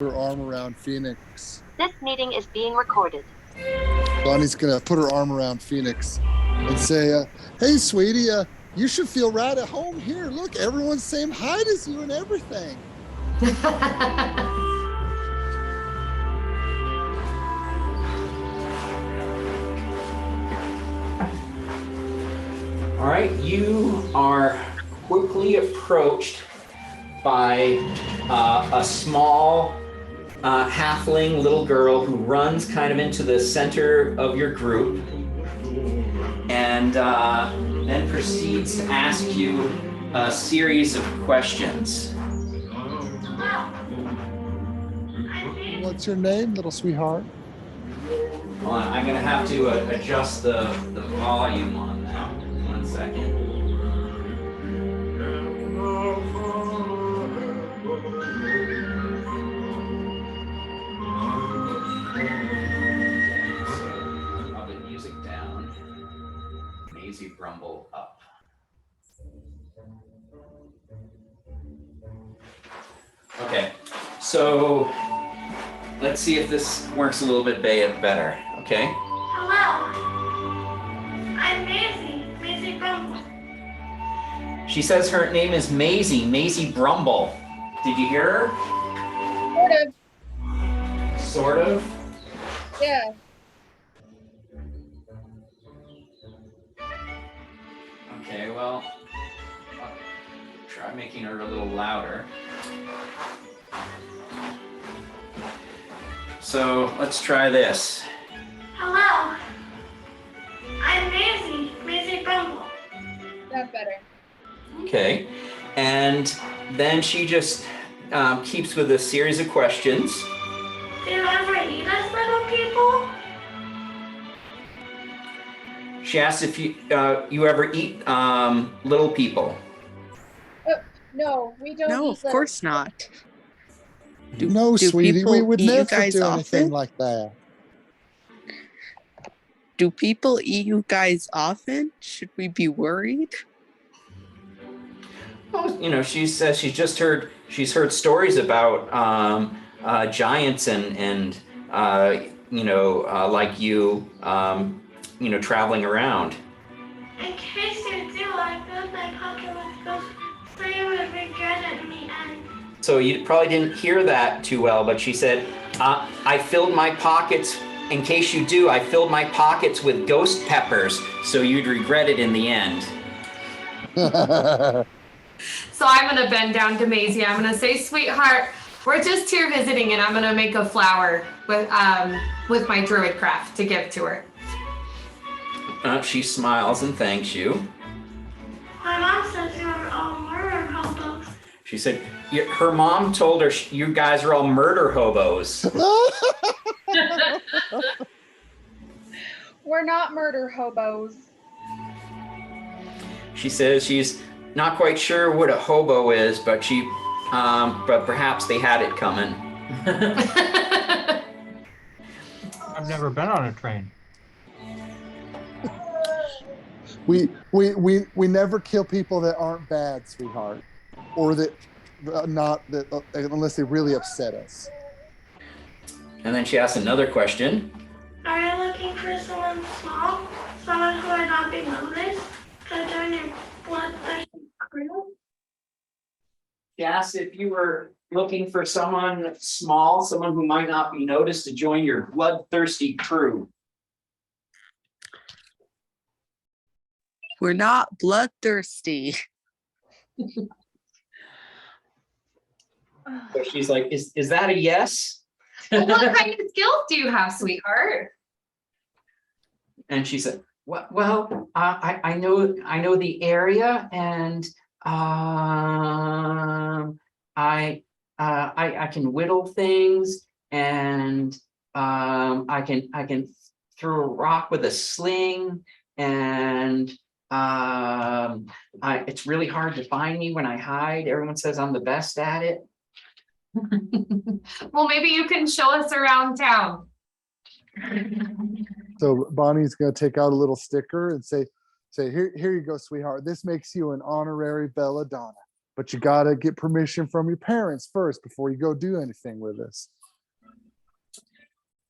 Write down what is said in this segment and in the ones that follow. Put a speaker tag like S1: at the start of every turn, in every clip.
S1: her arm around Phoenix.
S2: This meeting is being recorded.
S1: Bonnie's gonna put her arm around Phoenix and say, "Hey, sweetie, you should feel right at home here. Look, everyone's same height as you and everything."
S3: All right, you are quickly approached by a small halfling little girl who runs kind of into the center of your group and then proceeds to ask you a series of questions.
S1: What's your name, little sweetheart?
S3: Hold on, I'm gonna have to adjust the volume on that. 1 second. Probably music down. Maisie Brumble up. Okay, so let's see if this works a little bit better, okay?
S4: Hello, I'm Maisie Brumble.
S3: She says her name is Maisie Brumble. Did you hear her?
S5: Sort of.
S3: Sort of?
S5: Yeah.
S3: Okay, well, I'll try making her a little louder. So let's try this.
S4: Hello, I'm Maisie Brumble.
S5: That better.
S3: Okay, and then she just keeps with a series of questions.
S4: Do you ever eat us little people?
S3: She asks if you ever eat little people.
S5: No, we don't.
S6: No,
S5: eat
S6: of
S5: little.
S6: course not.
S1: No,
S6: do
S1: sweetie, we
S6: people
S1: would
S6: eat you
S1: never
S6: guys
S1: do anything
S6: often?
S1: like that.
S6: Do people eat you guys often? Should we be worried?
S3: Well, you know, she says she's heard stories about giants and like you, traveling around.
S4: In case you do, I filled my pocket with ghosts so you would regret it in the end.
S3: So you probably didn't hear that too well, but she said, I filled my pockets, in case you do, I filled my pockets with ghost peppers, so you'd regret it in the end.
S7: So I'm gonna bend down to Maisie. I'm gonna say, sweetheart, we're just here visiting, and I'm gonna make a flower with my druid craft to give to her.
S3: She smiles and thanks you.
S4: My mom says you are all murder hobos.
S3: She said, her mom told her you guys are all murder hobos.
S5: We're not murder hobos.
S3: She says she's not quite sure what a hobo is, but but perhaps they had it coming.
S8: I've never been on a train.
S1: We never kill people that aren't bad, sweetheart, or that unless they really upset us.
S3: And then she asks another question.
S4: Are you looking for someone small? Someone who would not be noticed? To join your bloodthirsty crew?
S3: She asks if you were looking for someone small, someone who might not be noticed to join your bloodthirsty crew.
S6: We're not bloodthirsty.
S3: So she's like, is that a yes?
S7: Well, what kind of skills do you have, sweetheart?
S3: And she said, well, I know the area, and I can whittle things, and I can throw a rock with a sling, and it's really hard to find me when I hide. Everyone says I'm the best at it.
S7: Well, maybe you can show us around town.
S1: So Bonnie's gonna take out a little sticker and say, here you go, sweetheart. This makes you an honorary belladonna. but you got to get permission from your parents first before you go do anything with this.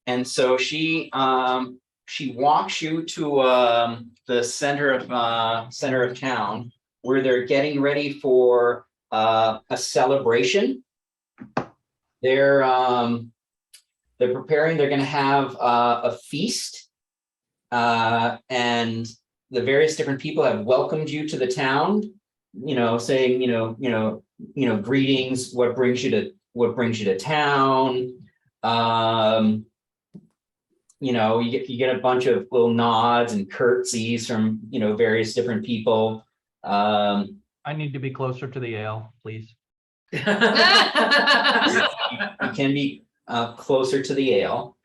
S3: And so she walks you to the center of town where they're getting ready for a celebration. They're preparing. They're going to have a feast, and the various different people have welcomed you to the town. Saying greetings. What brings you to town? You get a bunch of little nods and curtsies from various different people.
S8: I need to be closer to the ale, please.
S3: You can be closer to the ale.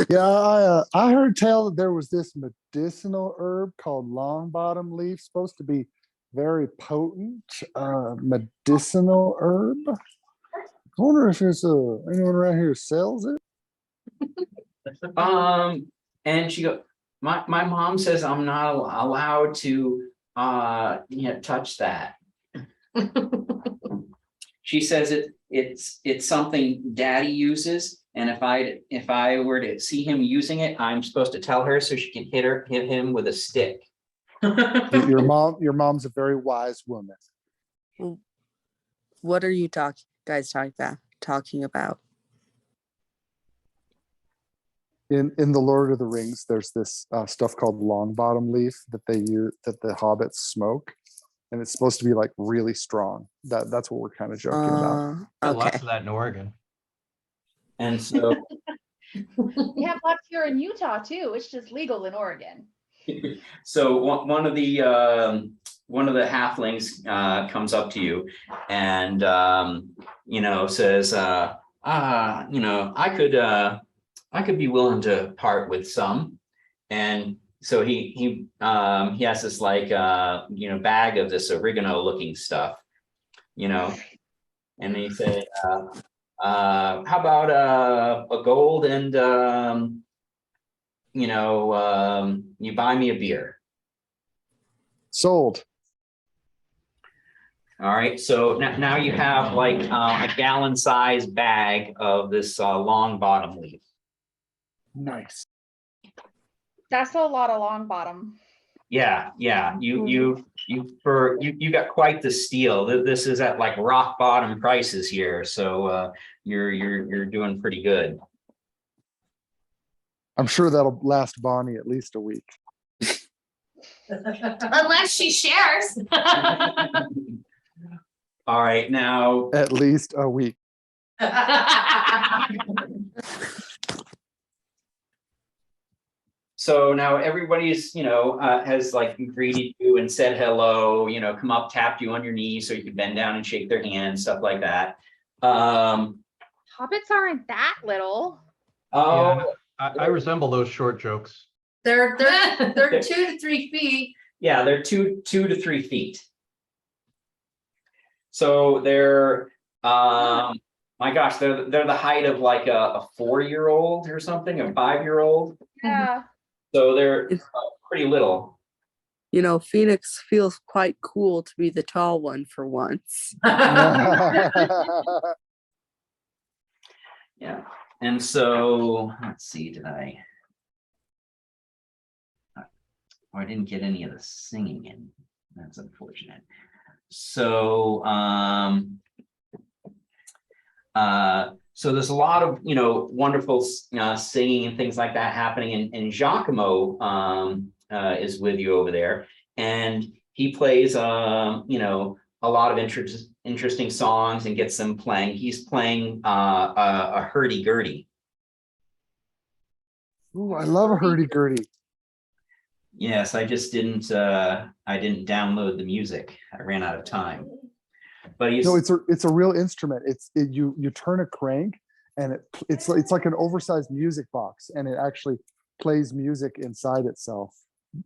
S1: Yeah, I heard tell that there was this medicinal herb called long bottom leaf, supposed to be very potent medicinal herb. I wonder if there's anyone around here who sells it.
S3: And she goes, my mom says I'm not allowed to touch that. She says it's something Daddy uses, and if I were to see him using it, I'm supposed to tell her so she can hit him with a stick.
S1: Your mom's a very wise woman.
S6: What are you guys talking about?
S1: In the Lord of the Rings, there's this stuff called long bottom leaf that they use, that the hobbits smoke, and it's supposed to be like really strong. That's what we're kind of joking about.
S8: Lots
S6: Okay.
S8: of that in Oregon.
S3: And so
S5: We have lots here in Utah too. It's just legal in Oregon.
S3: so one of the halflings comes up to you and says I could be willing to part with some. And so he has this bag of this oregano looking stuff, and he said, how about a gold and you buy me a beer.
S1: Sold.
S3: All right, so now you have like a gallon size bag of this long bottom leaf.
S1: Nice.
S5: That's a lot of long bottom.
S3: Yeah. You got quite the steal. This is at like rock bottom prices here, so you're doing pretty good.
S1: I'm sure that'll last Bonnie at least a week.
S7: Unless she shares.
S3: All right, now
S1: At least a week.
S3: so now everybody's has like greeted you and said hello, come up, tapped you on your knee so you could bend down and shake their hand, stuff like that.
S5: Hobbits aren't that little.
S3: Oh,
S8: Yeah, I resemble those short jokes.
S9: They're 2 to 3 feet.
S3: yeah, they're 2 to 3 feet. So they're my gosh, they're the height of like a 4-year-old or something, a 5-year-old.
S5: Yeah.
S3: So they're pretty little.
S6: Phoenix feels quite cool to be the tall one for once.
S3: Yeah. And so let's see, I didn't get any of the singing in. That's unfortunate. So so there's a lot of wonderful singing and things like that happening, and Giacomo is with you over there, and he plays a lot of interesting songs and gets them playing. He's playing a hurdy-gurdy.
S1: Ooh, I love a hurdy-gurdy.
S3: Yes, I just didn't download the music. I ran out of time. But
S1: No, it's a real instrument. You turn a crank, and it's like an oversized music box, and it actually plays music inside itself.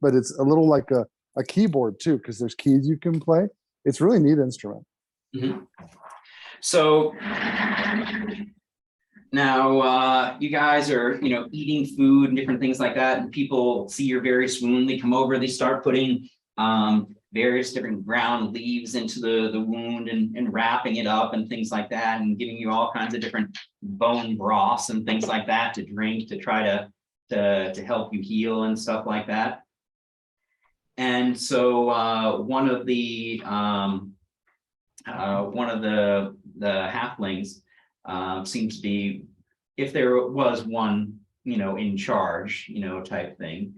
S1: But it's a little like a keyboard too, because there's keys you can play. It's a really neat instrument.
S3: Mm-hmm. So now you guys are eating food and different things like that, and people see you're very swoon. They come over, they start putting various different ground leaves into the wound and wrapping it up and things like that, and giving you all kinds of different bone broths and things like that to drink to try to help you heal and stuff like that. And so one of the halflings seems to be, if there was one, in charge, type thing.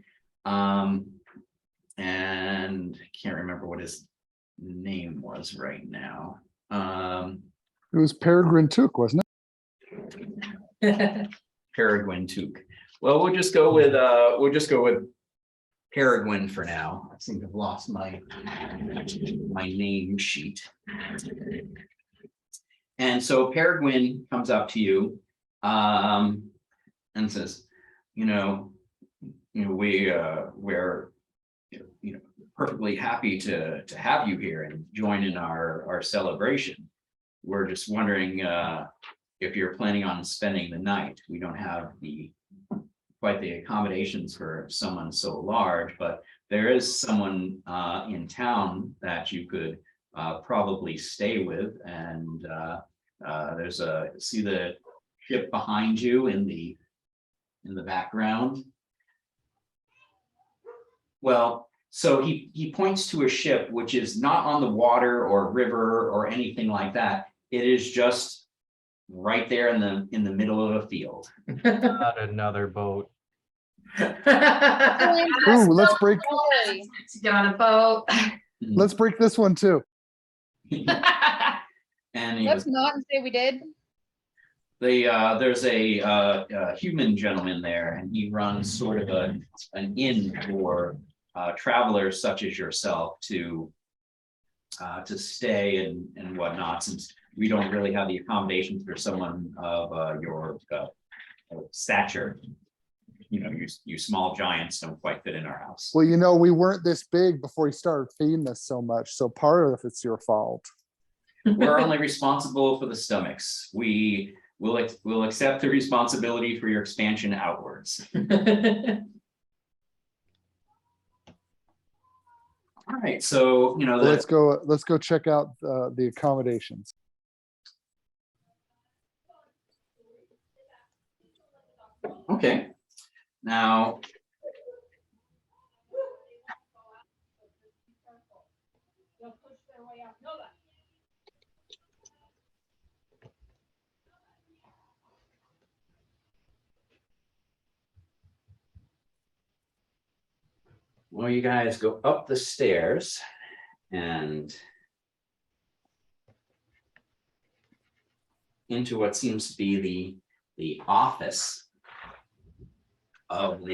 S3: And I can't remember what his name was right now.
S1: It was Peregrine Took, wasn't it?
S3: Peregrine Took. Well, we'll just go with Peregrine for now. I seem to have lost my name sheet. And so Peregrine comes up to you and says, we're perfectly happy to have you here and join in our celebration. We're just wondering if you're planning on spending the night. We don't have quite the accommodations for someone so large, but there is someone in town that you could probably stay with. And there's see the ship behind you in the background. Well, so he points to a ship which is not on the water or river or anything like that. It is just right there in the middle of a field.
S8: Not another boat.
S1: Ooh, let's break
S7: To get on a boat.
S1: this one too.
S3: And he
S5: Let's
S3: was,
S5: not say we did.
S3: there's a human gentleman there, and he runs sort of an inn for travelers such as yourself to stay and whatnot, since we don't really have the accommodations for someone of your stature. You small giants don't quite fit in our house.
S1: Well, we weren't this big before you started feeding us so much, so part of it's your fault.
S3: We're only responsible for the stomachs. We'll accept the responsibility for your expansion outwards. All right, so
S1: Let's go check out the accommodations.
S3: okay. Now, well, you guys go up the stairs and into what seems to be the office of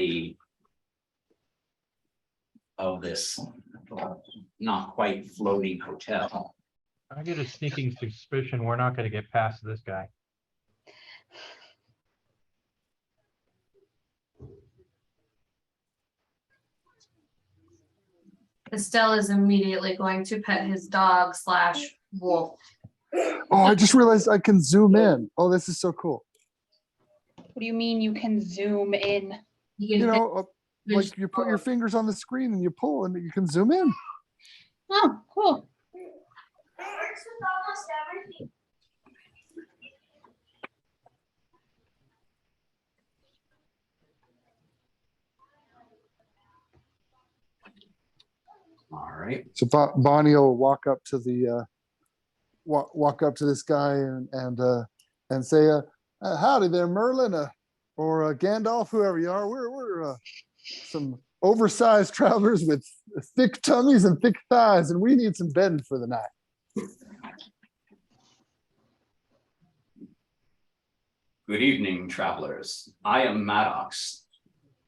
S3: this not quite floating hotel.
S8: I get a sneaking suspicion we're not going to get past this guy.
S7: Estelle is immediately going to pet his dog / wolf.
S1: Oh, I just realized I can zoom in. Oh, this is so cool.
S5: What do you mean you can zoom in?
S1: Like you put your fingers on the screen and you pull and you can zoom in.
S5: Oh, cool.
S3: All right.
S1: So Bonnie will walk up to the walk up to this guy and say, "Howdy there, Merlin, or Gandalf, whoever you are. We're some oversized travelers with thick tummies and thick thighs, and we need some bedding for the night."
S3: Good evening, travelers. I am Maddox.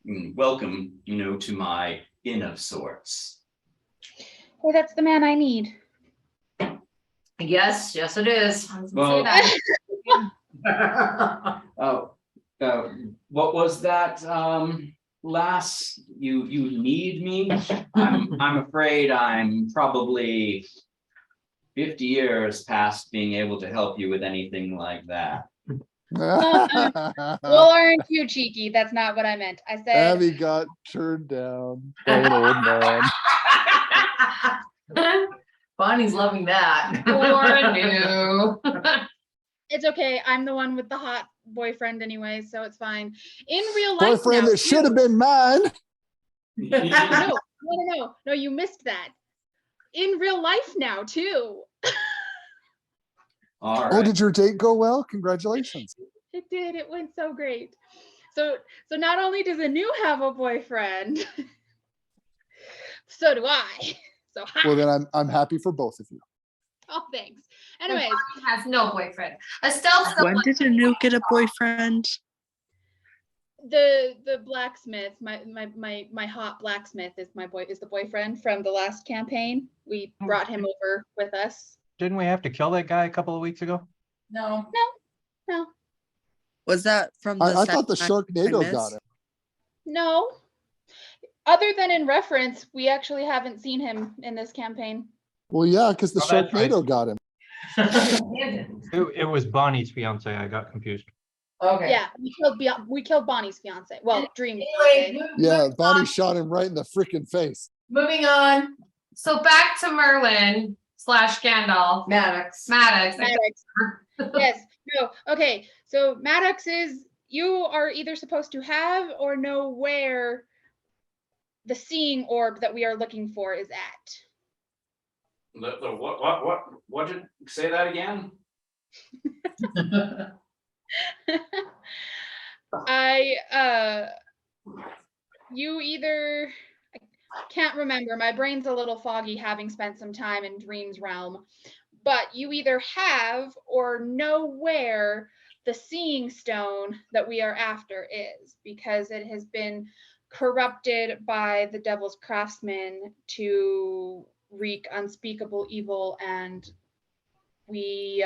S3: Welcome, to my inn of sorts.
S5: Oh, that's the man I need.
S9: Yes, it is.
S3: Well, what was that last? You need me? I'm afraid I'm probably 50 years past being able to help you with anything like that.
S5: Well, aren't you cheeky? That's not what I meant. I said
S1: Abby got turned down by an old man.
S9: Bonnie's loving that.
S7: Or new.
S5: It's okay. I'm the one with the hot boyfriend anyway, so it's fine. In real life
S1: Boyfriend
S5: now,
S1: that should have
S5: too.
S1: been mine.
S5: No, you missed that. In real life now too.
S3: All
S1: Oh,
S3: right.
S1: did your date go well? Congratulations.
S5: It did. It went so great. So not only does Anu have a boyfriend, so do I. So hi.
S1: Well, then I'm happy for both of you.
S5: Oh, thanks. Anyways,
S7: Bonnie has no boyfriend. Estelle still
S6: When did Anu get a boyfriend?
S5: the blacksmith, my hot blacksmith is the boyfriend from the last campaign. We brought him over with us.
S8: Didn't we have to kill that guy a couple of weeks ago?
S9: No.
S5: No,
S6: Was that from the
S1: I thought the
S6: second I
S1: Sharknado
S6: missed?
S1: got it.
S5: no. Other than in reference, we actually haven't seen him in this campaign.
S1: Well, yeah, because the
S8: Oh, that's right.
S1: Sharknado got him.
S8: It was Bonnie's fiance. I got confused.
S9: Okay.
S5: Yeah, we killed Bonnie's fiance. Well, Dream's
S9: Anyway,
S5: fiance.
S1: Yeah,
S9: moving
S1: Bonnie
S9: on.
S1: shot him right in the freaking face.
S9: Moving on.
S7: So back to Merlin / Gandalf.
S9: Maddox.
S7: Maddox.
S5: Maddox. Yes. No. Okay. So Maddox is, you are either supposed to have or know where the seeing orb that we are looking for is at.
S3: The what did say that again?
S5: You either, I can't remember, my brain's a little foggy having spent some time in Dream's realm, but you either have or know where the seeing stone that we are after is, because it has been corrupted by the devil's craftsman to wreak unspeakable evil, and we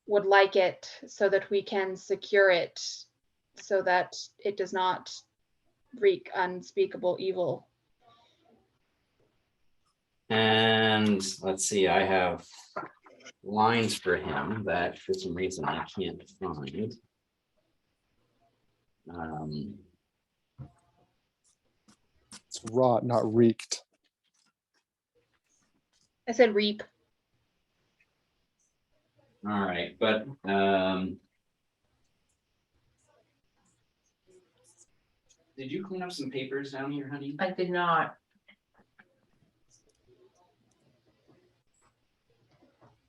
S5: would like it so that we can secure it so that it does not wreak unspeakable evil.
S3: And let's see, I have lines for him that for some reason I can't find.
S1: It's rot, not reeked.
S5: I said reap.
S3: All right, but did you clean up some papers down here, honey?
S9: I did not.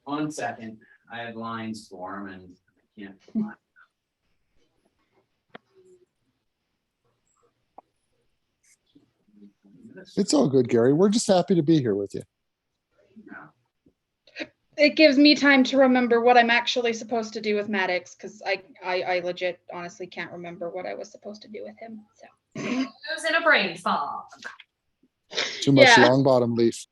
S3: One second, I had lines for him and I can't find.
S1: It's all good, Gary. We're just happy to be here with you.
S5: It gives me time to remember what I'm actually supposed to do with Maddox, because I legit honestly can't remember what I was supposed to do with him. So
S7: Who's in a brain fog?
S1: Too much
S5: Yeah.
S1: long bottom leaf.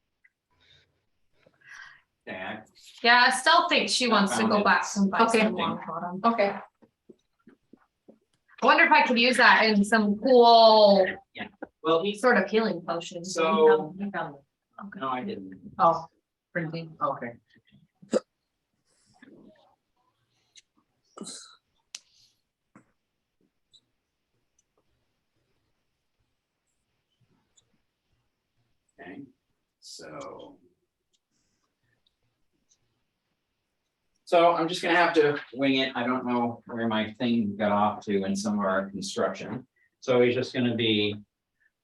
S3: Okay,
S7: Yeah, Estelle thinks she wants to
S3: found
S7: go
S3: it.
S7: back and buy
S9: Okay.
S7: some long bottom.
S9: Okay.
S7: I wonder if I could use that in some cool
S3: well, he's,
S7: sort of healing potion.
S3: So-
S9: You found it.
S3: no, I didn't.
S9: Oh, printing. Okay.
S3: Okay, so. So I'm just gonna have to wing it. I don't know where my thing got off to in some of our construction. So he's just gonna be,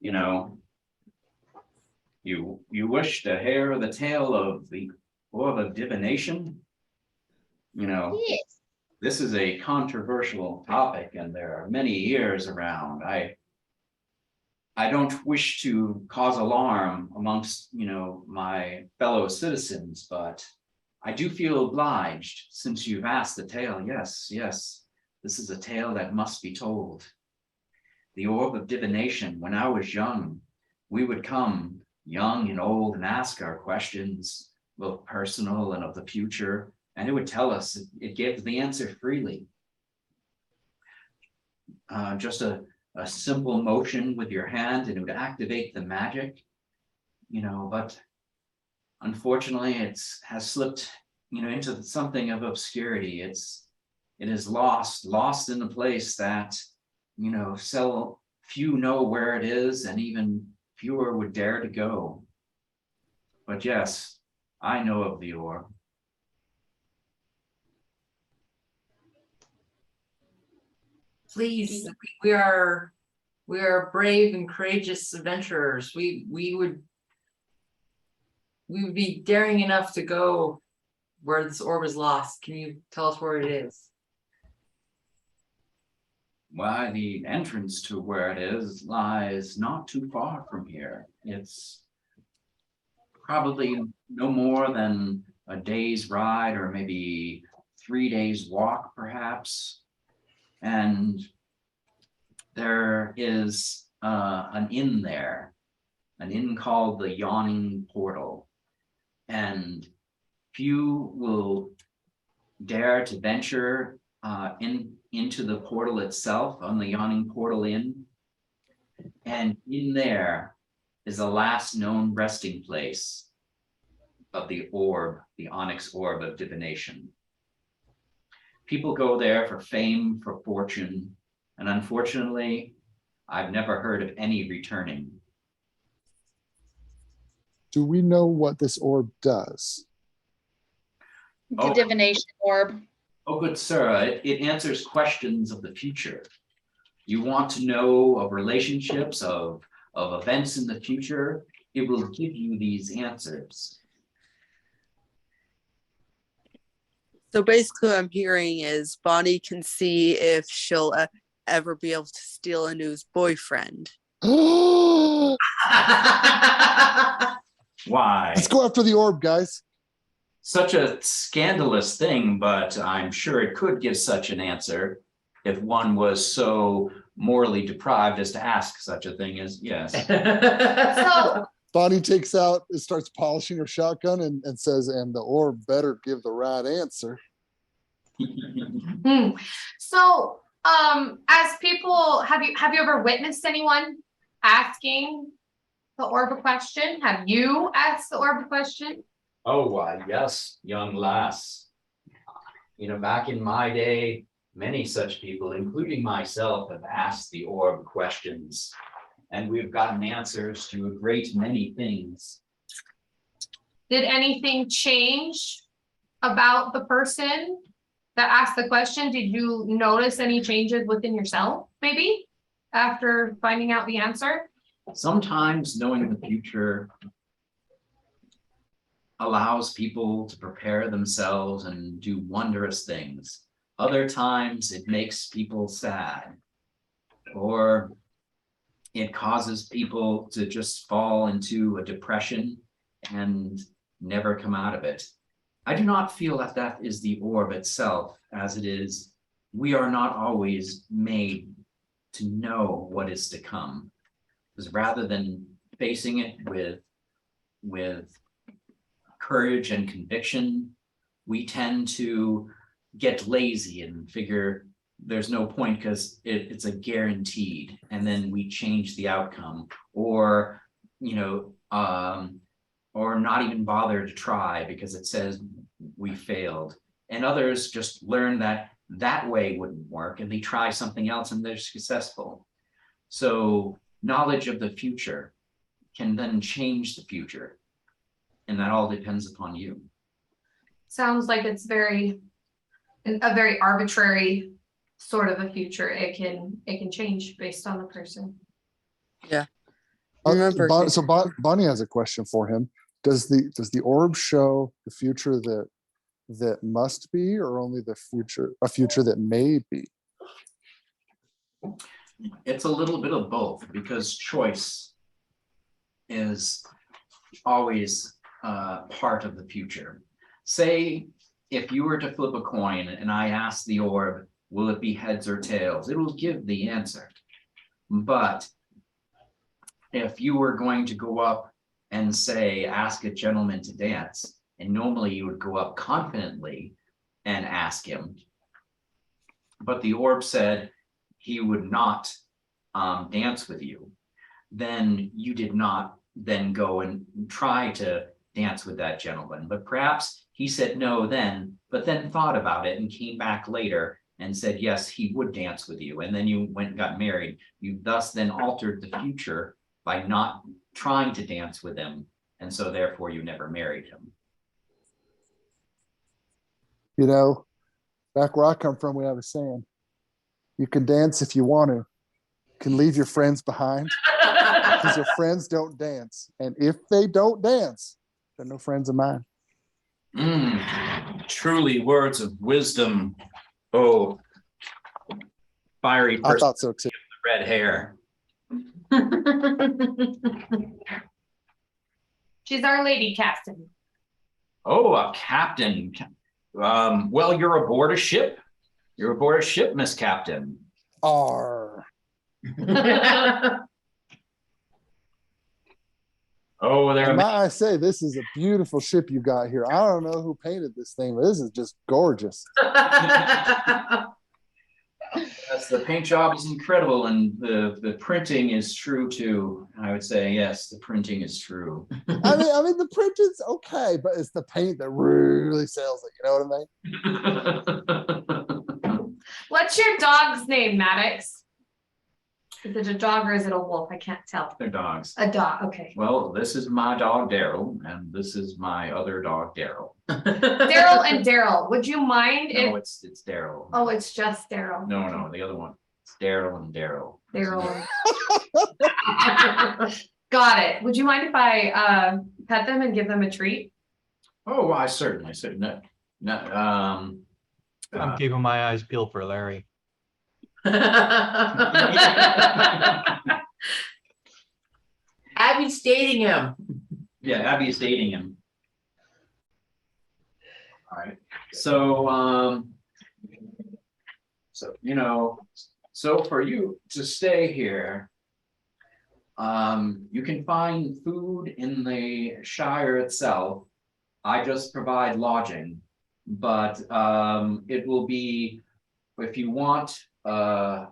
S3: you know. You wish to hear the tale of the orb of divination? You know,
S5: yes.
S3: this is a controversial topic and there are many ears around. I don't wish to cause alarm amongst, you know, my fellow citizens, but I do feel obliged since you've asked the tale. Yes, this is a tale that must be told. The orb of divination, when I was young, we would come young and old and ask our questions, both personal and of the future, and it would tell us, it gave the answer freely. Just a simple motion with your hand and it would activate the magic, you know, but unfortunately it has slipped, you know, into something of obscurity. It is lost in a place that, you know, few know where it is and even fewer would dare to go.
S10: But yes, I know of the orb.
S9: Please, we are brave and courageous adventurers. We would be daring enough to go where this orb is lost. Can you tell us where it is?
S10: Why, the entrance to where it is lies not too far from here. It's probably no more than a day's ride, or maybe 3 days walk, perhaps. And there is an inn there, an inn called the Yawning Portal. And few will dare to venture into the portal itself on the Yawning Portal Inn. And in there is the last known resting place of the orb, the onyx orb of divination. People go there for fame, for fortune, and unfortunately, I've never heard of any returning.
S1: Do we know what this orb does?
S5: The divination orb.
S10: Oh, good sir, it answers questions of the future. You want to know of relationships, of events in the future, it will give you these answers.
S6: So basically what I'm hearing is Bonnie can see if she'll ever be able to steal a new boyfriend.
S10: Why?
S1: Let's go after the orb, guys.
S10: Such a scandalous thing, but I'm sure it could give such an answer if one was so morally deprived as to ask such a thing as yes.
S7: So
S1: Bonnie takes out, starts polishing her shotgun and says, and the orb better give the right answer.
S7: So, as people, have you ever witnessed anyone asking the orb a question? Have you asked the orb a question?
S10: Oh, why, yes, young lass. Back in my day, many such people, including myself, have asked the orb questions, and we've gotten answers to a great many things.
S7: Did anything change about the person that asked the question? Did you notice any changes within yourself, maybe, after finding out the answer?
S10: Sometimes knowing the future allows people to prepare themselves and do wondrous things. Other times it makes people sad, or it causes people to just fall into a depression and never come out of it. I do not feel that that is the orb itself, as it is, we are not always made to know what is to come. Because rather than facing it with courage and conviction, we tend to get lazy and figure there's no point because it's a guaranteed, and then we change the outcome, or or not even bother to try because it says we failed. And others just learn that that way wouldn't work and they try something else and they're successful. So knowledge of the future can then change the future, and that all depends upon you.
S7: Sounds like it's a very arbitrary sort of a future. It can change based on the person.
S6: Yeah.
S1: Remember, Bonnie has a question for him. Does the orb show the future that must be, or only a future that may be?
S10: It's a little bit of both, because choice is always part of the future. Say if you were to flip a coin and I asked the orb, will it be heads or tails? It will give the answer. But if you were going to go up and say, ask a gentleman to dance, and normally you would go up confidently and ask him, but the orb said he would not dance with you, then you did not then go and try to dance with that gentleman. But perhaps he said no then, but then thought about it and came back later and said, yes, he would dance with you. And then you went and got married. You thus then altered the future by not trying to dance with him and so therefore you never married him.
S1: You know, back where I come from, we have a saying: you can dance if you want to. You can leave your friends behind because your friends don't dance. And if they don't dance, they're no friends of mine.
S10: Truly words of wisdom. Oh, fiery
S1: I
S10: person
S1: thought so too.
S10: with red hair.
S7: She's our lady captain.
S10: Oh, a captain. Well, you're aboard a ship. You're aboard a ship, Miss Captain.
S1: Arr.
S10: Oh, there.
S1: And might I say, this is a beautiful ship you got here. I don't know who painted this thing, but this is just gorgeous.
S10: Yes, the paint job is incredible, and the printing is true too. I would say yes, the printing is true.
S1: I mean, the print is okay, but it's the paint that really sells it. You know what I mean?
S7: What's your dog's name, Maddox? Is it a dog or is it a wolf? I can't tell.
S10: They're dogs.
S7: A dog, okay.
S10: Well, this is my dog Daryl, and this is my other dog Daryl.
S7: Daryl and Daryl, would you mind
S10: No,
S7: if,
S10: it's Daryl.
S7: oh, it's just Daryl.
S10: No, the other one. It's Daryl and Daryl.
S7: Daryl. Got it. Would you mind if I pet them and give them a treat?
S10: Oh, I certainly.
S8: I'm keeping my eyes peeled for Larry.
S9: Abby's dating him.
S10: Yeah, Abby's dating him. All right. So, so for you to stay here, you can find food in the Shire itself. I just provide lodging, but it will be, if you want a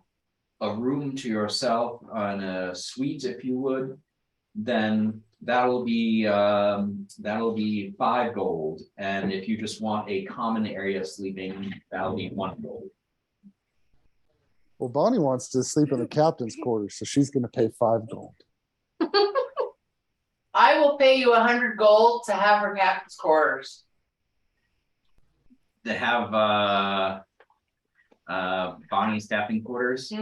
S10: room to yourself and a suite, if you would, then that'll be 5 gold. And if you just want a common area sleeping, that'll be 1 gold.
S1: Well, Bonnie wants to sleep in the captain's quarters, so she's going to pay 5 gold.
S9: I will pay you 100 gold to have her captain's quarters.
S10: To have Bonnie's staffing quarters.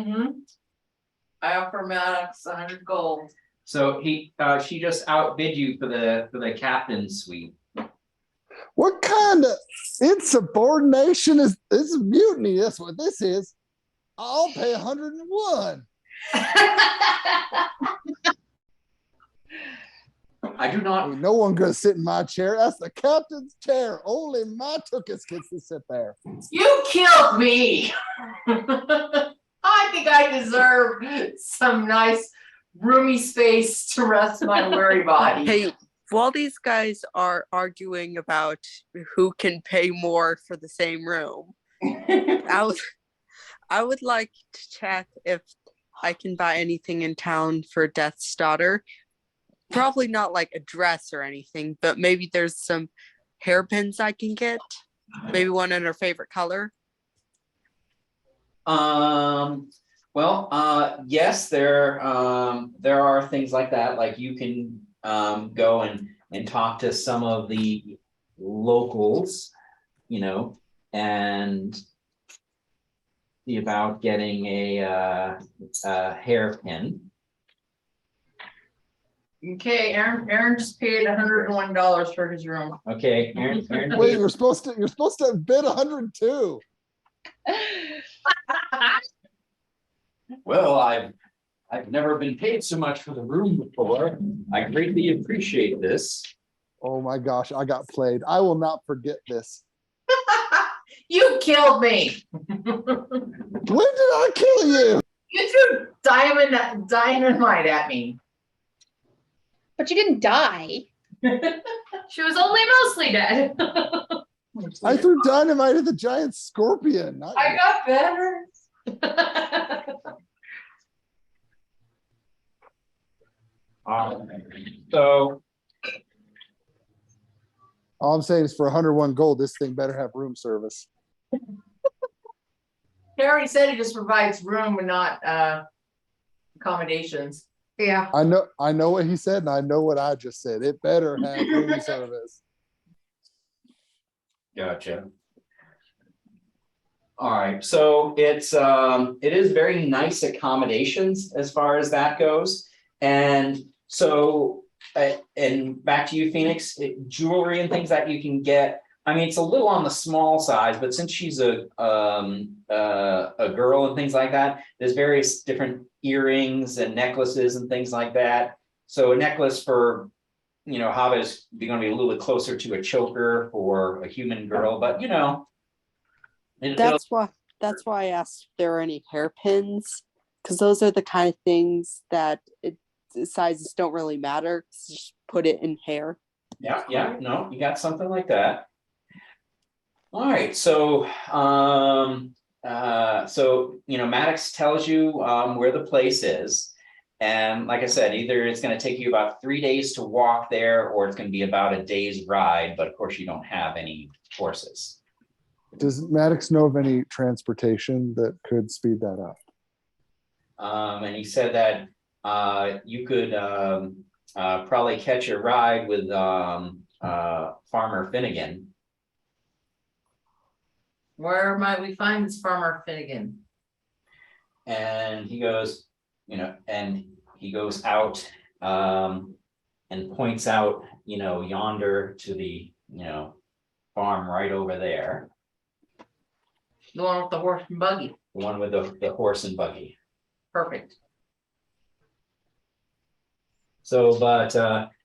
S9: I offer Maddox 100 gold.
S10: So she just outbid you for the captain's suite.
S1: What kind of insubordination is this? Mutiny? That's what this is. I'll pay 101.
S10: I do not.
S1: Ain't no one gonna sit in my chair. That's the captain's chair. Only my tuchus gets to sit there.
S9: You killed me. I think I deserve some nice roomy space to rest my weary body.
S6: Hey, while these guys are arguing about who can pay more for the same room, I would like to check if I can buy anything in town for Death's daughter. Probably not like a dress or anything, but maybe there's some hairpins I can get. Maybe one in her favorite color.
S10: Yes, there are things like that. Like you can go and talk to some of the locals, and see about getting a hairpin.
S9: Okay, Aaron just paid $101 for his room.
S10: Okay, Aaron
S1: Wait, you're supposed to bid 102.
S10: Well, I've never been paid so much for the room before. I greatly appreciate this.
S1: Oh my gosh, I got played. I will not forget this.
S9: You killed me.
S1: When did I kill you?
S9: You threw dynamite at me.
S5: But you didn't die.
S7: She was only mostly dead.
S1: I threw dynamite at the giant scorpion. Not
S9: I got better.
S10: So
S1: all I'm saying is for 101 gold, this thing better have room service.
S9: Harry said he just provides room and not accommodations.
S7: Yeah.
S1: I know what he said, and I know what I just said. It better have room service.
S3: Gotcha. All right, so it is very nice accommodations as far as that goes. And so and back to you, Phoenix, jewelry and things that you can get. I mean, it's a little on the small side, but since she's a girl and things like that, there's various different earrings and necklaces and things like that. So a necklace for, you know, Hava is going to be a little bit closer to a choker for a human girl, but you know.
S6: That's why I asked if there are any hairpins, because those are the kind of things that sizes don't really matter. Just put it in hair.
S3: Yeah, no, you got something like that. All right, so you know, Maddox tells you where the place is. And like I said, either it's going to take you about 3 days to walk there, or it's going to be about a day's ride, but of course you don't have any horses.
S1: Does Maddox know of any transportation that could speed that up?
S3: And he said that you could probably catch a ride with Farmer Finnegan.
S9: Where might we find this Farmer Finnegan?
S3: And he goes, you know, and he goes out and points out, you know, yonder to the, you know, farm right over there.
S9: The one with the horse and buggy.
S3: The one with the horse and buggy.
S9: Perfect.
S3: So, but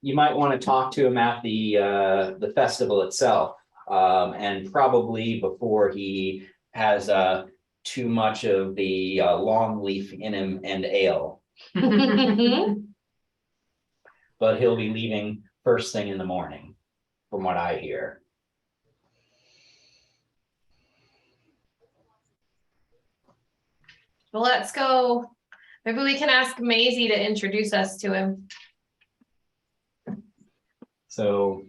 S3: you might want to talk to him at the festival itself, and probably before he has too much of the long leaf in him and ale. But he'll be leaving first thing in the morning, from what I hear.
S7: Well, let's go. Maybe we can ask Maisie to introduce us to him.
S3: So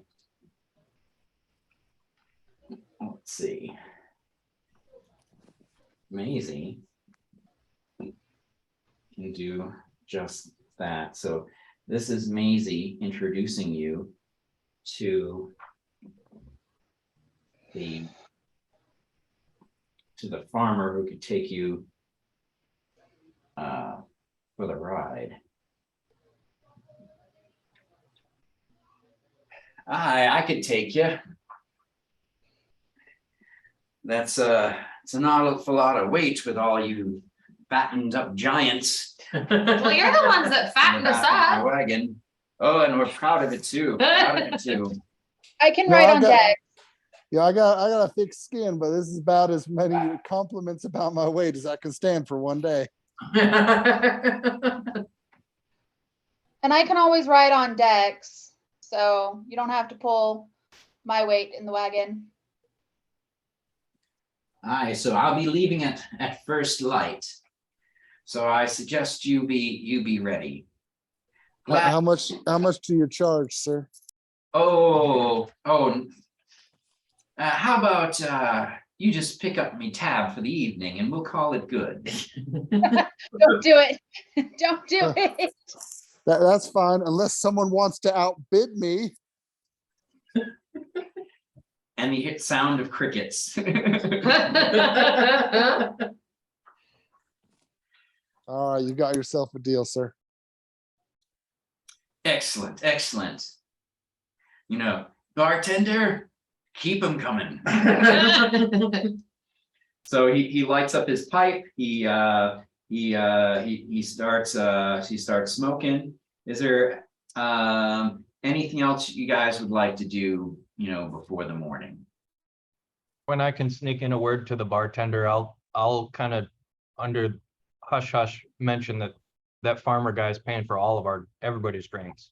S3: let's see. Maisie can do just that. So this is Maisie introducing you to the farmer who could take you for the ride. I could take you. That's it's an awful lot of weight with all you fattened up giants.
S7: Well, you're the ones that fattened us
S3: My
S7: up.
S3: wagon. Oh, and we're proud of it too. Proud of it too.
S5: I can
S1: No,
S5: ride
S1: I
S5: on
S1: got-
S5: deck.
S1: Yeah, I got a thick skin, but this is about as many compliments about my weight as I can stand for one day.
S5: And I can always ride on decks, so you don't have to pull my weight in the wagon.
S10: Aye, so I'll be leaving at first light. So I suggest you be ready.
S1: How much do you charge, sir?
S10: How about you just pick up me tab for the evening and we'll call it good.
S5: Don't do it. Don't do it.
S1: That's fine, unless someone wants to outbid me.
S10: And the hit sound of crickets.
S1: All right, you got yourself a deal, sir.
S10: Excellent, excellent. You know, bartender, keep them coming.
S3: So he lights up his pipe. He starts smoking. Is there anything else you guys would like to do, you know, before the morning?
S8: When I can sneak in a word to the bartender, I'll kind of under hush hush mention that farmer guy's paying for all of everybody's drinks.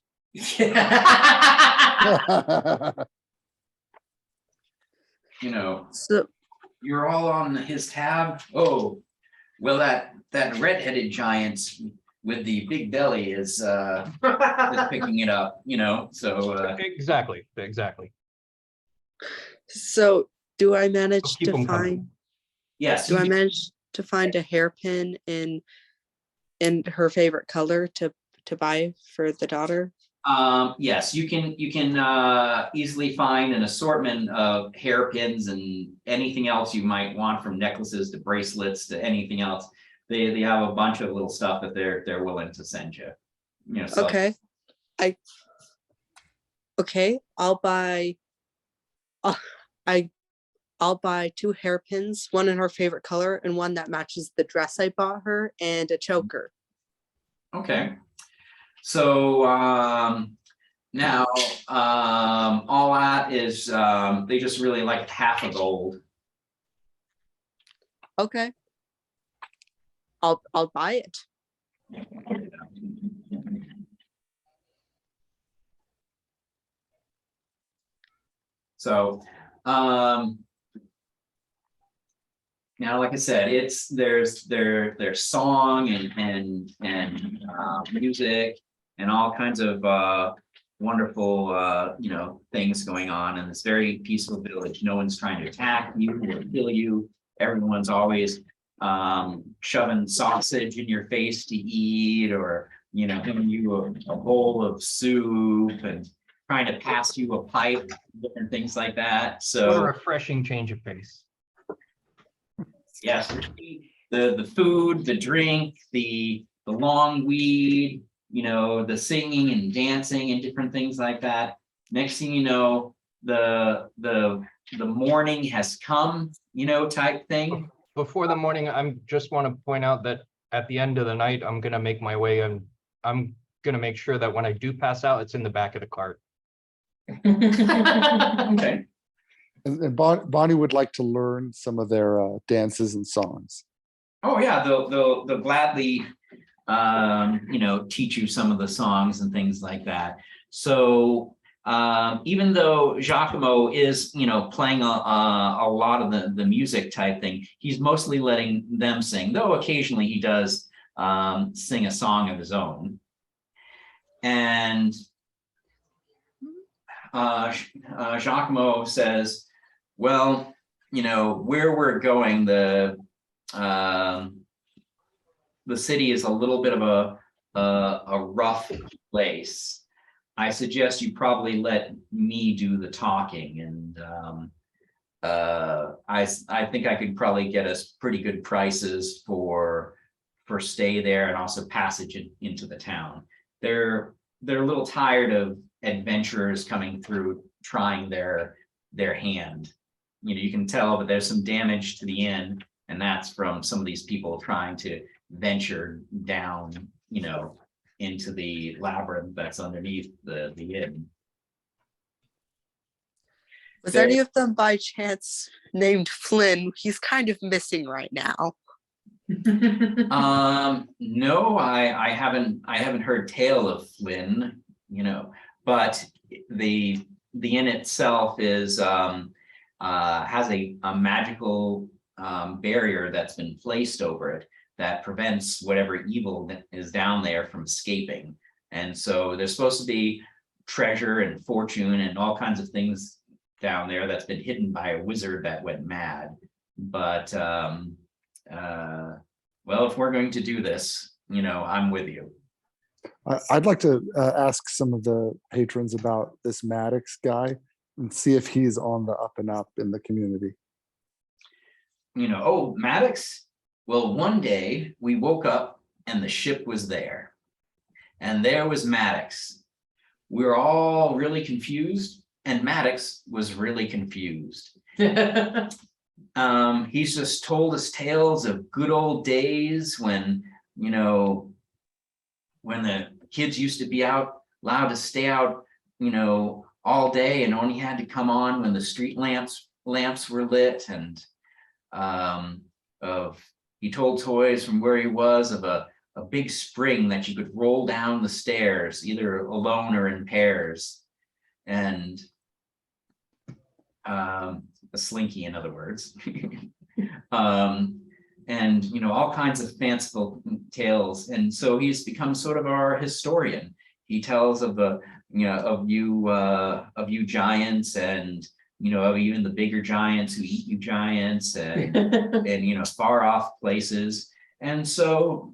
S3: You know,
S6: So
S3: you're all on his tab. Oh, well, that redheaded giant with the big belly is picking it up, you know, so
S8: Exactly.
S6: So do I manage
S8: Keep
S6: to
S8: 'em coming.
S6: find,
S3: yes.
S6: do I manage to find a hairpin in her favorite color to to buy for the daughter?
S3: Yes, you can easily find an assortment of hairpins and anything else you might want, from necklaces to bracelets to anything else. They have a bunch of little stuff that they're willing to send you. You know, so
S6: Okay. I'll buy I'll buy 2 hairpins, one in her favorite color and one that matches the dress I bought her, and a choker.
S3: okay. So now all that is they just really like half a gold.
S6: Okay. I'll buy it.
S3: So now, like I said, there's song and music and all kinds of wonderful things going on in this very peaceful village. No one's trying to attack you or kill you. Everyone's always shoving sausage in your face to eat, or giving you a bowl of soup and trying to pass you a pipe, different things like that.
S8: What a
S3: So
S8: refreshing change of pace.
S3: yes, the food, the drink, the long weed, the singing and dancing and different things like that. Next thing you know, the morning has come, type thing.
S8: Before the morning, I'm just want to point out that at the end of the night, I'm gonna make my way, and I'm gonna make sure that when I do pass out, it's in the back of the cart.
S3: Okay.
S1: And Bonnie would like to learn some of their dances and songs.
S3: Oh yeah, they'll gladly teach you some of the songs and things like that. So even though Giacomo is playing a lot of the music type thing, he's mostly letting them sing, though occasionally he does sing a song of his own. And Giacomo says, well, where we're going, the city is a little bit of a rough place. I suggest you probably let me do the talking, and I think I could probably get us pretty good prices for stay there and also passage into the town. They're a little tired of adventurers coming through trying their hand. You can tell that there's some damage to the inn, and that's from some of these people trying to venture down, into the labyrinth that's underneath the inn.
S6: Was any of them by chance named Flynn? He's kind of missing right now.
S3: No, I haven't heard tale of Flynn, but the inn itself is has a magical barrier that's been placed over it that prevents whatever evil that is down there from escaping. And so there's supposed to be treasure and fortune and all kinds of things down there that's been hidden by a wizard that went mad. But well, if we're going to do this, I'm with you.
S1: I'd like to ask some of the patrons about this Maddox guy and see if he's on the up and up in the community.
S3: Oh, Maddox? Well, one day we woke up and the ship was there. And there was Maddox. We were all really confused, and Maddox was really confused. He's just told us tales of good old days when, when the kids used to be allowed to stay out, all day and only had to come on when the street lamps were lit, and he told toys from where he was of a big spring that you could roll down the stairs, either alone or in pairs, and a slinky, in other words. And all kinds of fanciful tales. And so he's become sort of our historian. He tells of you giants, and of even the bigger giants who eat you giants, and far off places. And so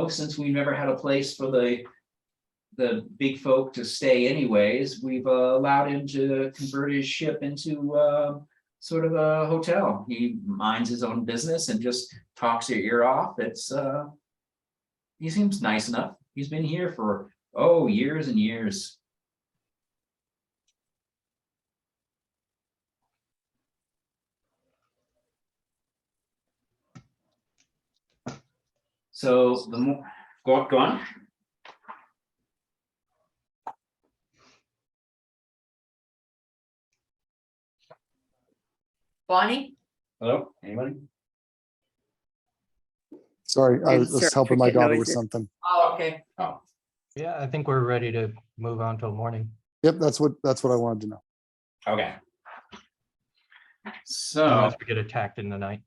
S3: since we never had a place for the
S10: the big folk to stay anyways, we've allowed him to convert his ship into sort of a hotel. He minds his own business and just talks your ear off. He seems nice enough. He's been here for years and years. So the more go on.
S9: Bonnie?
S3: Hello, anybody?
S1: Sorry, I was
S6: Sorry,
S1: helping my
S6: cricket
S1: daughter with
S6: noises.
S1: something.
S9: Oh, okay.
S8: Yeah, I think we're ready to move on till morning.
S1: Yep, that's what I wanted to know.
S3: Okay. So
S8: Unless we get attacked in the night.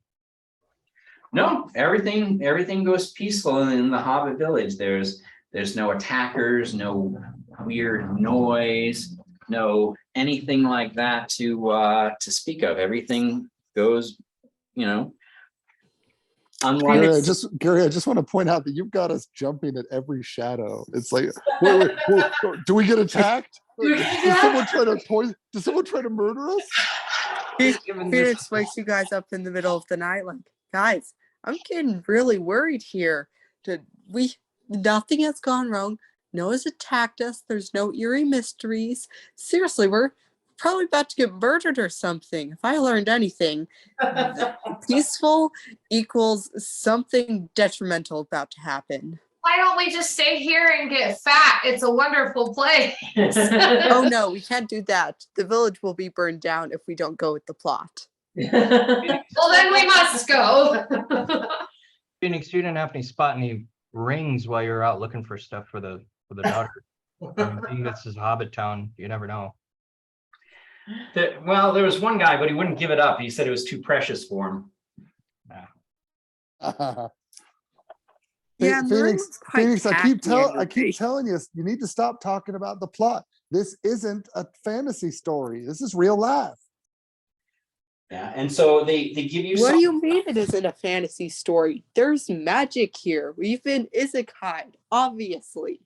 S3: no, everything goes peaceful in the Hobbit village. There's no attackers, no weird noise, no anything like that to speak of. Everything goes, unlike
S1: Gary, I just want to point out that you've got us jumping at every shadow. It's like, wait, do we get attacked? Does someone try to murder us?
S6: Phoenix wakes you guys up in the middle of the night, like, guys, I'm getting really worried here. Nothing has gone wrong. No one's attacked us. There's no eerie mysteries. Seriously, we're probably about to get murdered or something. If I learned anything, peaceful equals something detrimental about to happen.
S7: Why don't we just stay here and get fat? It's a wonderful place.
S6: Oh no, we can't do that. The village will be burned down if we don't go with the plot.
S7: Well, then we must go.
S8: Phoenix, you didn't have spot any rings while you're out looking for stuff for the daughter. I mean, being this is Hobbit town, you never know.
S3: well, there was one guy, but he wouldn't give it up. He said it was too precious for him.
S6: Yeah,
S1: Phoenix, I keep telling you, you need to stop talking about the plot. This isn't a fantasy story. This is real life.
S3: Yeah, and so they give you.
S6: What do you mean it isn't a fantasy story? There's magic here. We've been isekai, obviously.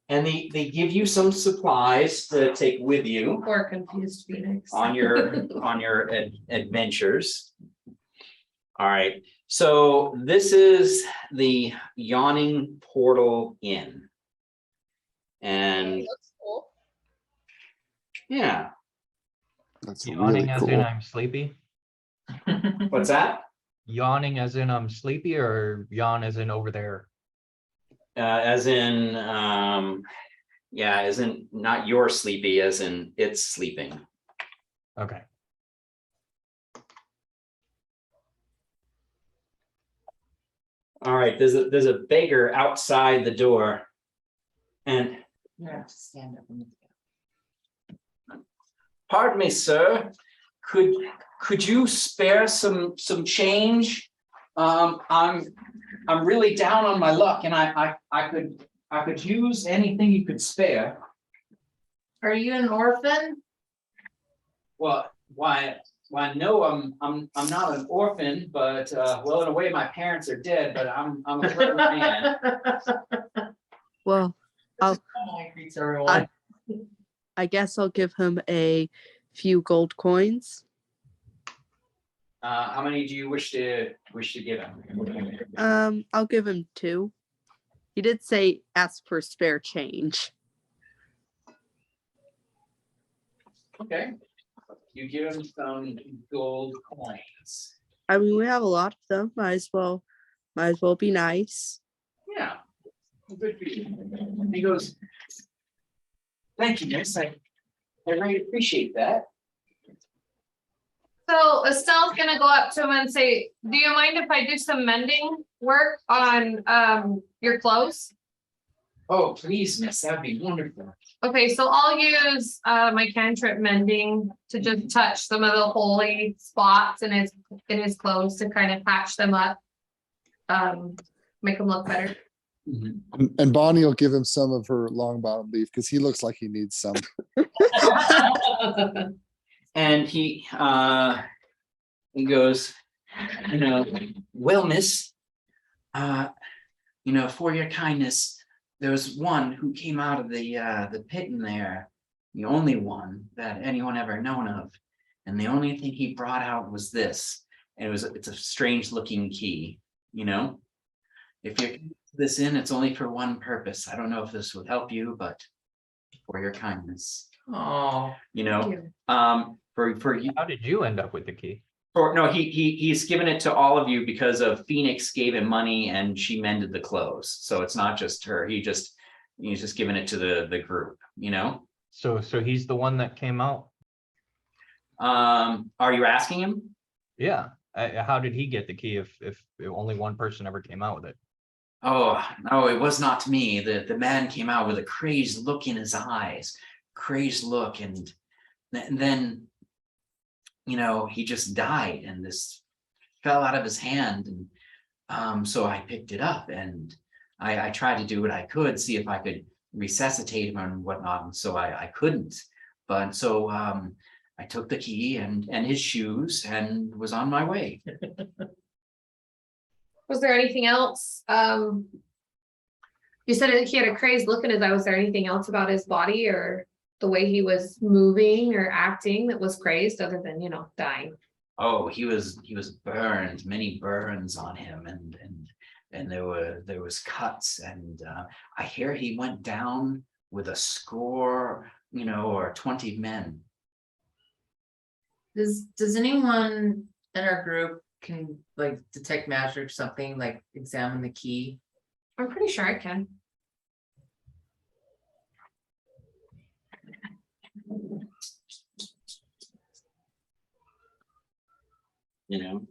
S3: And they give you some supplies to take with you
S7: Poor confused Phoenix.
S3: on your adventures. All right. So this is the Yawning Portal Inn. And
S5: Looks cool.
S3: yeah.
S1: That's
S8: Yawning
S1: really
S8: as
S1: cool.
S8: in I'm sleepy.
S3: What's that?
S8: Yawning as in I'm sleepy, or yawn as in over there?
S3: As in as in not you're sleepy, as in it's sleeping.
S8: Okay.
S3: All right, there's a beggar outside the door. And
S9: You have to stand up.
S3: pardon me, sir, could you spare some change? I'm really down on my luck, and I could use anything you could spare.
S7: Are you an orphan?
S3: Well, why no, I'm not an orphan, but well, in a way my parents are dead, but I'm a clever man.
S6: Well,
S9: Greets everyone.
S6: I guess I'll give him a few gold coins.
S3: How many do you wish to give him?
S6: I'll give him 2. He did say ask for spare change.
S3: Okay. You give him some gold coins.
S6: I mean, we have a lot of them. Might as well be nice.
S3: Yeah. Good for you. He goes, thank you, miss. I really appreciate that.
S7: So Estelle's gonna go up to him and say, do you mind if I do some mending work on your clothes?
S3: Oh, please, miss, that'd be wonderful.
S7: Okay, so I'll use my cantrip mending to just touch some of the holy spots in his clothes to kind of patch them up. Make them look better.
S1: And Bonnie will give him some of her long bottom leaf because he looks like he needs some.
S3: And he goes, well, miss, for your kindness,
S10: there was one who came out of the pit in there, the only one that anyone ever known of. And the only thing he brought out was this. And it's a strange looking key, you know? If you this in, it's only for one purpose. I don't know if this would help you, but for your kindness,
S9: Oh,
S10: you know, for you.
S8: How did you end up with the key?
S10: Or no, he's given it to all of you because of Phoenix gave him money and she mended the clothes. So it's not just her. He's just giving it to the group, you know?
S8: So he's the one that came out.
S10: Are you asking him?
S8: Yeah. How did he get the key if only one person ever came out with it?
S10: Oh, no, it was not me. The man came out with a crazed look in his eyes, crazed look. And then, you know, he just died and this fell out of his hand. And so I picked it up and I tried to do what I could, see if I could resuscitate him and whatnot. And so I couldn't. But so I took the key and his shoes and was on my way.
S7: Was there anything else? You said he had a crazed look in his eye. Was there anything else about his body or the way he was moving or acting that was crazed other than, you know, dying?
S10: Oh, he was burned, many burns on him, and there was cuts, and I hear he went down with a score, you know, or 20 men.
S9: does anyone in our group can like detect magic or something, like examine the key?
S7: I'm pretty sure I can.
S10: You know,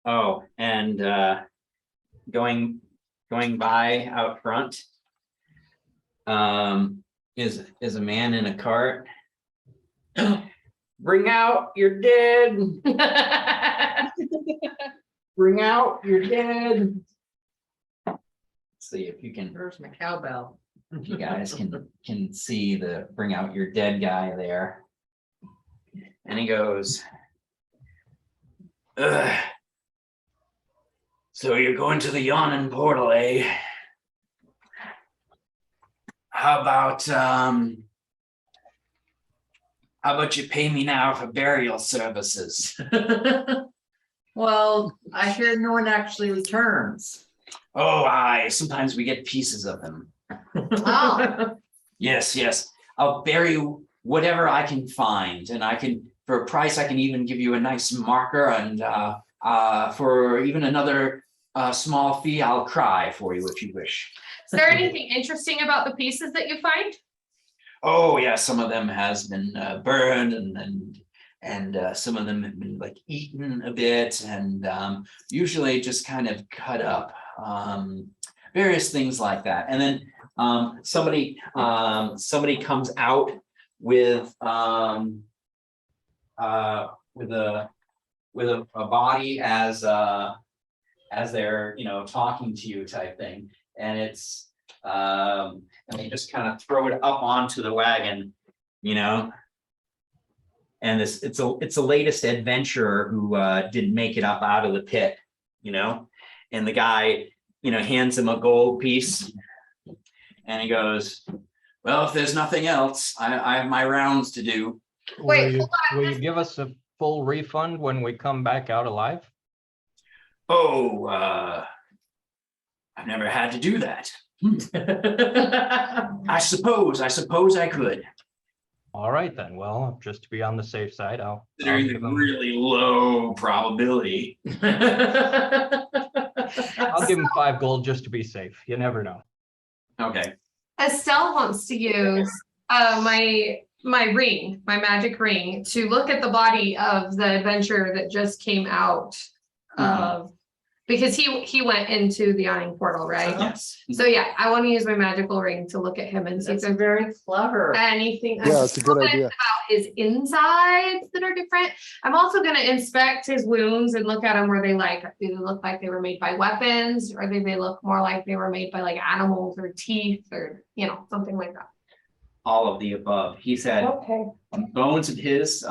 S10: oh, and going by out front is a man in a cart. Bring out your dead. Bring out your dead. Let's see if you can.
S9: Where's my cowbell?
S10: If you guys can see the bring out your dead guy there. And he goes, ugh. So you're going to the yawning portal, eh? How about you pay me now for burial services?
S9: Well, I hear no one actually returns.
S10: Oh, sometimes we get pieces of them.
S7: Oh.
S10: Yes. I'll bury whatever I can find, and I can, for a price, I can even give you a nice marker, and for even another small fee, I'll cry for you if you wish.
S7: Is there anything interesting about the pieces that you find?
S10: Oh yeah, some of them has been burned, and some of them have been like eaten a bit, and usually just kind of cut up, various things like that. And then somebody comes out with a body as they're, you know, talking to you type thing, and it's and they just kind of throw it up onto the wagon, you know. And it's a latest adventurer who didn't make it up out of the pit, you know. And the guy, you know, hands him a gold piece, and he goes, well, if there's nothing else, I have my rounds to do.
S7: Wait,
S8: Will you give us a full refund when we come back out alive?
S10: Oh, I've never had to do that. I suppose I could.
S8: All right then. Well, just to be on the safe side, I'll
S10: Considering
S8: give
S10: the
S8: him,
S10: really low probability.
S8: I'll give him 5 gold just to be safe. You never know.
S10: Okay.
S7: Estelle wants to use my ring, my magic ring, to look at the body of the adventurer that just came out of, because he went into the yawning portal, right?
S10: Yes.
S7: So yeah, I want to use my magical ring to look at him and see if
S9: That's
S7: there's
S9: very clever.
S7: anything
S1: Yeah, it's a good idea.
S7: about his insides that are different. I'm also going to inspect his wounds and look at them where they like, do they look like they were made by weapons, or do they look more like they were made by like animals or teeth, or, you know, something like that.
S10: All of the above. He said
S7: Okay.
S10: bones of his,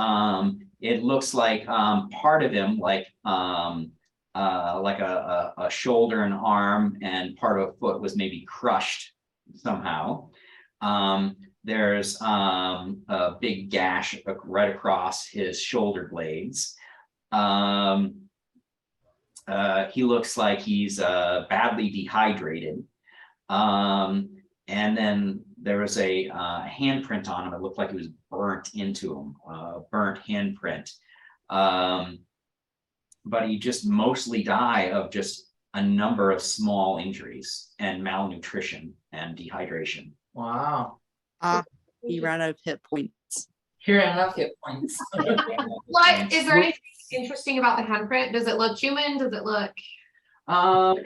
S10: it looks like part of him, like a shoulder and arm, and part of a foot was maybe crushed,
S3: somehow. There's a big gash right across his shoulder blades. He looks like he's badly dehydrated. And then there was a handprint on him. It looked like it was burnt into him, burnt handprint. But he just mostly died of just a number of small injuries and malnutrition and dehydration.
S9: Wow.
S6: He ran out of hit points.
S9: Here are enough hit points.
S7: What, is there anything interesting about the handprint? Does it look human? Does it look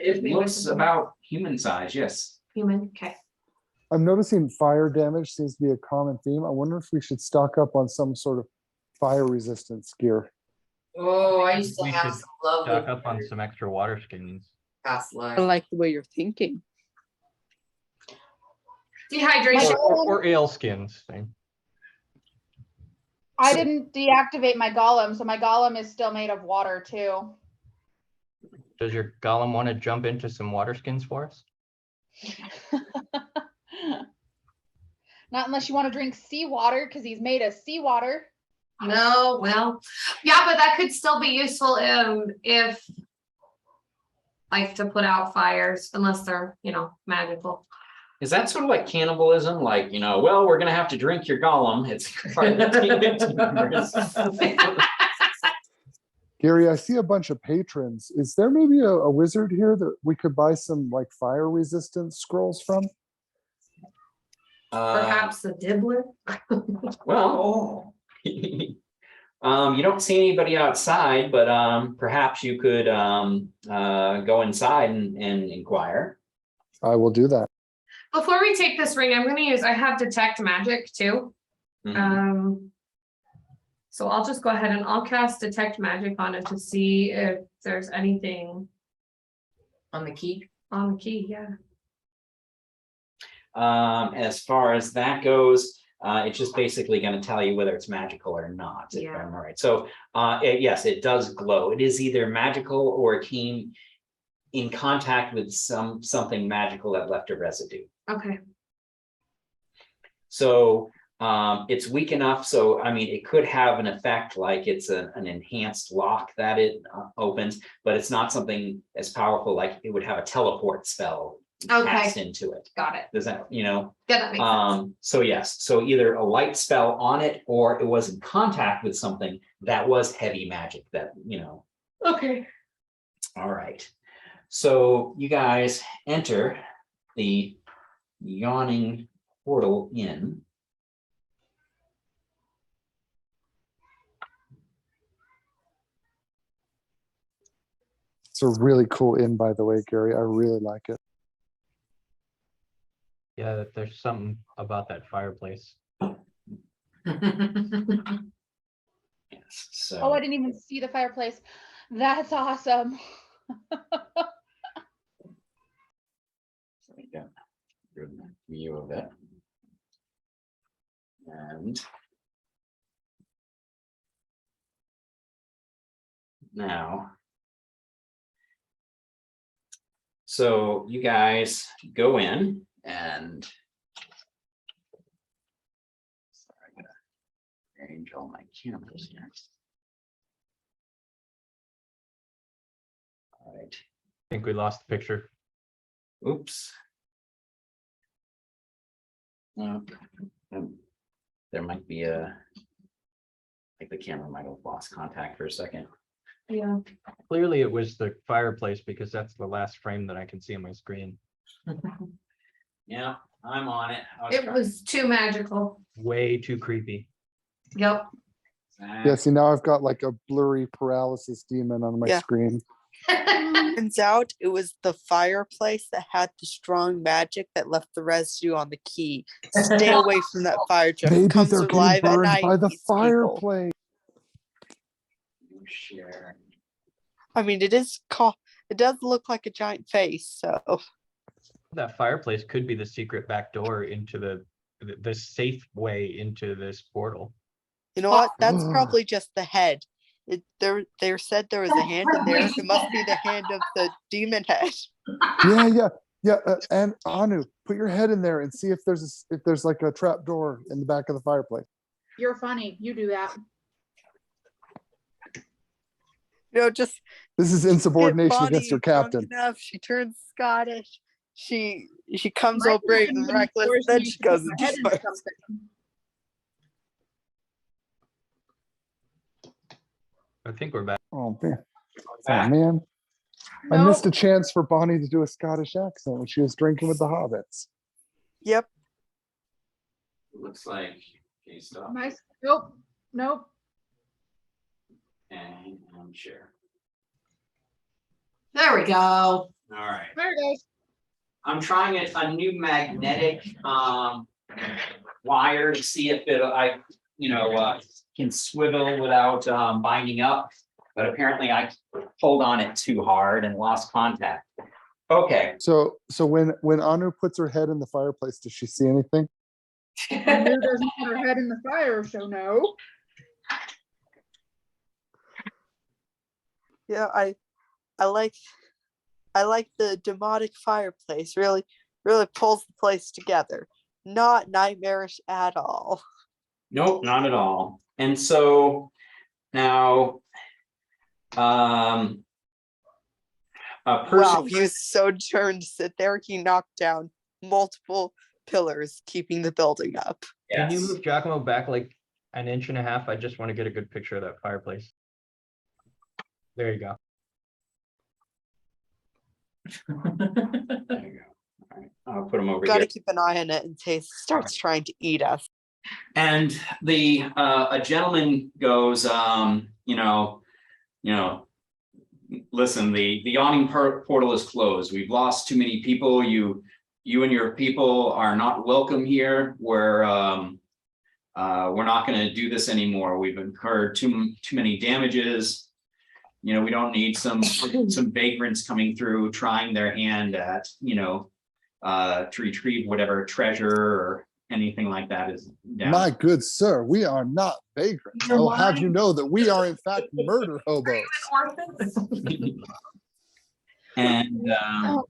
S3: It looks about human size, yes.
S7: human? Okay.
S1: I'm noticing fire damage seems to be a common theme. I wonder if we should stock up on some sort of fire resistance gear.
S9: Oh, I used to
S8: We
S9: have
S8: should
S9: some lovely
S8: Stock up on some extra water skins.
S9: past
S6: I
S9: life.
S6: like the way you're thinking.
S7: Dehydration.
S8: Or ale skins.
S5: I didn't deactivate my golem, so my golem is still made of water too.
S8: Does your golem want to jump into some water skins for us?
S5: Not unless you want to drink seawater, because he's made of seawater.
S7: No, well, yeah, but that could still be useful if like to put out fires, unless they're, magical.
S3: Is that sort of like cannibalism? Like, well, we're gonna have to drink your golem. It's part of the team members.
S1: Gary, I see a bunch of patrons. Is there maybe a wizard here that we could buy some like fire resistance scrolls from?
S7: Perhaps the dibbler.
S3: Well, you don't see anybody outside, but perhaps you could go inside and inquire.
S1: I will do that.
S7: Before we take this ring, I have detect magic too.
S3: Mhm.
S7: So I'll just go ahead and I'll cast detect magic on it to see if there's anything
S9: On the key.
S7: on the key, yeah.
S3: As far as that goes, it's just basically going to tell you whether it's magical or not. If
S7: Yeah.
S3: I'm right. So yes, it does glow. It is either magical or it came in contact with something magical that left a residue.
S7: Okay,
S3: So it's weak enough. So, I mean, it could have an effect like it's an enhanced lock that it opens, but it's not something as powerful like it would have a teleport spell cast into it.
S7: got it.
S3: Does that,
S7: Yeah, that makes sense.
S3: So yes, so either a light spell on it or it was in contact with something that was heavy magic that,
S7: Okay.
S3: all right. So you guys enter the yawning portal inn.
S1: It's a really cool inn, by the way, Gary. I really like it.
S8: Yeah, there's something about that fireplace.
S3: Yes, so.
S5: Oh, I didn't even see the fireplace. That's awesome.
S3: So we got a good view of it. And now, so you guys go in and sorry, I gotta arrange all my cameras here. All right.
S8: I think we lost the picture.
S3: Oops. There might be like the camera might have lost contact for a second.
S7: Yeah.
S8: Clearly it was the fireplace because that's the last frame that I can see on my screen.
S3: Yeah, I'm on it.
S7: It was too magical.
S8: Way too creepy.
S7: Yep.
S1: Yeah, see, now I've got like a blurry paralysis demon on my
S6: Yeah.
S1: screen.
S6: Turns out it was the fireplace that had the strong magic that left the residue on the key. Stay away from that fire, Jeff. It
S1: Maybe
S6: comes
S1: they're getting
S6: alive at
S1: burned
S6: night.
S1: by the
S6: eats people.
S1: fireplace.
S3: Share.
S6: I mean, it does look like a giant face, so
S8: That fireplace could be the secret back door into the safe way into this portal.
S6: you know what? That's probably just the head. They said there was a hand in there. It must be the hand of the demon head.
S1: Yeah. Yeah, and Anu, put your head in there and see if there's like a trap door in the back of the fireplace.
S5: You're funny. You do that.
S6: Just
S1: This is
S6: get
S1: insubordination
S6: Bonnie
S1: against your
S6: drunk
S1: captain.
S6: enough. She turns Scottish. She comes
S5: My
S6: all brave
S5: captain
S6: and
S5: wouldn't
S6: reckless.
S5: force
S6: Then
S5: me
S6: she
S5: to put
S6: goes
S5: my
S6: into
S5: head into
S6: fight.
S5: something.
S8: I think we're back.
S1: Oh man,
S3: Back.
S1: oh, man. I
S5: No,
S1: missed a chance for Bonnie to do a Scottish accent when she was drinking with the hobbits.
S6: Yep.
S3: Looks like, okay, stop
S5: nice. Nope.
S3: and share.
S9: There we go.
S3: All right.
S5: There it goes.
S3: I'm trying a new magnetic wire to see if I can swivel without binding up, but apparently I pulled on it too hard and lost contact. Okay.
S1: So when Anu puts her head in the fireplace, does she see anything?
S5: Anu doesn't put her head in the fire, so no.
S6: Yeah, I like the demonic fireplace. Really pulls the place together. Not nightmarish at all.
S3: Nope, not at all. And so now, a person.
S6: Wow, he was so determined to sit there. He knocked down multiple pillars, keeping the building up.
S8: Can you
S3: Yes.
S8: move Giacomo back like an inch and a half? I just want to get a good picture of that fireplace. There you go.
S3: There you go. All right, I'll put them over
S6: Got to
S3: here.
S6: keep an eye on it in case it starts trying to eat us.
S3: And a gentleman goes, listen, the yawning portal is closed. We've lost too many people. You and your people are not welcome here. We're not going to do this anymore. We've incurred too many damages. We don't need some vagrants coming through trying their hand at to retrieve whatever treasure or anything like that is down.
S1: My good sir, we are not vagrants. I'll have you know that we are in fact murder hobos.
S3: And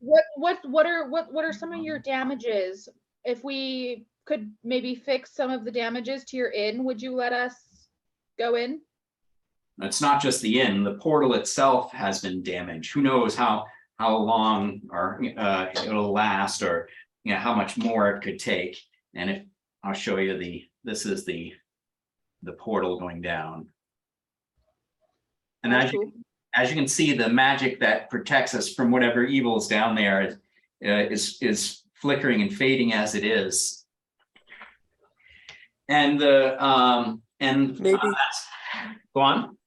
S5: What are some of your damages? If we could maybe fix some of the damages to your inn, would you let us go in?
S3: it's not just the inn, the portal itself has been damaged. Who knows how long or it'll last, or how much more it could take. And if I'll show you this is the portal going down. And as you can see, the magic that protects us from whatever evil is down there is flickering and fading as it is. And
S6: Maybe
S3: go on.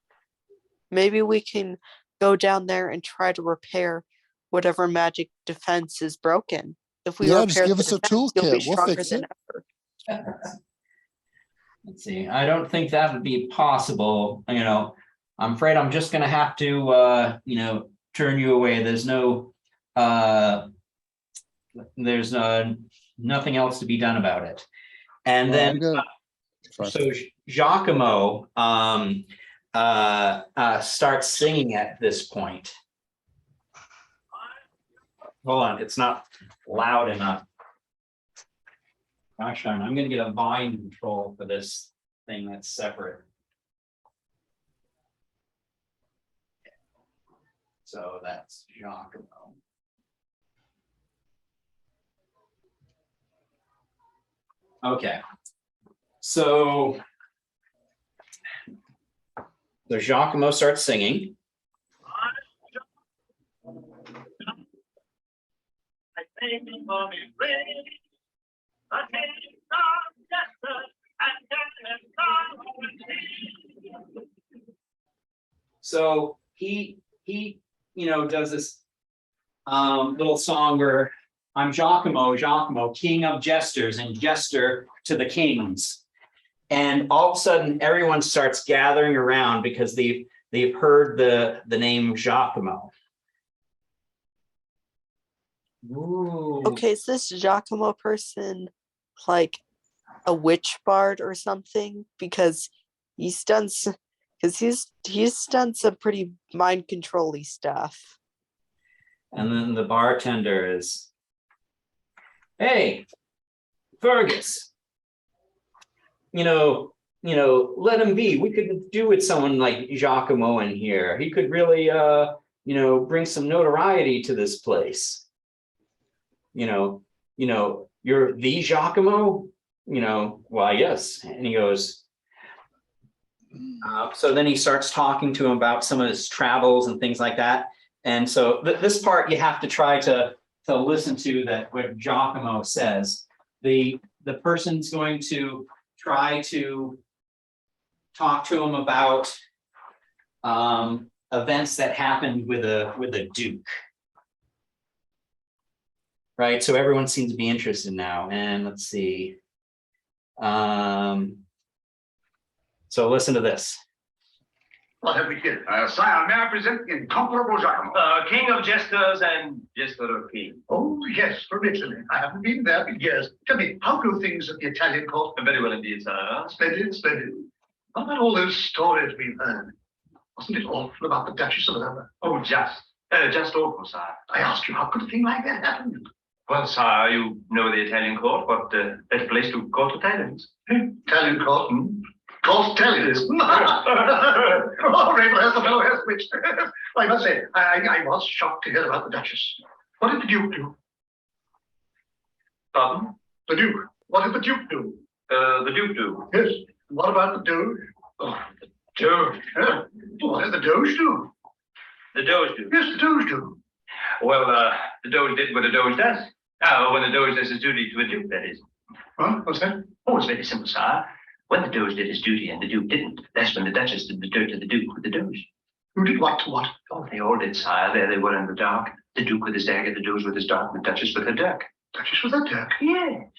S6: maybe we can go down there and try to repair whatever magic defense is broken. If we
S1: Yeah,
S6: repair
S1: just give
S6: the
S1: us a
S6: defense, you'll be
S1: toolkit. We'll
S6: stronger
S1: fix
S6: than
S1: it.
S6: ever.
S3: Let's see. I don't think that would be possible. I'm afraid I'm just going to have to, turn you away. There's nothing else to be done about it. And
S1: Well,
S3: then,
S1: Sorry.
S3: so Giacomo starts singing at this point. Hold on, it's not loud enough. Gosh darn, I'm going to get a volume control for this thing that's separate. So that's Giacomo. Okay. So Giacomo starts singing. So he does this little song where I'm Giacomo, king of jesters and jester to the kings. And all of a sudden everyone starts gathering around because they've heard the name Giacomo. Ooh.
S6: Okay, is this Giacomo person like a witch bard or something? Because he's done some pretty mind control-y stuff.
S3: And then the bartender is hey, Fergus, let him be. We could do with someone like Giacomo in here. He could really, bring some notoriety to this place. You're the Giacomo, why, yes. And he goes, so then he starts talking to him about some of his travels and things like that. And so this part you have to try to listen to that what Giacomo says. The person's going to try to talk to him about events that happened with a duke. Right, so everyone seems to be interested now. And let's see. So listen to this.
S11: What have we here? Sire, may I present the incomparable Giacomo? King of jesters and jester of king. Oh, yes, from Italy. I haven't been there for years. Tell me, how do things at the Italian court? Very well indeed, sir. Splendid, splendid. What about all those stories we've heard? Wasn't it awful about the Duchess of Alva? Oh, just awful, sire. I ask you, how could a thing like that happen? Well, sire, you know the Italian court. What better place to court Italians? Italian court? Court Italians? Oh, Rainbow has the fellow has switched. I must say, I was shocked to hear about the Duchess. What did the Duke do? Pardon? The Duke. What did the Duke do? The Duke do? Yes. What about the Doge? Oh, the Doge. What did the Doge do? The Doge do? Yes, the Doge do. Well, the Doge did what the Doge does. When the Doge does his duty to a Duke, that is. Huh? What's that? Oh, it's very simple, sir. When the Doge did his duty and the Duke didn't, that's when the Duchess did the dirt to the Duke with the Doge. Who did what to what? Oh, they all did, sire. There they were in the dark. The Duke with his dagger, the Doge with his dart, and the Duchess with her dirk. Duchess with her dirk? Yes.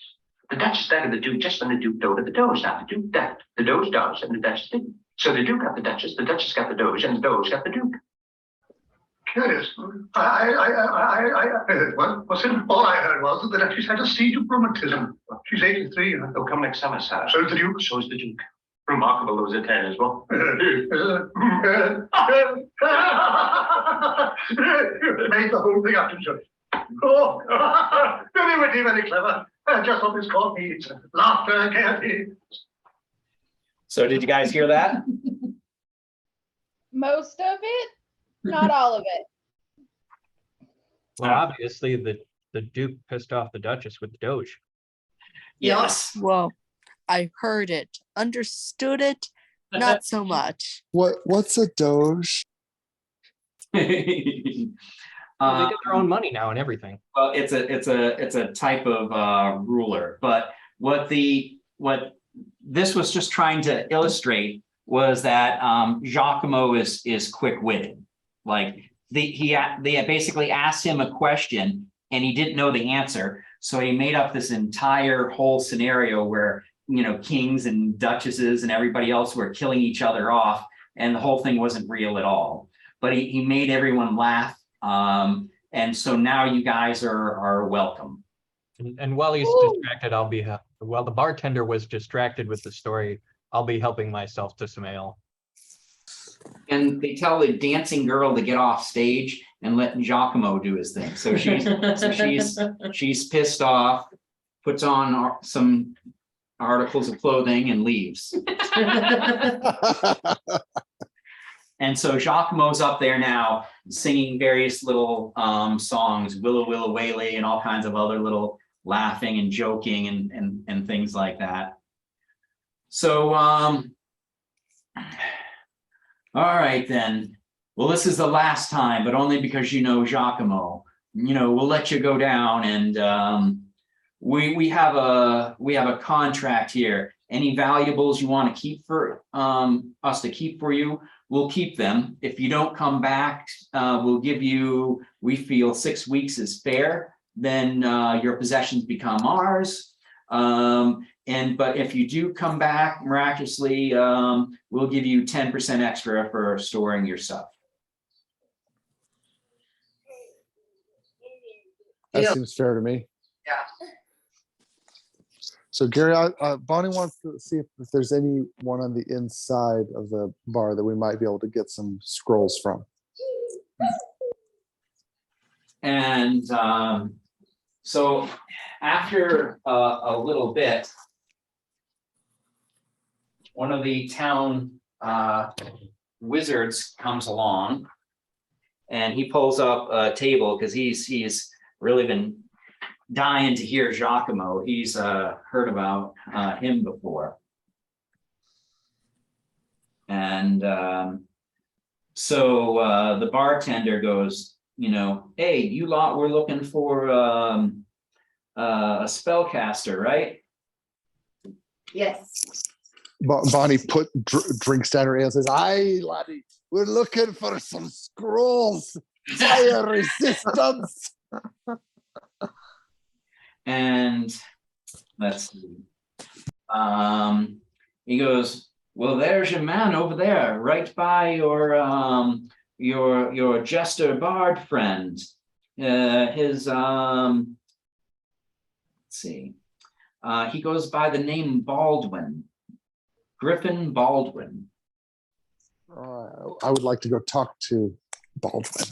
S11: The Duchess staggered the Duke just when the Duke dove at the Doge. Now, the Duke ducked, the Doge dodged, and the Duchess didn't. So the Duke got the Duchess got the Doge, and the Doge got the Duke. Curious. Well, what's it? All I heard was that the Duchess had a siege of rheumatism. She's 83. They'll come next summer, sir. So is the Duke. So is the Duke. Remarkable those Italians, well. Made the whole thing up to judge. Oh, very witty, very clever. Just what this court needs. Laughter, gaiety.
S3: So did you guys hear that?
S5: Most of it, not all of it.
S8: Well, obviously the Duke pissed off the Duchess with the Doge.
S3: Yes.
S6: Well, I heard it, understood it, not so much.
S1: What's a Doge?
S8: Well, they get their own money now and everything.
S3: Well, it's a type of ruler, but what this was just trying to illustrate was that Giacomo is quick-witted. Like they basically asked him a question and he didn't know the answer, so he made up this entire whole scenario where kings and duchesses and everybody else were killing each other off, and the whole thing wasn't real at all. But he made everyone laugh. And so now you guys are welcome.
S8: And while he's distracted, while the bartender was distracted with the story, I'll be helping myself to some ale.
S3: And they tell the dancing girl to get off stage and let Giacomo do his thing. So she's pissed off, puts on some articles of clothing and leaves. And so Giacomo's up there now singing various little songs, Willa Willa Waylay, and all kinds of other little laughing and joking and things like that. So, all right then. Well, this is the last time, but only because you know Giacomo. We'll let you go down, and we have a contract here. Any valuables you want to keep for us to keep for you, we'll keep them. If you don't come back, we'll give you, we feel 6 weeks is fair. Then your possessions become ours. But if you do come back miraculously, we'll give you 10% extra for storing your stuff.
S1: That seems fair to me.
S9: Yeah.
S1: So Gary, Bonnie wants to see if there's anyone on the inside of the bar that we might be able to get some scrolls from.
S3: And So after a little bit, one of the town wizards comes along, and he pulls up a table because he's really been dying to hear Giacomo. He's heard about him before. And so the bartender goes, hey, you lot were looking for a spellcaster, right?
S9: Yes.
S1: Bonnie drinks down her ale and says, aye, laddie, we're looking for some scrolls, fire resistance.
S3: And let's see. He goes, well, there's your man over there, right by your jester bard friend. His let's see. He goes by the name Baldwin. Griffin Baldwin.
S1: I would like to go talk to Baldwin.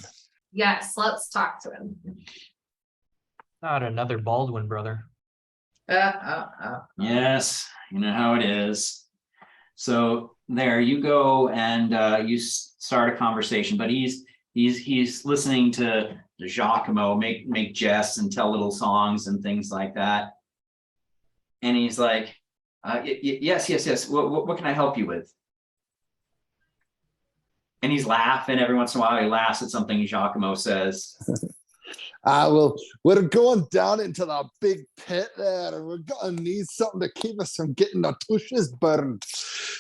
S7: Yes, let's talk to him.
S8: Not another Baldwin brother.
S3: Yes, you know how it is. So there you go, and you start a conversation. But he's listening to Giacomo make jests and tell little songs and things like that. And he's like, yes. What can I help you with? And he's laughing every once in a while. He laughs at something Giacomo says.
S1: Well, we're going down into the big pit there, and we're gonna need something to keep us from getting our tushes burned.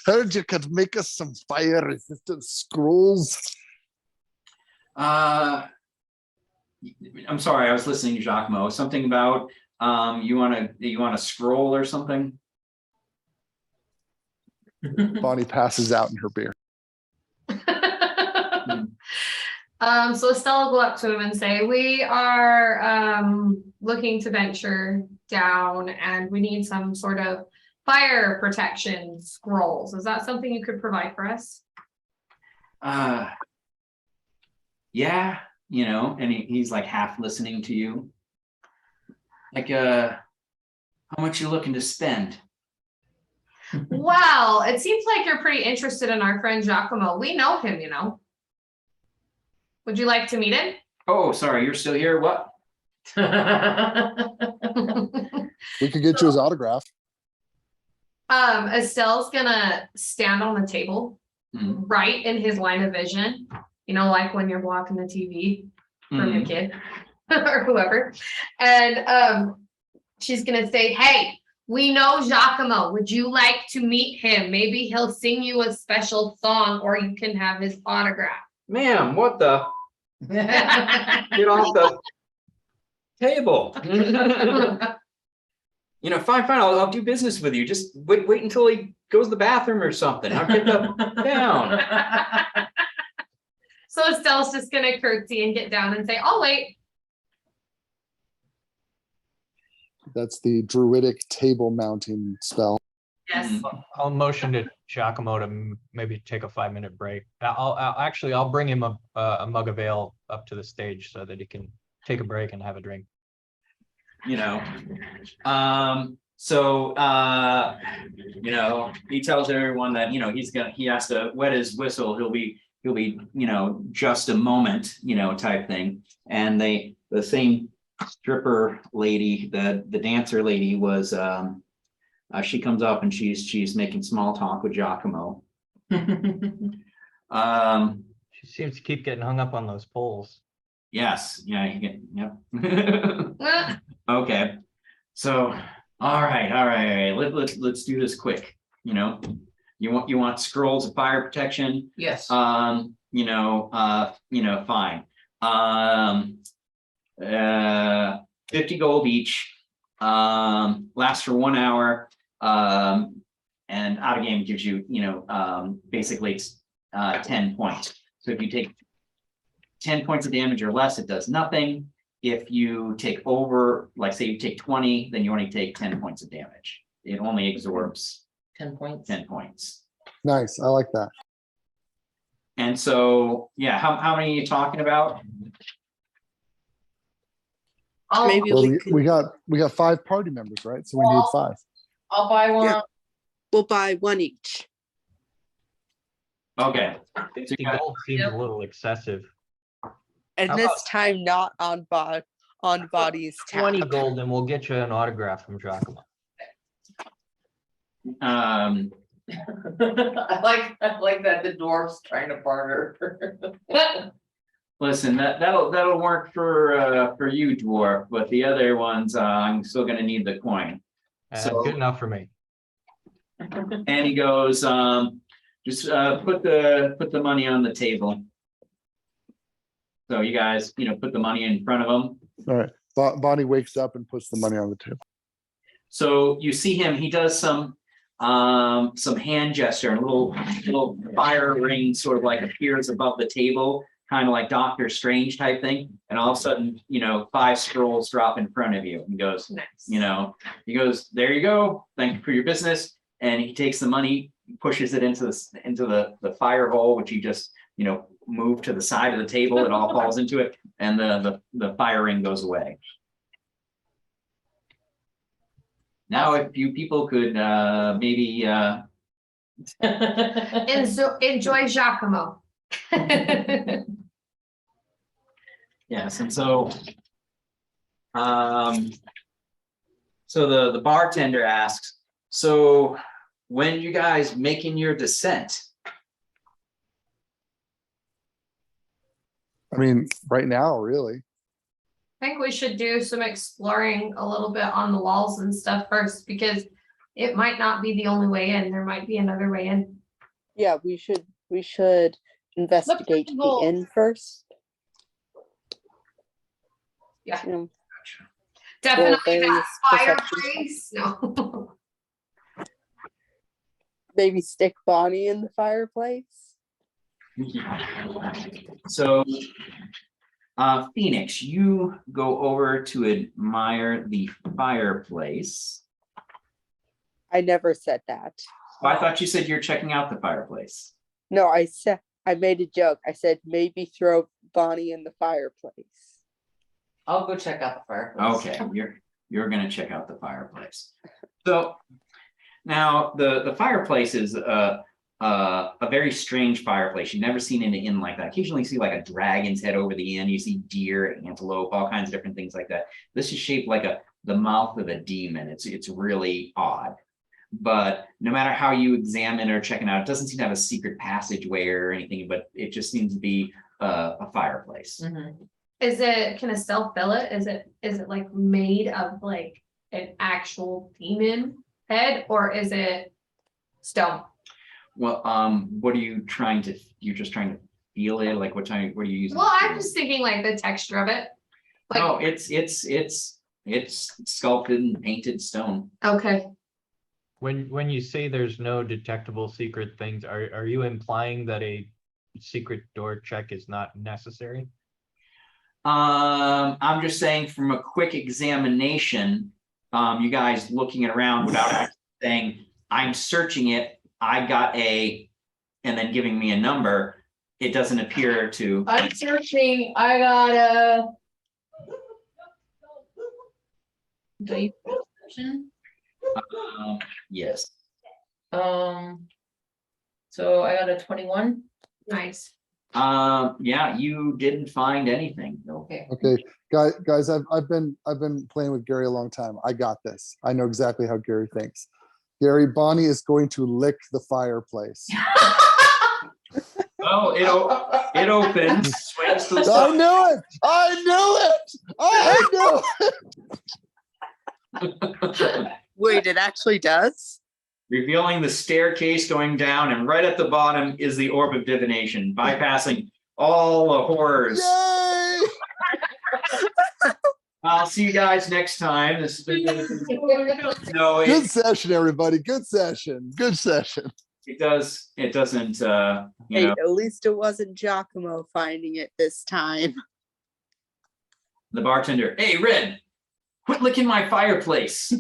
S1: Heard you could make us some fire-resistant scrolls.
S3: I'm sorry, I was listening to Giacomo. Something about you want a scroll or something?
S1: Bonnie passes out in her beer.
S7: So Estelle will go up to him and say, we are looking to venture down and we need some sort of fire protection scrolls. Is that something you could provide for us?
S3: Yeah, and he's like half listening to you. Like, how much you looking to spend?
S7: Well, it seems like you're pretty interested in our friend Giacomo. We know him, Would you like to meet him?
S3: Oh, sorry, you're still here? What?
S1: We could get you his autograph.
S7: Estelle's gonna stand on the table right in his line of vision, like when you're blocking the TV from your kid or whoever. And she's gonna say, hey, we know Giacomo. Would you like to meet him? Maybe he'll sing you a special song or you can have his autograph.
S3: Ma'am, what the? Get off the table. Fine, I'll do business with you. Just wait until he goes to the bathroom or something. I'll get down.
S7: So Estelle's just gonna curtsy and get down and say, I'll wait.
S1: That's the druidic table mounting spell.
S7: Yes.
S8: I'll motion to Giacomo to maybe take a 5-minute break. I'll bring him a mug of ale up to the stage so that he can take a break and have a drink.
S3: So he tells everyone that he has to wet his whistle. He'll be just a moment type thing. And the same stripper lady, the dancer lady was she comes up and she's making small talk with Giacomo.
S8: She seems to keep getting hung up on those poles.
S3: Yes, yep. Okay, so all right. Let's do this quick. You want scrolls of fire protection?
S9: Yes.
S3: Fine. 50 gold each. Lasts for 1 hour. And out of game gives you, basically 10 points. So if you take 10 points of damage or less, it does nothing. If you take over, like say you take 20, then you only take 10 points of damage. It only absorbs
S9: 10 points.
S3: 10 points.
S1: Nice, I like that.
S3: And so, yeah, how many are you talking about?
S6: Maybe
S1: Well,
S6: we
S1: we
S6: can,
S1: got 5 party members, right? So we need 5.
S9: I'll buy one.
S6: Yeah. We'll buy one each.
S3: Okay. So
S8: 50
S3: you got-
S8: gold seems a little excessive.
S6: And
S8: How
S6: this
S8: about-
S6: time not on Body's tab.
S8: 20 gold and we'll get you an autograph from Giacomo.
S9: I like that the dwarf's trying to barter.
S3: Listen, that'll work for you, dwarf, but the other ones, I'm still gonna need the coin. So-
S8: Good enough for me.
S3: And he goes, just put the money on the table. So you guys, put the money in front of him.
S1: All right. Bonnie wakes up and puts the money on the table.
S3: So you see him, he does some hand gesture, and a little fire ring sort of like appears above the table, kind of like Doctor Strange type thing. And all of a sudden, 5 scrolls drop in front of you. And he goes, he goes, there you go. Thank you for your business. And he takes the money, pushes it into the fire hole, which he just, moved to the side of the table. It all falls into it. And the fire ring goes away. Now, if you people could maybe
S7: Enjoy Giacomo.
S3: yes, and so so the bartender asks, so when you guys making your descent?
S1: I mean, right now, really.
S7: I think we should do some exploring a little bit on the walls and stuff first, because it might not be the only way in. There might be another way in.
S6: Yeah, we should investigate the
S7: goal.
S6: inn first.
S7: Yeah.
S6: You know,
S7: Definitely
S6: various
S7: that
S6: perception
S7: fireplace. No.
S6: maybe stick Bonnie in the fireplace.
S3: So, Phoenix, you go over to admire the fireplace.
S6: I never said that.
S3: Oh, I thought you said you're checking out the fireplace.
S6: No, I made a joke. I said maybe throw Bonnie in the fireplace.
S9: I'll go check out the fireplace.
S3: Okay, you're gonna check out the fireplace. So now the fireplace is a very strange fireplace. You've never seen an inn like that. Occasionally you see like a dragon's head over the inn. You see deer, antelope, all kinds of different things like that. This is shaped like the mouth of a demon. It's really odd. But no matter how you examine or check it out, it doesn't seem to have a secret passageway or anything, but it just seems to be a fireplace.
S9: Mm-hmm.
S7: Can a stealth fill it? Is it like made of like an actual demon head, or is it stone?
S3: Well, what are you trying to, you're just trying to feel it? Like what are you using?
S7: Well, I'm just thinking like the texture of it. Like,
S3: Oh, it's sculpted and painted stone.
S7: okay.
S8: When you say there's no detectable secret things, are you implying that a secret door check is not necessary?
S3: I'm just saying from a quick examination, you guys looking it around without actually saying, I'm searching it, I got and then giving me a number, it doesn't appear to.
S9: I'm searching. I got a.
S3: Yes.
S9: So I got a 21.
S7: Nice.
S3: Yeah, you didn't find anything.
S9: Okay.
S1: Okay, guys, I've been playing with Gary a long time. I got this. I know exactly how Gary thinks. Gary, Bonnie is going to lick the fireplace.
S3: Oh, it opens. Swings to the
S1: I
S3: side.
S1: knew it! I knew it!
S6: Wait, it actually does?
S3: Revealing the staircase going down, and right at the bottom is the orb of divination, bypassing all the horrors.
S1: Yay!
S3: I'll see you guys next time. This has been no,
S1: Good session, everybody. Good session. Good session.
S3: it doesn't
S6: Hey, at least it wasn't Giacomo finding it this time.
S3: the bartender, hey Red, quit licking my fireplace.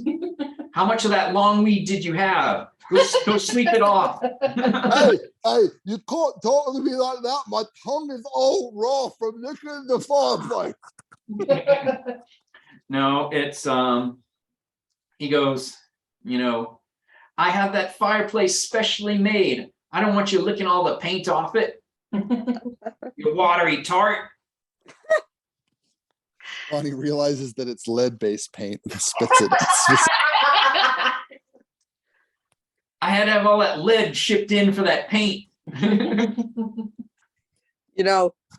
S3: How much of that long weed did you have? Go sleep it off.
S1: Hey, you can't talk to me like that. My tongue is all raw from licking the fireplace.
S3: No, it's he goes, I have that fireplace specially made. I don't want you licking all the paint off it. You watery tart.
S1: Bonnie realizes that it's lead-based paint and spits it.
S3: I had to have all that lead shipped in for that paint.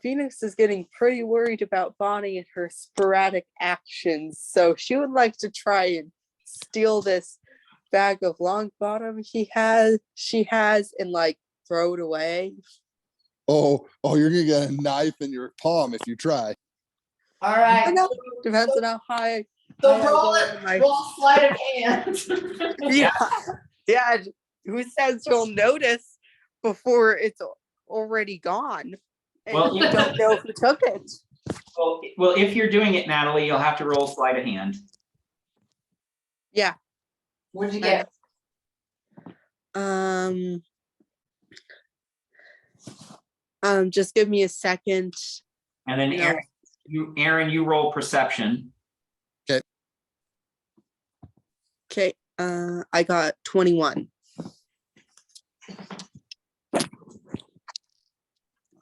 S6: Phoenix is getting pretty worried about Bonnie and her sporadic actions. So she would like to try and steal this bag of long bottom she has and like throw it away.
S1: Oh, you're gonna get a knife in your palm if you try.
S9: All right.
S6: I know. Depends on how high.
S9: So
S6: high I
S9: roll
S6: go
S9: it,
S6: in my-
S9: roll sleight of hand.
S6: Yeah. Who says you'll notice before it's already gone? And
S3: Well,
S6: you don't know who took it.
S3: Well, if you're doing it, Natalie, you'll have to roll sleight of hand.
S6: Yeah.
S9: What'd you get?
S6: Just give me a second.
S3: And then Aaron, you roll perception.
S6: Okay. I got 21.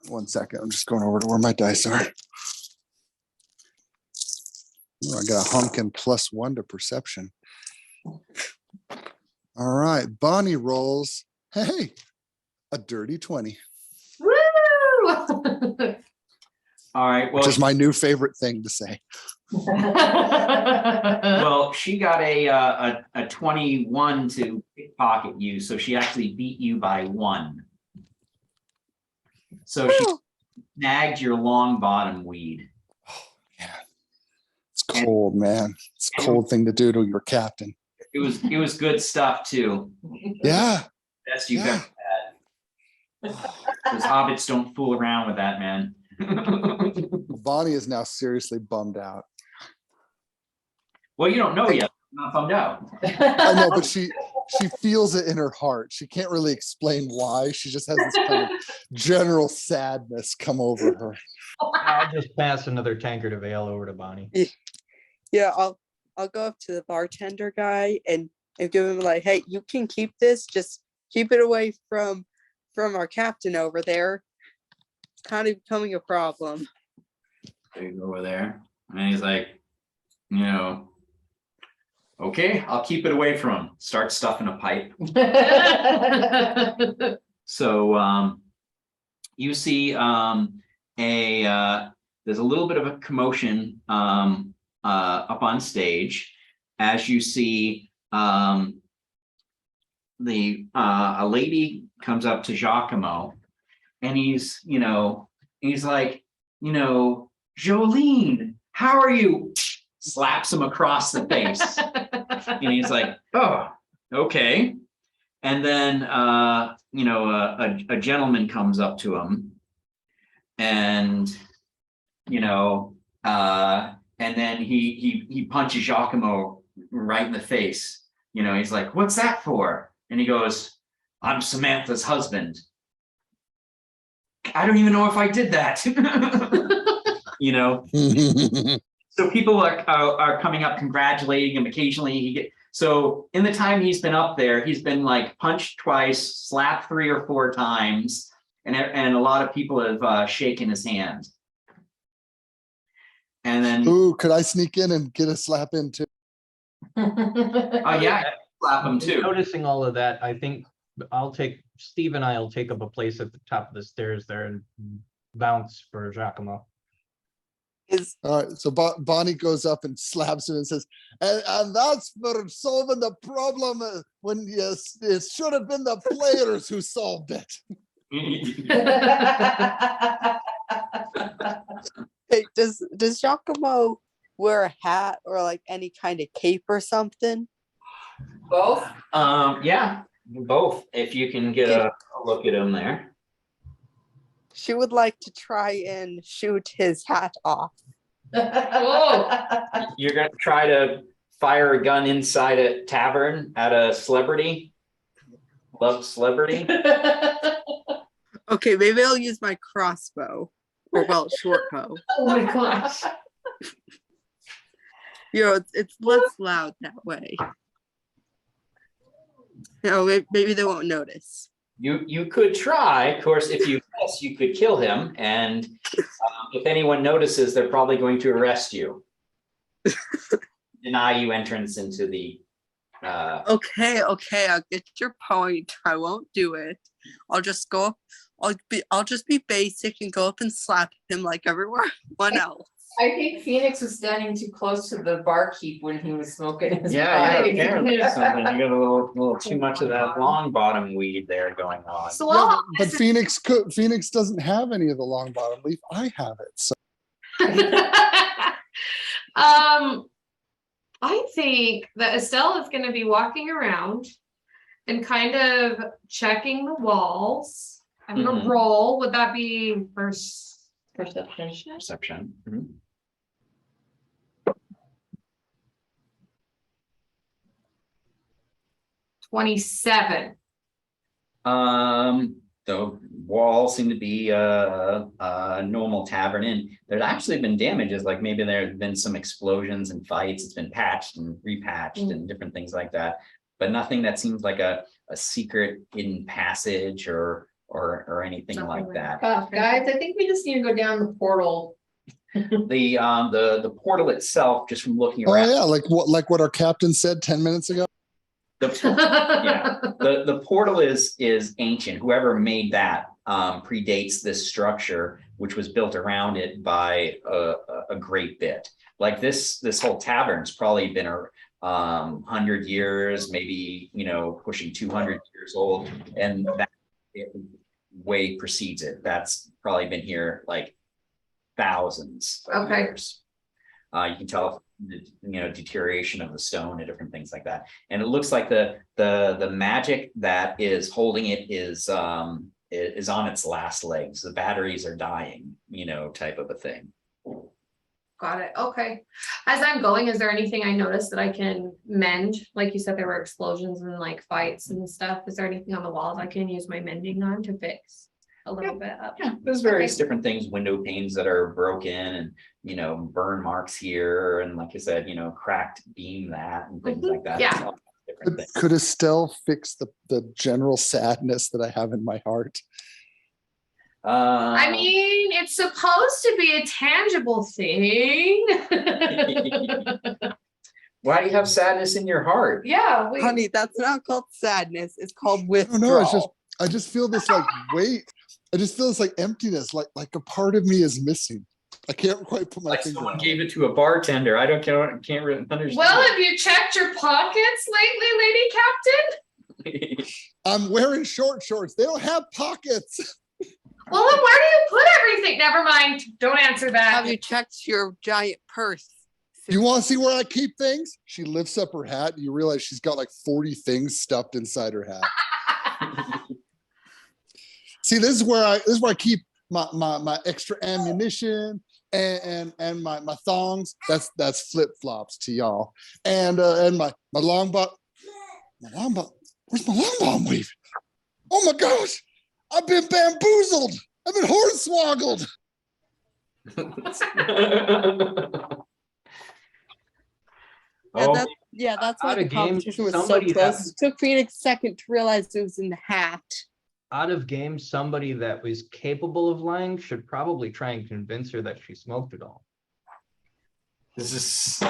S1: 1 second. I'm just going over to where my dice are. Oh, I got a Humpkin +1 to perception. All right. Bonnie rolls. Hey, a dirty 20.
S9: Woo!
S3: All right. Well,
S1: Which is my new favorite thing to say.
S3: well, she got a 21 to pickpocket you, so she actually beat you by 1. So she snagged your long bottom weed.
S1: Oh, yeah. It's cold, man. It's a cold thing to do to your captain.
S3: It was good stuff too.
S1: Yeah.
S3: Best you've ever had. Those hobbits don't fool around with that, man.
S1: Bonnie is now seriously bummed out.
S3: Well, you don't know yet. I'm not bummed out.
S1: I know, but she feels it in her heart. She can't really explain why. She just has this kind of general sadness come over her.
S8: I'll just pass another tankard of ale over to Bonnie.
S6: Yeah, I'll go up to the bartender guy and give him like, hey, you can keep this. Just keep it away from our captain over there. It's kind of becoming a problem.
S3: So you go over there, and he's like, okay, I'll keep it away from him. Start stuffing a pipe. So you see there's a little bit of a commotion up on stage as you see a lady comes up to Giacomo, and he's like, Jolene, how are you? Slaps him across the face. And he's like, oh, okay. And then a gentleman comes up to him, and and then he punches Giacomo right in the face. He's like, what's that for? And he goes, I'm Samantha's husband. I don't even know if I did that. So people are coming up congratulating him. Occasionally so in the time he's been up there, he's been like punched twice, slapped 3 or 4 times, and a lot of people have shaken his hand. And then,
S1: ooh, could I sneak in and get a slap in too?
S3: oh yeah, slap him too.
S8: Noticing all of that, I think Steve and I will take up a place at the top of the stairs there and bounce for Giacomo.
S1: All right, so Bonnie goes up and slaps him and says, and that's for solving the problem when it should have been the players who solved it.
S6: Hey, does Giacomo wear a hat or like any kind of cape or something?
S9: Both?
S3: Yeah, both. If you can get a look at him there.
S6: She would like to try and shoot his hat off.
S3: You're gonna try to fire a gun inside a tavern at a celebrity? Love celebrity?
S6: Okay, maybe I'll use my crossbow or short bow.
S9: Oh my gosh.
S6: it's less loud that way. Maybe they won't notice.
S3: You could try. Of course, if you miss, you could kill him. And if anyone notices, they're probably going to arrest you. Deny you entrance into the.
S6: Okay, I'll get your point. I won't do it. I'll just go. I'll just be basic and go up and slap him like everyone else.
S9: I think Phoenix was standing too close to the barkeep when he was smoking his
S3: Yeah,
S9: pipe.
S3: apparently something. You got a little too much of that long bottom weed there going on.
S7: So
S1: Yeah,
S7: I'll
S1: but Phoenix doesn't have any of the long bottom leaf. I have it. So
S7: I think that Estelle is going to be walking around and kind of checking the walls. I'm going to roll. Would that be perception?
S3: Perception. Mhm.
S7: 27.
S3: The walls seem to be a normal tavern, and there's actually been damages, like maybe there's been some explosions and fights. It's been patched and repatched and different things like that, but nothing that seems like a secret hidden passage or anything like that.
S9: Guys, I think we just need to go down the portal.
S3: The portal itself, just from looking
S1: oh
S3: around.
S1: yeah, like what our captain said 10 minutes ago.
S3: The portal is ancient. Whoever made that predates this structure, which was built around it by a great bit. Like this whole tavern's probably been 100 years, maybe pushing 200 years old, and that way precedes it. That's probably been here like thousands of years. You can tell the deterioration of the stone and different things like that. And it looks like the magic that is holding it is on its last legs. The batteries are dying, type of a thing.
S7: Got it. Okay. As I'm going, is there anything I noticed that I can mend? Like you said, there were explosions and like fights and stuff. Is there anything on the walls I can use my mending on to fix a little bit up?
S3: Yeah, there's various different things, window panes that are broken and, burn marks here. And like I said, cracked beam that and things like that.
S7: Yeah.
S1: Could Estelle fix the general sadness that I have in my heart?
S7: I mean, it's supposed to be a tangible thing.
S3: Why do you have sadness in your heart?
S7: Yeah,
S6: honey, that's not called sadness. It's called withdrawal.
S1: No, I just feel this like weight. I just feel this like emptiness, like a part of me is missing. I can't quite put my
S3: Like
S1: finger
S3: someone
S1: on
S3: gave it to a bartender. I can't really understand.
S7: Well, have you checked your pockets lately, Lady Captain?
S1: I'm wearing short shorts. They don't have pockets.
S7: Well, then where do you put everything? Never mind. Don't answer that.
S6: Have you checked your giant purse?
S1: You want to see where I keep things? She lifts up her hat. And you realize she's got like 40 things stuffed inside her hat. See, this is where I keep my extra ammunition and my thongs. That's flip flops to y'all. And my long bot. Where's my long bomb weave? Oh my gosh! I've been bamboozled. I've been hornswoggled.
S6: That's why the competition was so close. It took Phoenix a second to realize it was in the hat.
S8: Out of game, somebody that was capable of lying should probably try and convince her that she smoked it all.
S3: This is.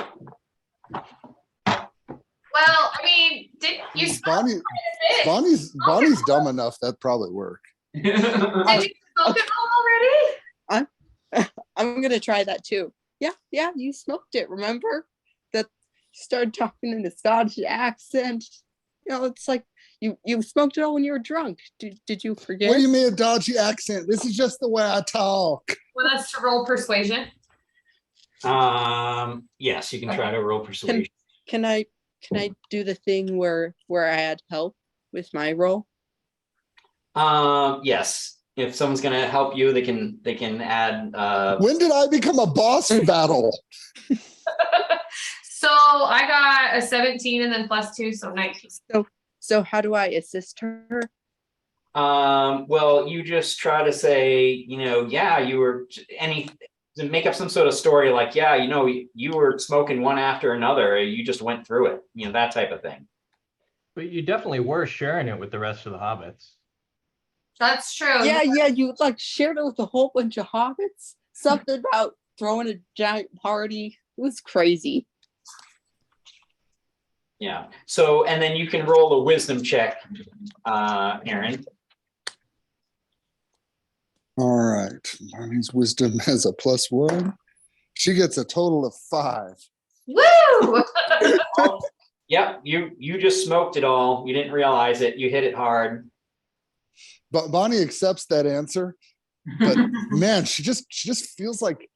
S7: Well, I mean, did you smoke
S1: Bonnie's dumb enough that'd probably work.
S7: Did you smoke it all already?
S6: I'm gonna try that too. Yeah, you smoked it. Remember that you started talking in a Scottish accent. It's like you smoked it all when you were drunk. Did you forget?
S1: What do you mean a dodgy accent? This is just the way I talk.
S7: Well, that's to roll persuasion.
S3: Yes, you can try to roll persuasion.
S6: Can I do the thing where I had help with my roll?
S3: Yes. If someone's gonna help you, they can add.
S1: When did I become a boss battle?
S7: So I got a 17 and then +2, so 19.
S6: So how do I assist her?
S3: Well, you just try to say, yeah, you were make up some sort of story like, yeah, you know, you were smoking one after another, you just went through it, you know, that type of thing.
S8: But you definitely were sharing it with the rest of the hobbits.
S7: That's true.
S6: Yeah, you like shared it with a whole bunch of hobbits. Something about throwing a giant party. It was crazy.
S3: Yeah. So, and then you can roll a wisdom check, Aaron.
S1: All right. Bonnie's wisdom has a +1. She gets a total of 5.
S7: Woo!
S3: Yep, you just smoked it all. You didn't realize it. You hit it hard.
S1: But Bonnie accepts that answer. But man, she just feels like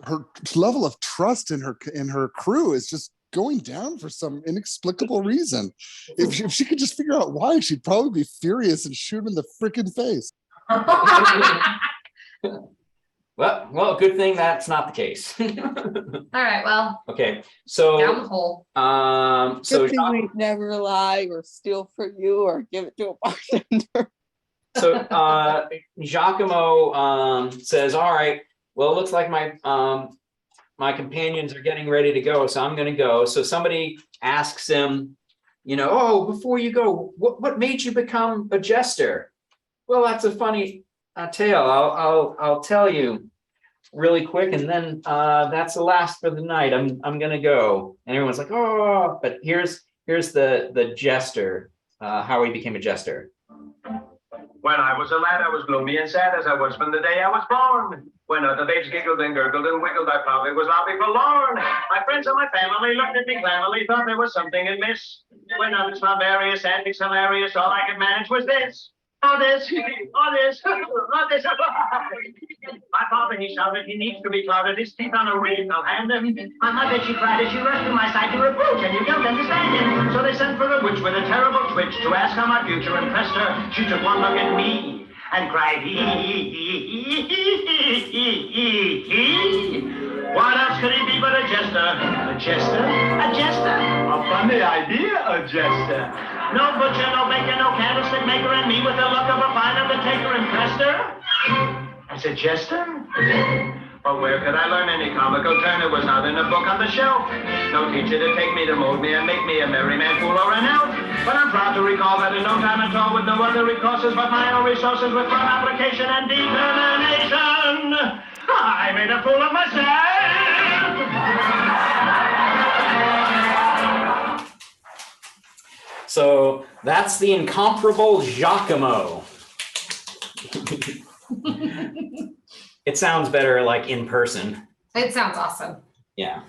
S1: her level of trust in her crew is just going down for some inexplicable reason. If she could just figure out why, she'd probably be furious and shoot him in the freaking face.
S3: Well, good thing that's not the case.
S7: All right, well,
S3: Okay,
S7: down
S3: so
S7: the hole.
S3: so
S6: Good thing we never lie or steal from you or give it to a bartender.
S3: so Giacomo says, all right, well, it looks like my companions are getting ready to go, so I'm going to go. So somebody asks him, you know, oh, before you go, what made you become a jester? Well, that's a funny tale. I'll tell you really quick, and then that's the last for the night. I'm going to go. And everyone's like, oh, but here's the jester, how he became a jester.
S11: When I was a lad, I was gloomy and sad as I was from the day I was born. When other babes giggled and gurgled and wiggled, I probably was loudly forlorn. My friends and my family looked at me clammily, thought there was something amiss. When others found various antics hilarious, all I could manage was this. Oh, this, oh, this, oh, this. My father, he shouted, he needs to be clouded, his teeth on a ring, I'll hand him. My mother, she cried as she rushed to my side to reproach, and you don't understand him. So they sent for a witch with a terrible twitch to ask how my future impressed her. She took one look at me and cried, What else could he be but a jester? A jester? A jester? A funny idea, a jester. No butcher, no baker, no candlestick maker, and me with the look of a fine undertaker impressed her. As a jester? But where could I learn any comical turn? It was not in a book on the shelf. No teacher to take me, to mold me, and make me a merry man, fool, or an elf. But I'm proud to recall that in no time at all, with no other recourses but my own resources, with firm application and determination, I made a fool of myself.
S3: So that's the incomparable Giacomo. It sounds better like in person.
S7: It sounds awesome.
S3: Yeah,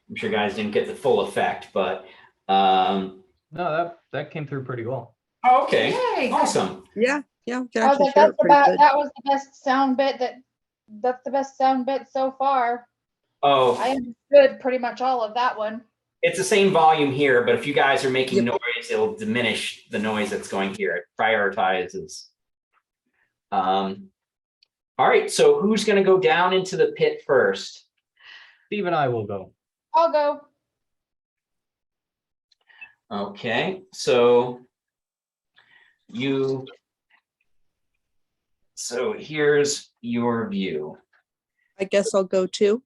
S3: I'm sure guys didn't get the full effect, but
S8: No, that came through pretty well.
S3: oh, okay,
S7: Yay.
S3: awesome.
S6: Yeah, we can
S5: I was
S6: actually
S5: like,
S6: share
S5: that's
S6: it pretty good.
S5: that was the best sound bit that's the best sound bit so far.
S3: Oh,
S5: I understood pretty much all of that one.
S3: it's the same volume here, but if you guys are making noise, it'll diminish the noise that's going here. It prioritizes. All right, so who's going to go down into the pit first?
S8: Steve and I will go.
S5: I'll go.
S3: Okay, so here's your view.
S6: I guess I'll go too.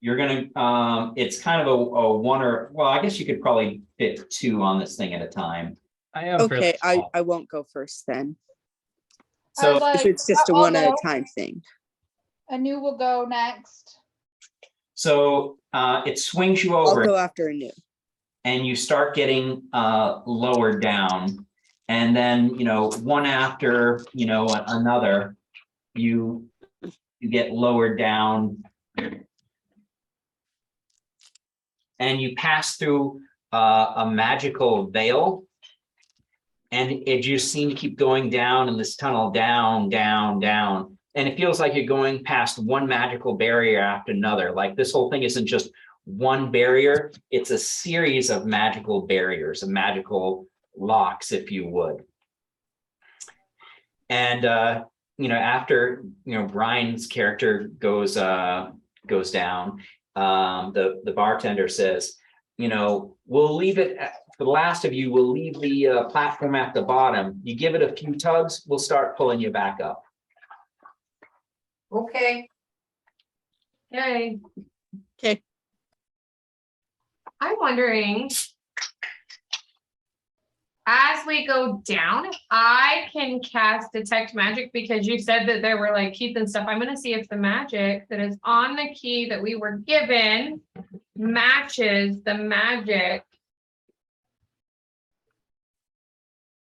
S3: You're gonna, it's kind of a one or, well, I guess you could probably fit 2 on this thing at a time.
S8: I am
S6: Okay,
S8: fairly small.
S6: I won't go first then.
S5: I was
S3: So
S5: like,
S6: If it's just a
S5: I'll
S6: one at a
S5: go.
S6: time thing.
S5: Anu will go next.
S3: it swings you
S6: I'll
S3: over
S6: go after Anu.
S3: and you start getting lower down. And then, you know, one after, you know, another, you get lower down. And you pass through a magical veil. And it just seems to keep going down in this tunnel, down, down, down. And it feels like you're going past one magical barrier after another. Like this whole thing isn't just one barrier, it's a series of magical barriers, of magical locks, if you would. And you know, after Brian's character goes down, the bartender says, we'll leave it for the last of you, we'll leave the platform at the bottom. You give it a few tugs, we'll start pulling you back up.
S9: Okay.
S7: Okay.
S6: Okay.
S7: I'm wondering, as we go down, I can cast detect magic because you said that there were like keys and stuff. I'm gonna see if the magic that is on the key that we were given matches the magic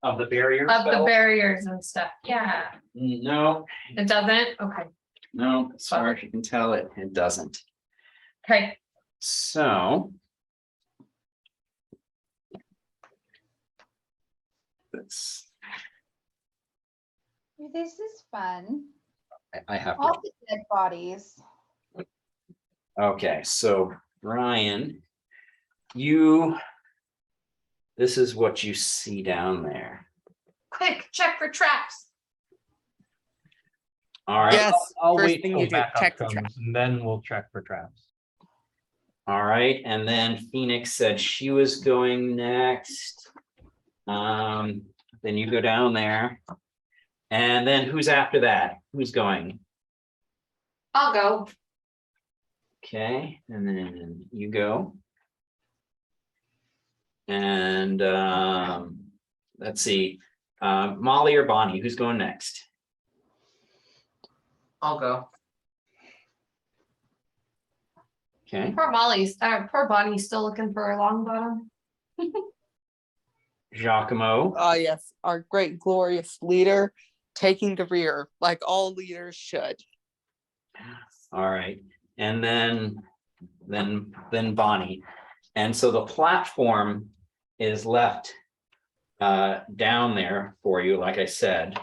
S3: Of the barrier
S7: of the
S3: spell?
S7: barriers and stuff. Yeah,
S3: No,
S7: it doesn't? Okay.
S3: no, as far as you can tell, it doesn't.
S7: Okay.
S3: So. This,
S5: This is fun.
S3: I have to.
S5: All the dead bodies.
S3: Okay, so Brian, this is what you see down there.
S7: Quick, check for traps.
S3: All right.
S6: Yes.
S8: I'll
S6: first
S8: wait
S6: thing
S8: till
S6: you do,
S8: backup
S6: check the
S8: comes and then we'll check for traps.
S3: All right, and then Phoenix said she was going next. Then you go down there. And then who's after that? Who's going?
S7: I'll go.
S3: Okay, and then you go. And let's see, Molly or Bonnie, who's going next?
S9: I'll go.
S3: Okay,
S7: Poor Bonnie's still looking for a long bottom.
S3: Giacomo.
S6: Oh, yes. Our great, glorious leader taking the rear, like all leaders should.
S3: All right, and then Bonnie. And so the platform is left down there for you, like I said.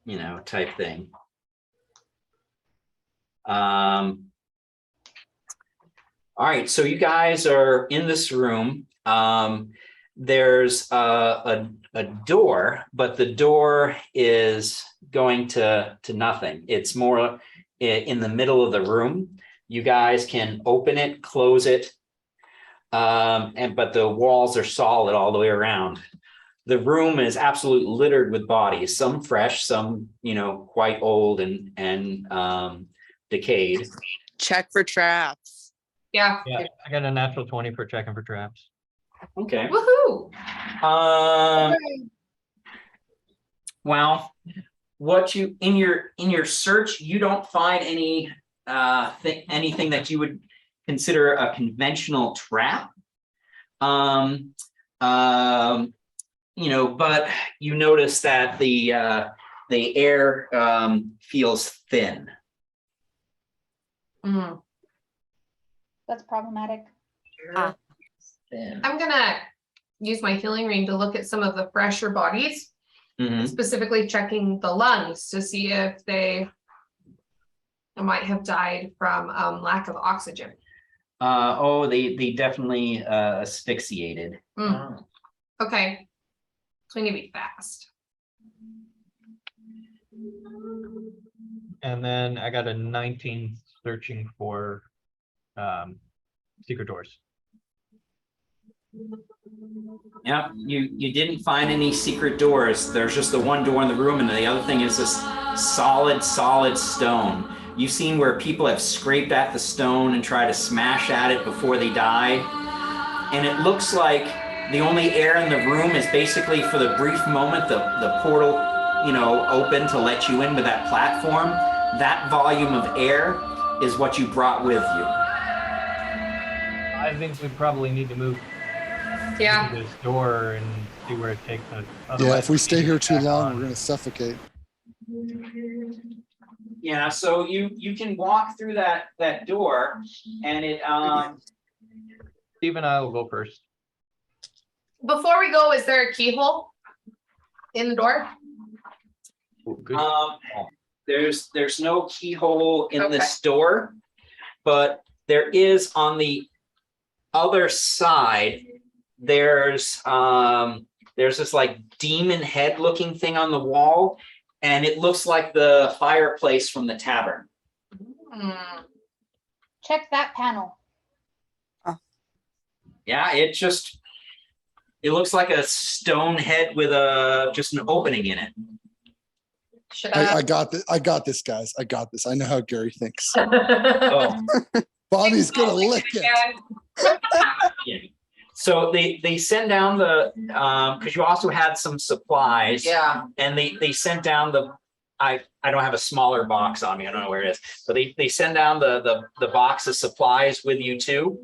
S3: You know, type thing. All right, so you guys are in this room. There's a door, but the door is going to nothing. It's more in the middle of the room. You guys can open it, close it, but the walls are solid all the way around. The room is absolutely littered with bodies, some fresh, some quite old and decayed.
S6: Check for traps.
S7: Yeah.
S8: Yeah, I got a natural 20 for checking for traps.
S3: Okay.
S7: Woohoo!
S3: Well, what you in your search, you don't find any anything that you would consider a conventional trap. But you notice that the air feels thin.
S7: Mm.
S5: That's problematic.
S7: I'm gonna use my healing ring to look at some of the fresher bodies,
S3: Mhm.
S7: specifically checking the lungs to see if they might have died from lack of oxygen.
S3: They definitely asphyxiated.
S7: Mm. Okay, so we need to be fast.
S8: And then I got a 19 searching for secret doors.
S3: Yeah, you didn't find any secret doors. There's just the one door in the room, and the other thing is this solid stone. You've seen where people have scraped at the stone and tried to smash at it before they die. And it looks like the only air in the room is basically for the brief moment the portal, open to let you in with that platform. That volume of air is what you brought with you.
S8: I think we probably need to move
S7: Yeah.
S8: to this door and see where it takes us.
S1: Yeah,
S8: Otherwise,
S1: if we stay here too
S8: back
S1: long,
S8: on.
S1: we're gonna suffocate.
S3: Yeah, so you can walk through that door, and it
S8: Steve and I will go first.
S7: Before we go, is there a keyhole in the door?
S8: Ooh, good.
S3: there's no keyhole in
S7: Okay.
S3: this door, but there is on the other side. There's this like demon head looking thing on the wall, and it looks like the fireplace from the tavern.
S7: Mm.
S5: Check that panel.
S3: Yeah, it looks like a stone head with just an opening in it.
S7: Should
S1: I got this. I got this, guys. I got this. I know how Gary thinks.
S3: Oh,
S1: Bonnie's gonna lick it.
S3: yeah. So they send down the because you also had some supplies.
S9: Yeah,
S3: And they sent down the I don't have a smaller box on me. I don't know where it is, but they send down the box of supplies with you too.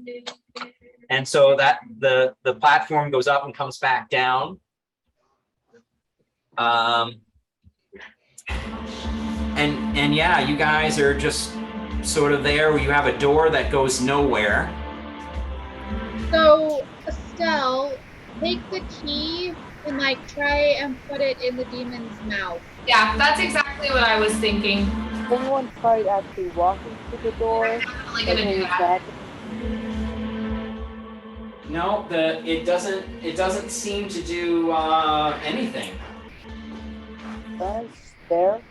S3: And so that the platform goes up and comes back down. And yeah, you guys are just sort of there where you have a door that goes nowhere.
S5: So, Estelle, take the key and like try and put it in the demon's mouth.
S7: Yeah, that's exactly what I was thinking.
S6: Someone tried actually walking to the door.
S7: I'm definitely gonna do that.
S6: Back.
S3: No, it doesn't seem to do anything.
S6: That's there.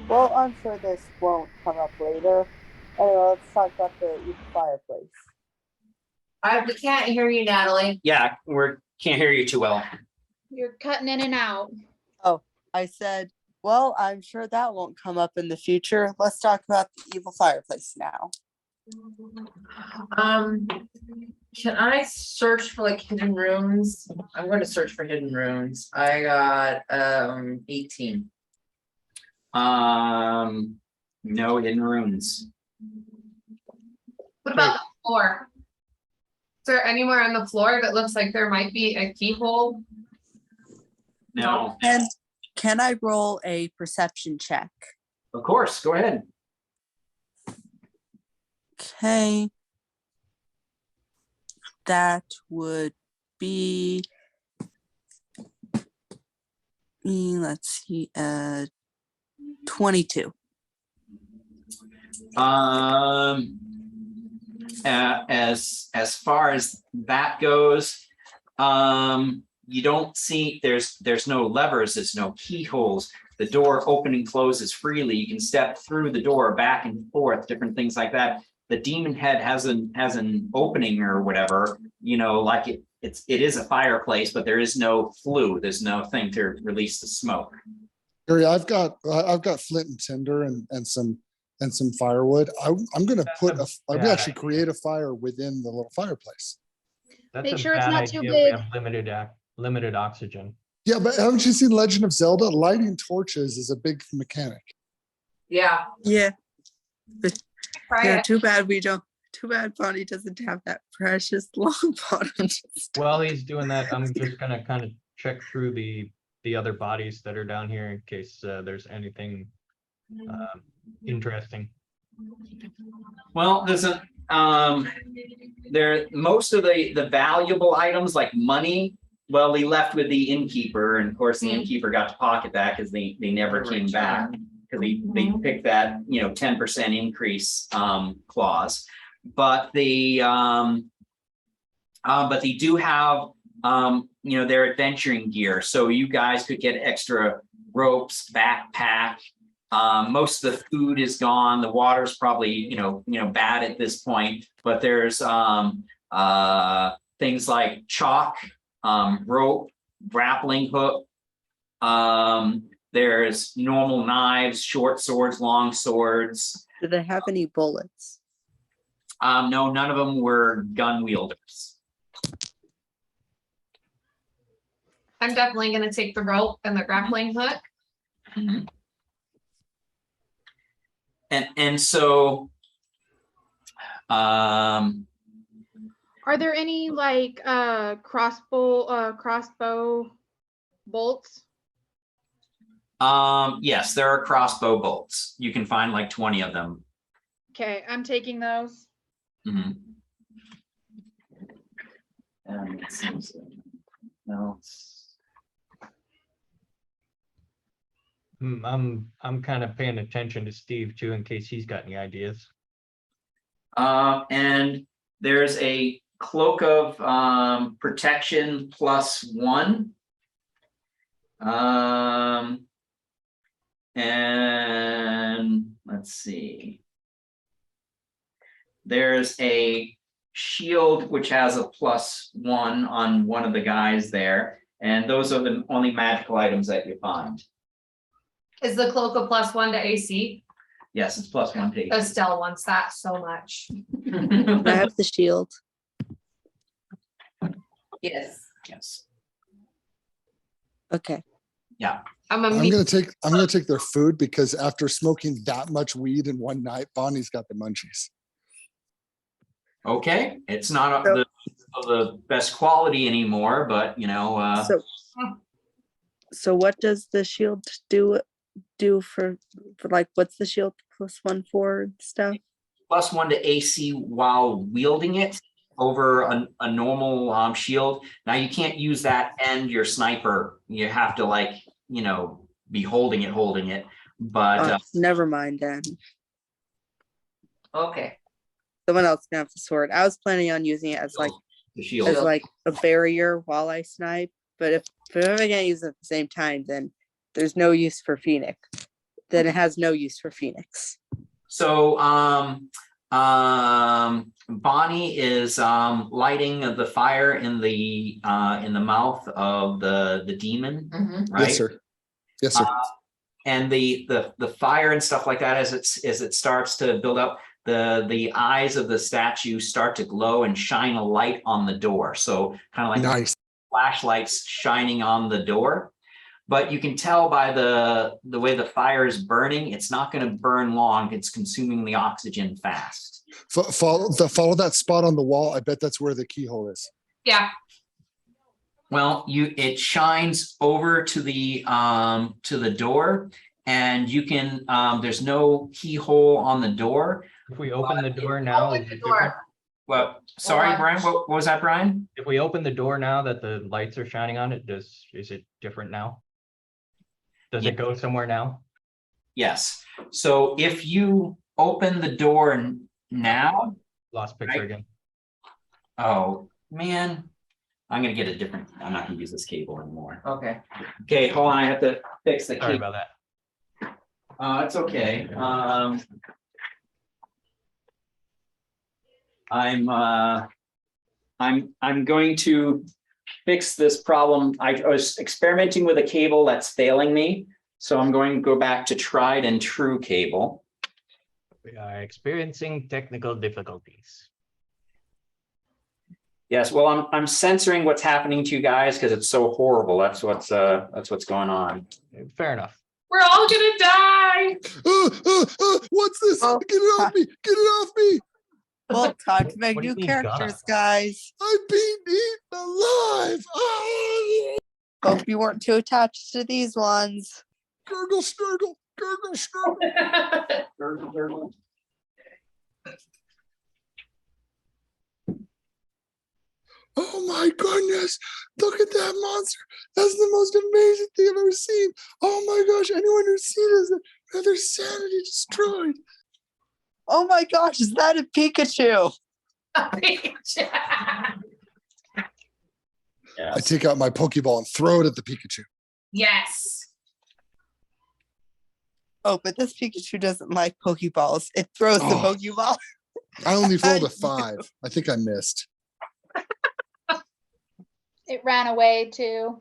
S6: Well, I'm sure this won't come up later. Anyway, let's talk about the fireplace.
S9: we can't hear you, Natalie.
S3: Yeah, can't hear you too well.
S5: You're cutting in and out.
S6: I said, well, I'm sure that won't come up in the future. Let's talk about the evil fireplace now.
S9: Can I search for like hidden rooms? I'm going to search for hidden rooms. I got 18.
S3: No hidden rooms.
S7: What about the floor? Is there anywhere on the floor that looks like there might be a keyhole?
S3: No.
S6: And can I roll a perception check?
S3: Of course, go ahead.
S6: Okay. That would be, let's see, 22.
S3: As far as that goes, you don't see there's no levers, there's no keyholes. The door open and closes freely. You can step through the door back and forth, different things like that. The demon head has an opening or whatever, like it is a fireplace, but there is no flue. There's no thing to release the smoke.
S1: Gary, I've got flint and tinder and some firewood. I'm gonna actually create a fire within the little fireplace.
S8: That's
S5: Make
S8: a
S5: sure it's
S8: bad
S5: not too
S8: idea.
S5: big.
S8: We have limited oxygen.
S1: Yeah, but haven't you seen Legend of Zelda? Lighting torches is a big mechanic.
S9: Yeah.
S6: Yeah.
S7: Try
S6: Yeah,
S7: it.
S6: too bad Bonnie doesn't have that precious long bottom.
S8: While he's doing that, I'm just gonna kind of check through the other bodies that are down here in case there's anything interesting.
S3: Well, there's most of the valuable items like money. Well, they left with the innkeeper, and of course the innkeeper got to pocket that because they never came back because they picked that 10% increase clause. But they do have their adventuring gear, so you guys could get extra ropes, backpack. Most of the food is gone. The water's probably bad at this point, but there's things like chalk, rope, grappling hook. There's normal knives, short swords, long swords.
S6: Do they have any bullets?
S3: No, none of them were gun wielders.
S7: I'm definitely gonna take the rope and the grappling hook.
S3: Mm-hmm. And so
S5: Are there any like crossbow bolts?
S3: yes, there are crossbow bolts. You can find like 20 of them.
S5: Okay, I'm taking those.
S3: Mm-hmm.
S8: I'm kind of paying attention to Steve too, in case he's got any ideas.
S3: And there's a cloak of protection +1. And let's see. There's a shield which has a +1 on one of the guys there, and those are the only magical items that you find.
S7: Is the cloak a +1 to AC?
S3: Yes, it's +1 to 8.
S7: Estelle wants that so much.
S6: I have the shield.
S9: Yes.
S3: Yes.
S6: Okay.
S7: I'm
S1: I'm gonna take their food because after smoking that much weed in one night, Bonnie's got the munchies.
S3: Okay, it's not
S6: So-
S3: the best quality anymore, but you know,
S6: So what does the shield do for like, what's the shield +1 for stuff?
S3: +1 to AC while wielding it over a normal shield. Now you can't use that and your sniper. You have to like, you know, be holding it. But
S6: Never mind then.
S9: Okay.
S6: Someone else can have the sword. I was planning on using it as like
S3: the shield.
S6: as like a barrier while I snipe. But if I'm gonna use it at the same time, then there's no use for Phoenix. Then it has no use for Phoenix.
S3: So Bonnie is lighting the fire in the mouth of the demon, right?
S1: Yes, sir. Yes, sir.
S3: And the fire and stuff like that, as it starts to build up, the eyes of the statue start to glow and shine a light on the door. So kind of like
S1: Nice.
S3: flashlights shining on the door. But you can tell by the way the fire is burning, it's not going to burn long. It's consuming the oxygen fast.
S1: Follow that spot on the wall. I bet that's where the keyhole is.
S7: Yeah.
S3: Well, it shines over to the door, and you can there's no keyhole on the door.
S8: If we open the door now,
S7: Open
S8: is
S7: the
S8: it
S7: door.
S8: different?
S3: Well, sorry,
S7: on.
S3: Brian, what was that, Brian?
S8: If we open the door now that the lights are shining on it, is it different now? Does it go somewhere now?
S3: Yes. So if you open the door now,
S8: Lost picture
S3: Right.
S8: again.
S3: oh man, I'm gonna get a different. I'm not gonna use this cable anymore.
S9: Okay.
S3: Okay, hold on. I have to fix the
S8: Sorry
S3: cable.
S8: about that.
S3: It's okay. I'm going to fix this problem. I was experimenting with a cable that's failing me, so I'm going to go back to tried and true cable.
S8: We are experiencing technical difficulties.
S3: Yes, well, I'm censoring what's happening to you guys because it's so horrible. That's what's going on.
S8: Fair enough.
S7: We're all gonna die.
S1: What's this?
S6: Oh.
S1: Get it off me! Get it off me!
S6: Well, time to make
S8: What do you
S6: new
S8: mean,
S6: characters, guys.
S1: I'm being eaten alive! Ah!
S6: Hope you weren't too attached to these ones.
S1: Gurgle, snurgle, gurgle, snurgle. Oh my goodness! Look at that monster! That's the most amazing thing I've ever seen. Oh my gosh! Anyone who sees this, have their sanity destroyed.
S6: Oh my gosh, is that a Pikachu?
S1: I take out my Pokeball and throw it at the Pikachu.
S7: Yes.
S6: Oh, but this Pikachu doesn't like Pokeballs. It throws the
S1: Oh.
S6: Pokeball.
S1: I only rolled a 5. I think I missed.
S5: It ran away too.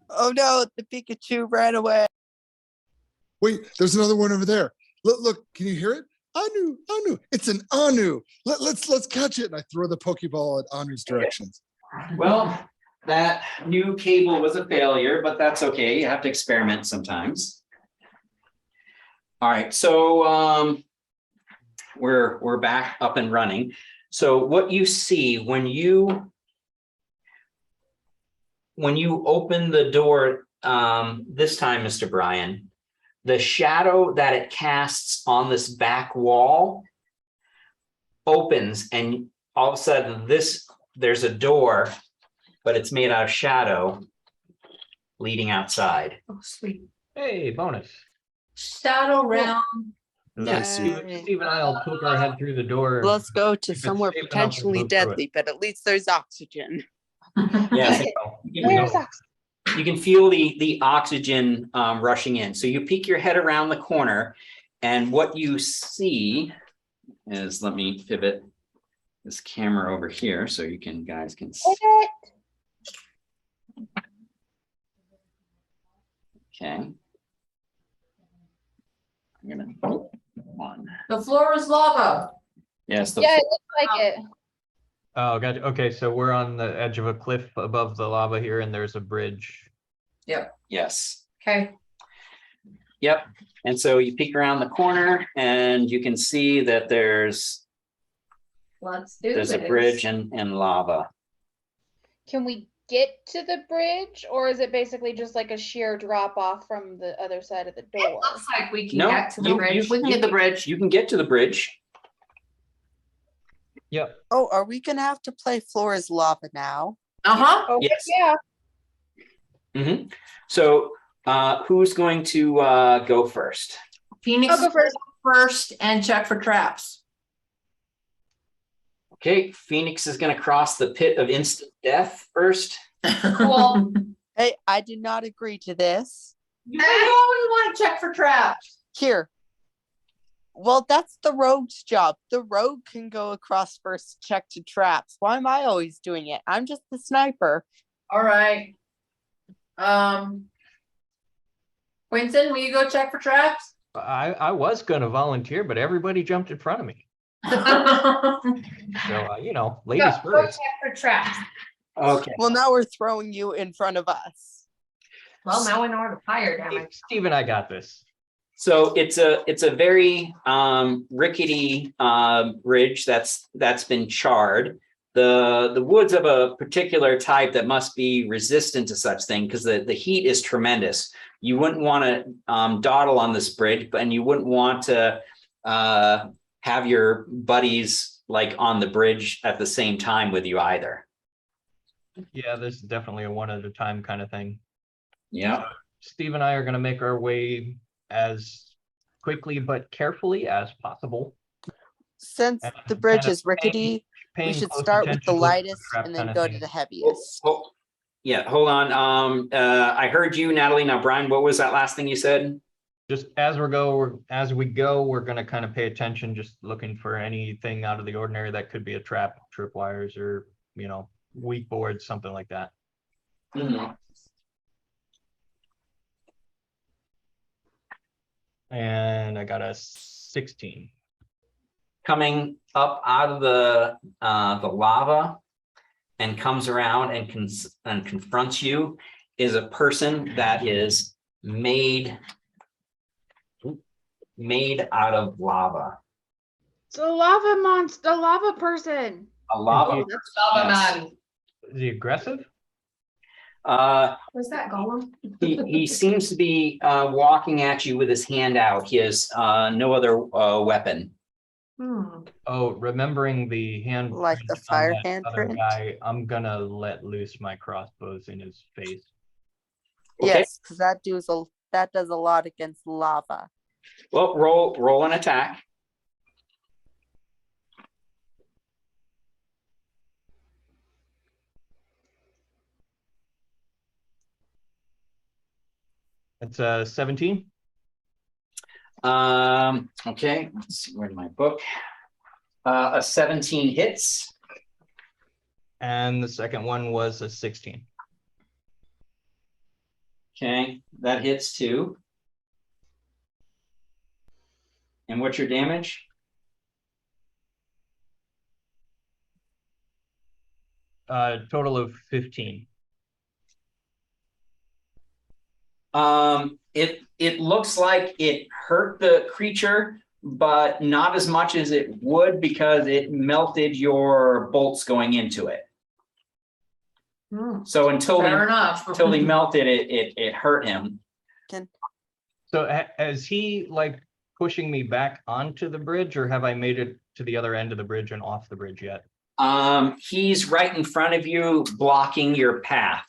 S6: Oh no, the Pikachu ran away.
S1: Wait, there's another one over there. Look, can you hear it? Anu, Anu. It's an Anu. Let's catch it. And I throw the Pokeball at Anu's direction.
S3: Well, that new cable was a failure, but that's okay. You have to experiment sometimes. All right, so we're back up and running. So what you see when you open the door this time, Mr. Brian, the shadow that it casts on this back wall opens, and all of a sudden there's a door, but it's made out of shadow leading outside.
S9: Oh, sweet.
S8: Hey, bonus.
S9: Shadow round.
S1: Nice.
S6: Yay.
S8: Steve and I'll poke our head through the door.
S6: Let's go to
S8: If it's
S6: somewhere
S8: safe enough, we'll
S6: potentially
S8: move through it.
S6: deadly, but at least there's oxygen.
S3: Yes,
S5: Where's Ox?
S3: you can feel the oxygen rushing in. So you peek your head around the corner, and what you see is, let me pivot this camera over here so you guys can see. Okay.
S10: I'm gonna oh, one.
S9: The floor is lava.
S10: Yes. The
S5: Yeah, it looks like it.
S8: Oh, gotcha. Okay, so we're on the edge of a cliff above the lava here, and there's a bridge.
S10: yes.
S9: Okay.
S3: Yep. And so you peek around the corner and you can see that there's
S7: Let's do
S3: a
S7: this.
S3: bridge and lava.
S5: Can we get to the bridge, or is it basically just like a sheer drop off from the other side of the
S7: It
S5: door?
S7: looks like we can
S3: No,
S7: get to the bridge.
S3: we can get the bridge. You can get to the bridge.
S8: Yep.
S6: Oh, are we gonna have to play floor is lava now?
S9: Uh-huh.
S5: Oh,
S3: Yes.
S5: yeah.
S3: So who's going to go first?
S9: Phoenix
S5: I'll go first.
S9: first and check for traps.
S3: Okay, Phoenix is going to cross the pit of instant death first.
S7: Cool.
S6: Hey, I did not agree to this.
S9: You always want to check for traps.
S6: Here. Well, that's the rogue's job. The rogue can go across first, check to traps. Why am I always doing it? I'm just the sniper.
S9: All right. Quentin, will you go check for traps?
S8: I was going to volunteer, but everybody jumped in front of me. So, you know, ladies
S7: Go
S8: first.
S7: check for traps.
S3: Okay.
S6: Well, now we're throwing you in front of us.
S7: Well, now we know where to fire damage.
S8: Steve and I got this.
S3: So it's a very rickety ridge that's been charred. The wood's of a particular type that must be resistant to such thing because the heat is tremendous. You wouldn't want to dawdle on this bridge, and you wouldn't want to have your buddies like on the bridge at the same time with you either.
S8: Yeah, this is definitely a one at a time kind of thing.
S3: Yeah.
S8: Steve and I are going to make our way as quickly but carefully as possible.
S6: Since
S8: And
S6: the bridge
S8: kind of
S6: is rickety, we
S8: paying
S6: should
S8: close
S6: start with the
S8: attention to the
S6: lightest
S8: trap
S6: and then
S8: kind of
S6: go
S8: thing.
S6: to the heaviest.
S3: Oh, yeah, hold on. I heard you, Natalie. Now, Brian, what was that last thing you said?
S8: Just as we go, we're going to kind of pay attention, just looking for anything out of the ordinary that could be a trap, tripwires, or, you know, weak boards, something like that.
S3: Mm-hmm.
S8: And I got a 16.
S3: Coming up out of the lava and comes around and confronts you is a person that is made out of lava.
S5: It's a lava monster, a lava person.
S3: A lava.
S7: Lava
S3: Yes.
S7: man.
S8: Is he aggressive?
S7: Was that Gollum?
S3: He seems to be walking at you with his hand out. He has no other weapon.
S8: Oh, remembering the hand
S6: Like the
S8: print on
S6: fire
S8: that other
S6: handprint?
S8: guy, I'm gonna let loose my crossbows in his face.
S3: Okay.
S6: Yes, because that does a lot against lava.
S3: Well, roll an attack.
S8: It's a 17.
S3: Okay, let's see, where's my book? A 17 hits.
S8: And the second one was a 16.
S3: Okay, that hits too. And what's your damage?
S8: Total of 15.
S3: It looks like it hurt the creature, but not as much as it would because it melted your bolts going into it. So until
S9: Fair enough.
S3: they melted it hurt him.
S8: So is he like pushing me back onto the bridge, or have I made it to the other end of the bridge and off the bridge yet?
S3: He's right in front of you, blocking your path.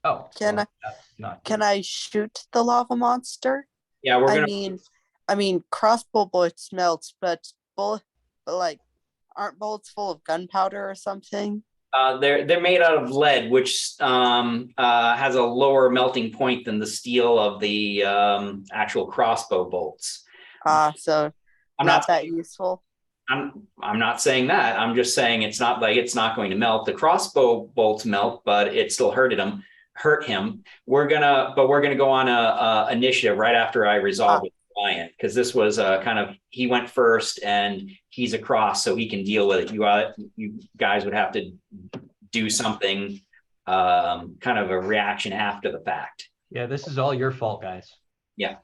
S8: Oh,
S6: Can
S8: well, that's not
S6: Can I shoot the lava monster?
S3: Yeah, we're gonna.
S6: I mean, crossbow bullets melt, but aren't bullets full of gunpowder or something?
S3: They're made out of lead, which has a lower melting point than the steel of the actual crossbow bolts.
S6: So
S3: I'm
S6: not that useful.
S3: I'm not saying that. I'm just saying it's not going to melt. The crossbow bolts melt, but it still hurt him. We're gonna go on a initiative right after I resolve it. Ryan, because this was kind of, he went first and he's across, so he can deal with it. You guys would have to do something, kind of a reaction after the fact.
S8: Yeah, this is all your fault, guys.
S3: Yeah.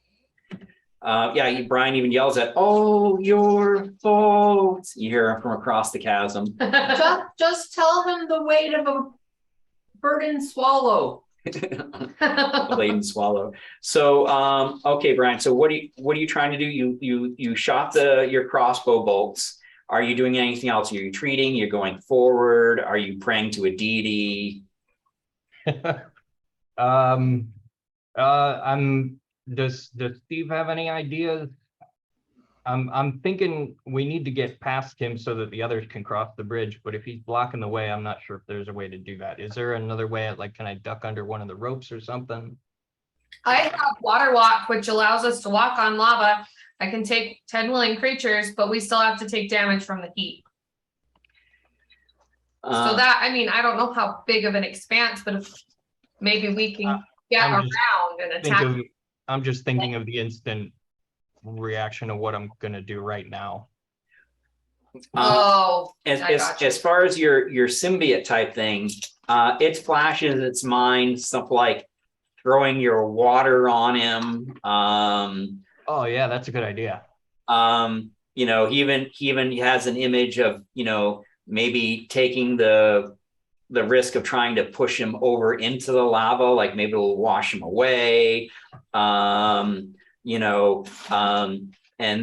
S3: Brian even yells at, "Oh, your fault." You hear him from across the chasm.
S9: Just tell him the weight of a burden swallow.
S3: Laden swallow. So, okay, Brian. So, what are you trying to do? You shot your crossbow bolts. Are you doing anything else? Are you retreating? You're going forward? Are you praying to a deity?
S8: Does Steve have any ideas? I'm thinking we need to get past him so that the others can cross the bridge, but if he's blocking the way, I'm not sure if there's a way to do that. Is there another way, like, can I duck under one of the ropes or something?
S7: I have water walk, which allows us to walk on lava. I can take 10 willing creatures, but we still have to take damage from the heat. So that, I mean, I don't know how big of an expanse, but if maybe we can get
S8: I'm
S7: around
S8: just
S7: and attack.
S8: I'm just thinking of the instant reaction of what I'm gonna do right now.
S7: Oh,
S3: As far as your symbiote type thing, it flashes its mind stuff like throwing your water on him.
S8: Oh yeah, that's a good idea.
S3: He even has an image of, maybe taking the risk of trying to push him over into the lava, like maybe it'll wash him away. And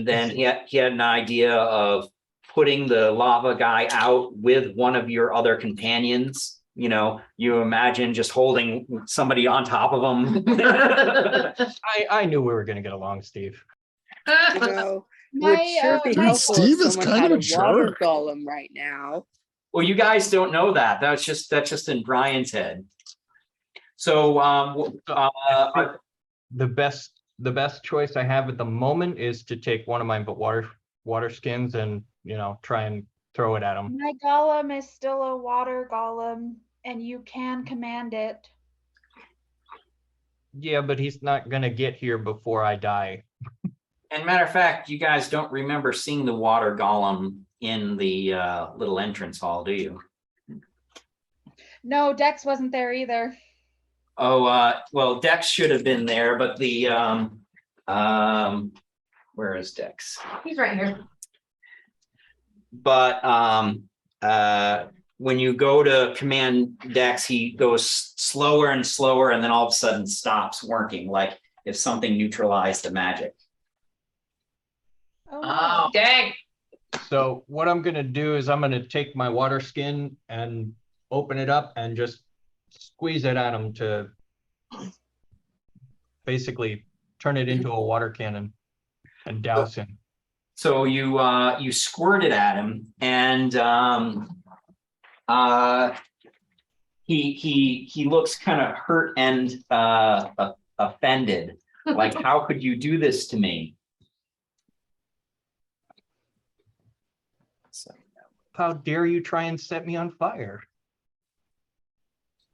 S3: then he had an idea of putting the lava guy out with one of your other companions. You imagine just holding somebody on top of him.
S8: I knew we were gonna get along, Steve.
S6: You know, would sure be
S1: Dude,
S6: helpful
S1: Steve
S6: if
S1: is
S6: someone
S1: kind
S6: had
S1: of
S6: a
S1: a
S6: water
S1: jerk.
S6: golem right now.
S3: Well, you guys don't know that. That's just in Brian's head. So,
S8: The best choice I have at the moment is to take one of my water skins and try and throw it at him.
S5: My golem is still a water golem, and you can command it.
S8: Yeah, but he's not gonna get here before I die.
S3: and matter of fact, you guys don't remember seeing the water golem in the little entrance hall, do you?
S5: No, Dex wasn't there either.
S3: Oh, well, Dex should have been there, but the where is Dex?
S7: He's right here.
S3: But when you go to command Dex, he goes slower and slower, and then all of a sudden stops working, like if something neutralized the magic.
S7: Oh, dang.
S8: So what I'm gonna do is I'm gonna take my water skin and open it up and just squeeze it at him to basically turn it into a water cannon and douse him.
S3: So you squirt it at him, and he looks kind of hurt and offended. Like, how could you do this to me?
S8: How dare you try and set me on fire?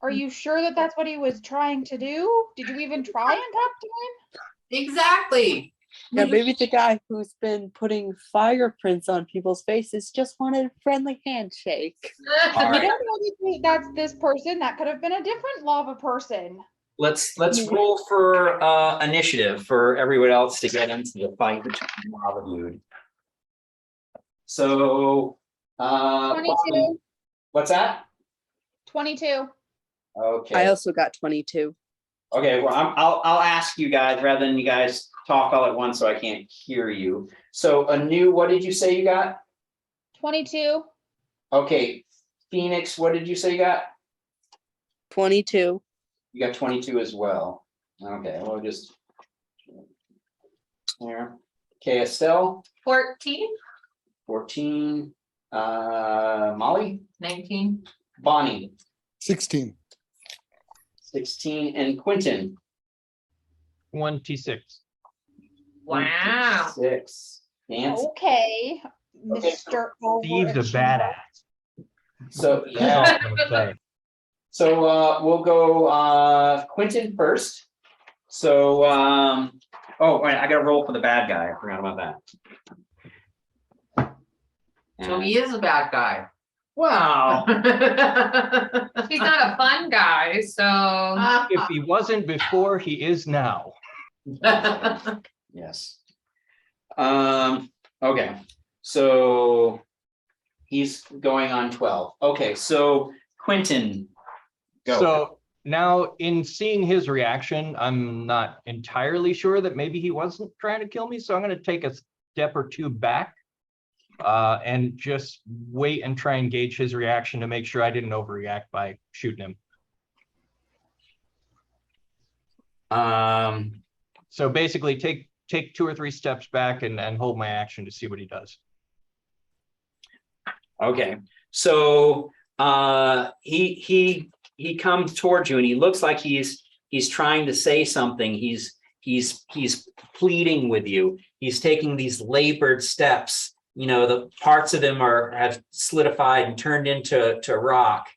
S5: Are you sure that that's what he was trying to do? Did you even try and talk to him?
S9: Exactly.
S6: Yeah, maybe the guy who's been putting fire prints on people's faces just wanted a friendly handshake.
S3: All
S5: We
S3: right.
S5: don't know that that's this person. That could have been a different lava person.
S3: Let's roll for initiative for everyone else to get into the fight between Lava Dude. So
S5: 22.
S3: What's that?
S5: 22.
S3: Okay.
S6: I also got 22.
S3: Okay, well, I'll ask you guys rather than you guys talk all at once, so I can't hear you. So what did you say you got?
S5: 22.
S3: Okay, Phoenix, what did you say you got?
S6: 22.
S3: You got 22 as well. Okay, we'll just here. Okay, Estelle,
S7: 14,
S3: 14. Molly,
S7: 19.
S3: Bonnie,
S1: 16.
S3: 16, and Quentin.
S8: 26.
S7: Wow.
S3: 6. Nancy.
S5: Okay,
S3: Okay,
S5: Mr.
S8: Steve's a
S5: Overachiever.
S8: badass.
S3: So
S8: That's all
S3: yeah.
S8: I'm gonna say.
S3: So we'll go Quentin first. So Oh, wait, I gotta roll for the bad guy. I forgot about that.
S9: So he is a bad guy.
S3: Wow.
S7: He's not a fun guy, so.
S8: If he wasn't before, he is now.
S3: Yes. Okay, so he's going on 12. Okay, so Quentin, go.
S8: So now in seeing his reaction, I'm not entirely sure that maybe he wasn't trying to kill me. So I'm going to take a step or two back and just wait and try and gauge his reaction to make sure I didn't overreact by shooting him. So basically take 2 or 3 steps back and hold my action to see what he does.
S3: Okay, so he comes towards you and he looks like he's trying to say something. He's pleading with you. He's taking these labored steps. You know, the parts of him have solidified and turned into rock,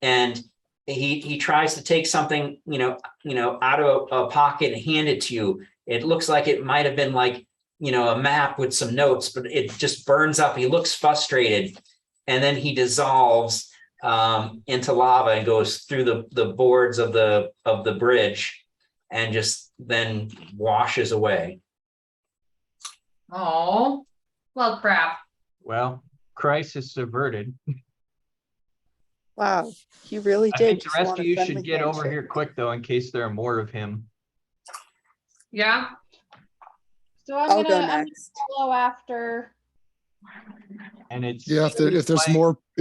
S3: and he tries to take something out of a pocket and hand it to you. It looks like it might have been like a map with some notes, but it just burns up. He looks frustrated, and then he dissolves into lava and goes through the boards of the bridge, and just then washes away.
S7: Oh, well, crap.
S8: Well, crisis averted.
S6: Wow, he really
S8: I
S6: did.
S8: think the
S6: just
S8: rest
S6: want
S8: of
S6: a
S8: you
S6: friendly
S8: should get over
S6: handshake.
S8: here quick though, in case there are more of him.
S7: Yeah.
S5: So I'm
S6: I'll go
S5: gonna
S6: next.
S5: follow after.
S8: And it's
S1: Yeah, if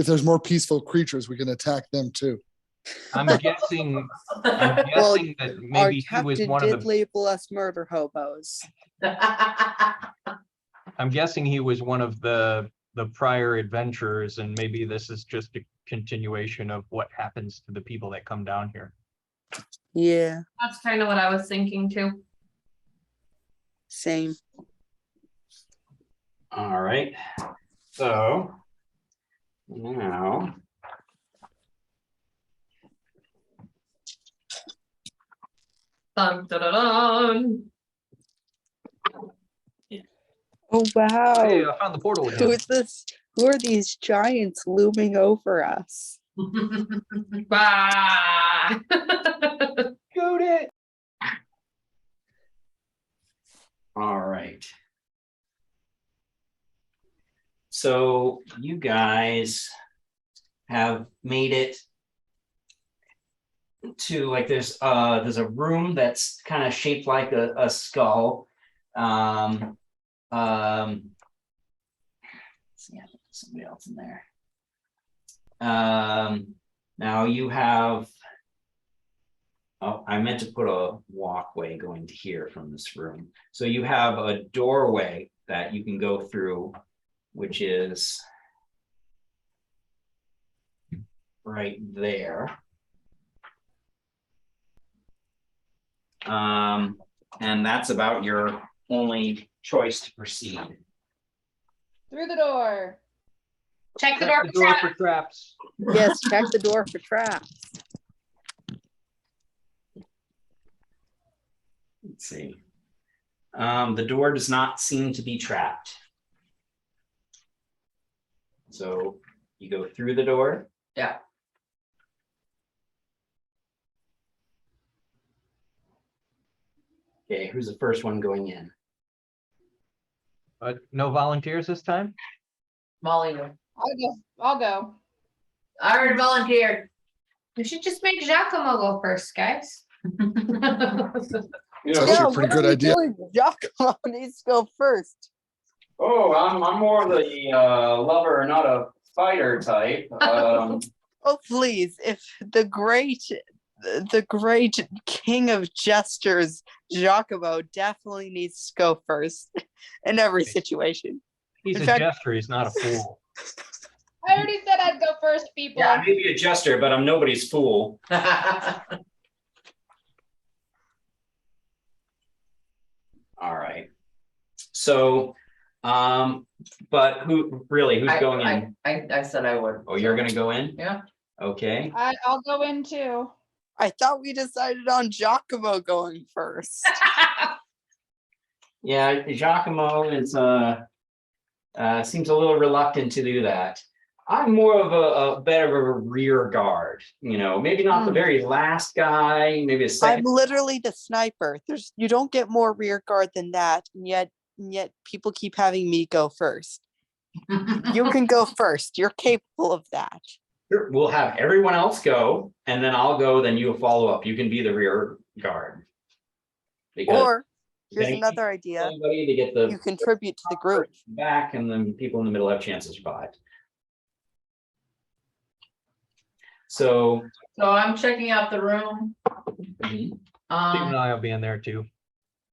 S1: there's more peaceful creatures, we can attack them too.
S8: I'm guessing
S6: Well,
S8: that
S6: Our
S8: maybe he was
S6: captain
S8: one of
S6: did
S8: the
S6: label us murder hobos.
S8: I'm guessing he was one of the prior adventurers, and maybe this is just a continuation of what happens to the people that come down here.
S6: Yeah,
S7: That's kind of what I was thinking too.
S6: same.
S3: All right, so now
S7: Dun, dun, dun, dun.
S6: Oh wow.
S8: Hey, I found the portal
S6: Who
S8: again.
S6: is this? Who are these giants looming over us?
S7: Bah.
S8: Shoot it.
S3: all right. So you guys have made it to like there's a room that's kind of shaped like a skull. Let's see, I think there's somebody else in there. Now you have. Oh, I meant to put a walkway going to here from this room. So you have a doorway that you can go through, which is right there. And that's about your only choice to proceed.
S5: Through the door.
S7: Check the
S8: Check
S7: door.
S8: the door for traps.
S6: Yes, check the door for traps.
S3: Let's see. The door does not seem to be trapped. So you go through the door.
S9: Yeah.
S3: Okay, who's the first one going in?
S8: No volunteers this time?
S9: Molly,
S5: I'll go.
S9: I already volunteered.
S7: We should just make Giacomo go first, guys.
S1: It's actually a pretty good idea.
S6: Giacomo needs to go first.
S3: Oh, I'm more the lover, not a fighter type.
S6: Oh please, if the great king of gestures, Giacomo, definitely needs to go first in every situation.
S8: He's
S6: In
S8: a
S6: fact-
S8: jester, he's not a fool.
S5: I already said I'd go first, people.
S3: Yeah, I may be a jester, but I'm nobody's fool. All right. So, but who's going in?
S9: I said I would.
S3: Oh, you're gonna go in?
S9: Yeah.
S3: Okay.
S5: I'll go in too.
S6: I thought we decided on Giacomo going first.
S3: Yeah, Giacomo is seems a little reluctant to do that. I'm more of a better of a rear guard, maybe not the very last guy, maybe a
S6: I'm
S3: second.
S6: literally the sniper. You don't get more rear guard than that, and yet people keep having me go first. You can go first. You're capable of that.
S3: Sure, we'll have everyone else go, and then I'll go, then you'll follow up. You can be the rear guard. Because
S6: Or here's
S3: then
S6: another idea.
S3: somebody to get the
S6: You contribute to the group.
S3: back, and then people in the middle have chances to survive. So
S9: So I'm checking out the room.
S8: Steve and I will be in there too.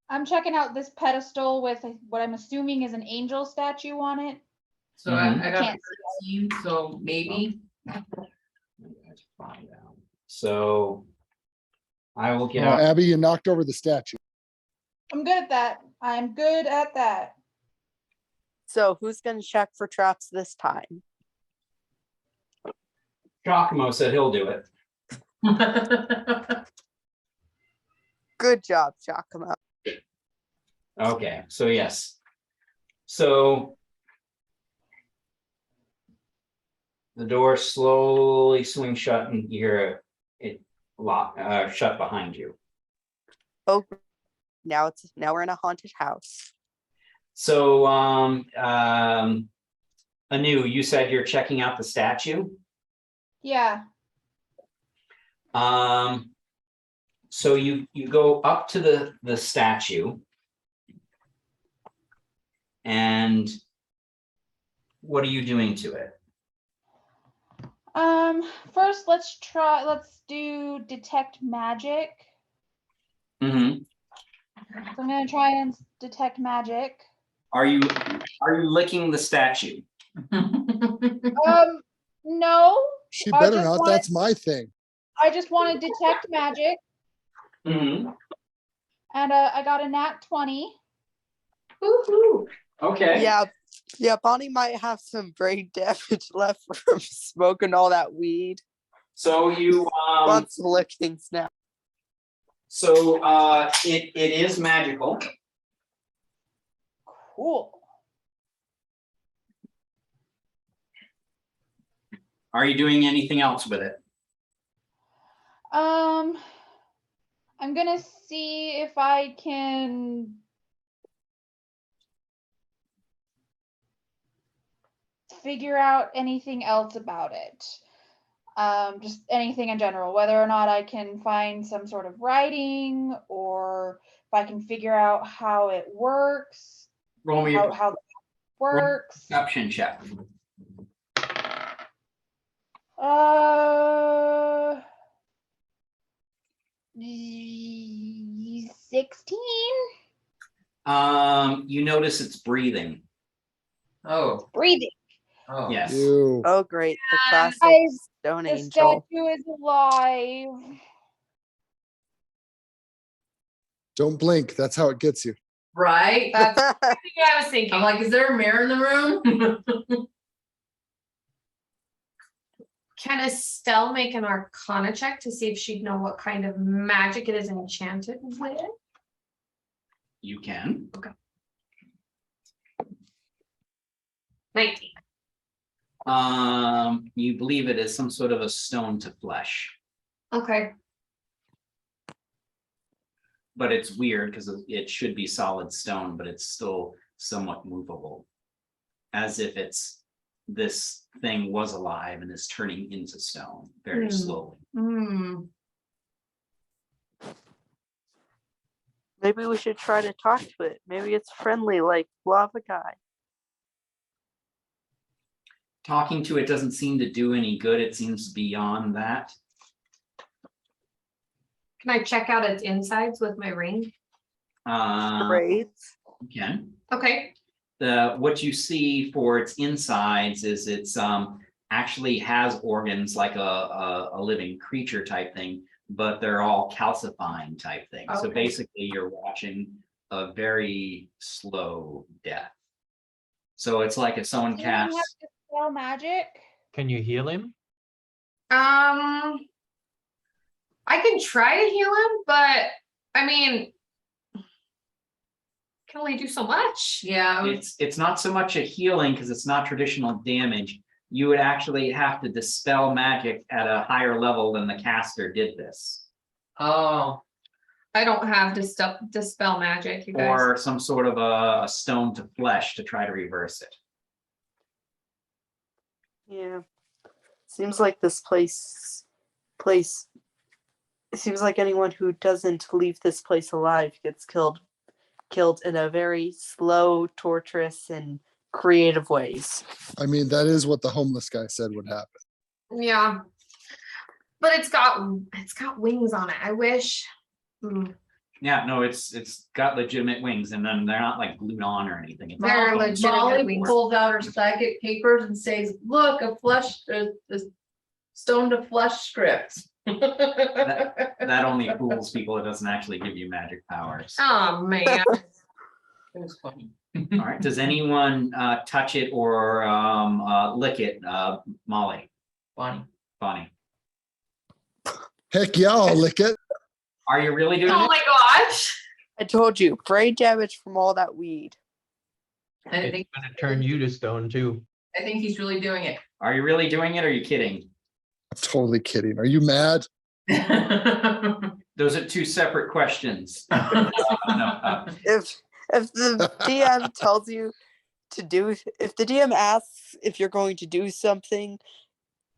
S5: I'm checking out this pedestal with what I'm assuming is an angel statue on it.
S9: So I got
S5: Can't
S9: 13, so maybe.
S3: find out. So I will get
S1: Oh,
S3: out.
S1: Abby, you knocked over the statue.
S5: I'm good at that. I'm good at that.
S6: So who's going to check for traps this time?
S3: Giacomo said he'll do it.
S6: Good job, Giacomo.
S3: Okay, so yes. So the door slowly swings shut and you hear it shut behind you.
S6: Oh, now we're in a haunted house.
S3: So Anu, you said you're checking out the statue.
S5: Yeah.
S3: So you go up to the statue, and what are you doing to it?
S5: First let's do detect magic.
S3: Mm-hmm.
S5: So I'm gonna try and detect magic.
S3: Are you licking the statue?
S5: No.
S1: She
S5: I
S1: better
S5: just
S1: not.
S5: wanted-
S1: That's my thing.
S5: I just want to detect magic,
S3: Mm-hmm.
S5: and I got a nat 20.
S9: Woo-hoo.
S3: Okay.
S6: Yeah, Bonnie might have some brain damage left from smoking all that weed.
S3: So you
S6: Lots of lickings now.
S3: so it is magical.
S5: Cool.
S3: Are you doing anything else with it?
S5: I'm gonna see if I can figure out anything else about it. Just anything in general, whether or not I can find some sort of writing or if I can figure out how it works,
S3: Roll me
S5: how it works.
S3: perception check.
S5: 16.
S3: You notice it's breathing.
S9: Oh,
S5: Breathing.
S9: oh.
S3: Yes.
S1: Ew.
S6: Oh, great. The classic
S5: Guys,
S6: stone
S5: The
S6: angel.
S5: statue is alive.
S1: Don't blink. That's how it gets you.
S9: Right?
S7: That's what I was thinking.
S9: I'm like, is there a mirror in the room?
S7: Can Estelle make an arcana check to see if she'd know what kind of magic it is enchanted with?
S3: You can.
S7: 19.
S3: You believe it is some sort of a stone to flesh,
S7: Okay.
S3: but it's weird because it should be solid stone, but it's still somewhat movable, as if this thing was alive and is turning into stone very slowly.
S7: Hmm.
S6: Maybe we should try to talk to it. Maybe it's friendly like Lava Guy.
S3: Talking to it doesn't seem to do any good. It seems beyond that.
S7: Can I check out its insides with my ring?
S6: Braids.
S3: You can.
S7: Okay.
S3: What you see for its insides is it's actually has organs like a living creature type thing, but they're all calcifying type thing. So
S7: Okay.
S3: basically you're watching a very slow death. So it's like if someone
S5: Does anyone have
S3: casts,
S5: dispel magic?
S8: Can you heal him?
S7: I can try to heal him, but I mean, Can only do so much.
S9: Yeah.
S3: It's not so much a healing because it's not traditional damage. You would actually have to dispel magic at a higher level than the caster did this.
S9: Oh,
S7: I don't have dispel magic, you guys.
S3: Or some sort of a stone to flesh to try to reverse it.
S6: Yeah. Seems like this place. It seems like anyone who doesn't leave this place alive gets killed in a very slow, torturous, and creative ways.
S1: I mean, that is what the homeless guy said would happen.
S7: Yeah. But it's got wings on it. I wish.
S3: Yeah, no, it's got legitimate wings, and then they're not like glued on or anything. It's
S7: They're
S3: not-
S7: legitimate
S9: Molly
S7: wings.
S9: pulls out her psychic papers and says, look, a stone to flesh script.
S3: That only fools people. It doesn't actually give you magic powers.
S7: Oh man.
S9: It was funny.
S3: All right. Does anyone touch it or lick it? Molly,
S9: Funny.
S3: Bonnie,
S1: Heck yeah, I'll lick it.
S3: are you really doing
S7: Oh
S3: it?
S7: my gosh.
S6: I told you, brain damage from all that weed.
S9: I
S8: It's
S9: think,
S8: gonna turn you to stone too.
S9: I think he's really doing it.
S3: Are you really doing it? Or are you kidding?
S1: I'm totally kidding. Are you mad?
S3: Those are two separate questions. No,
S6: If the DM tells you to do, if the DM asks if you're going to do something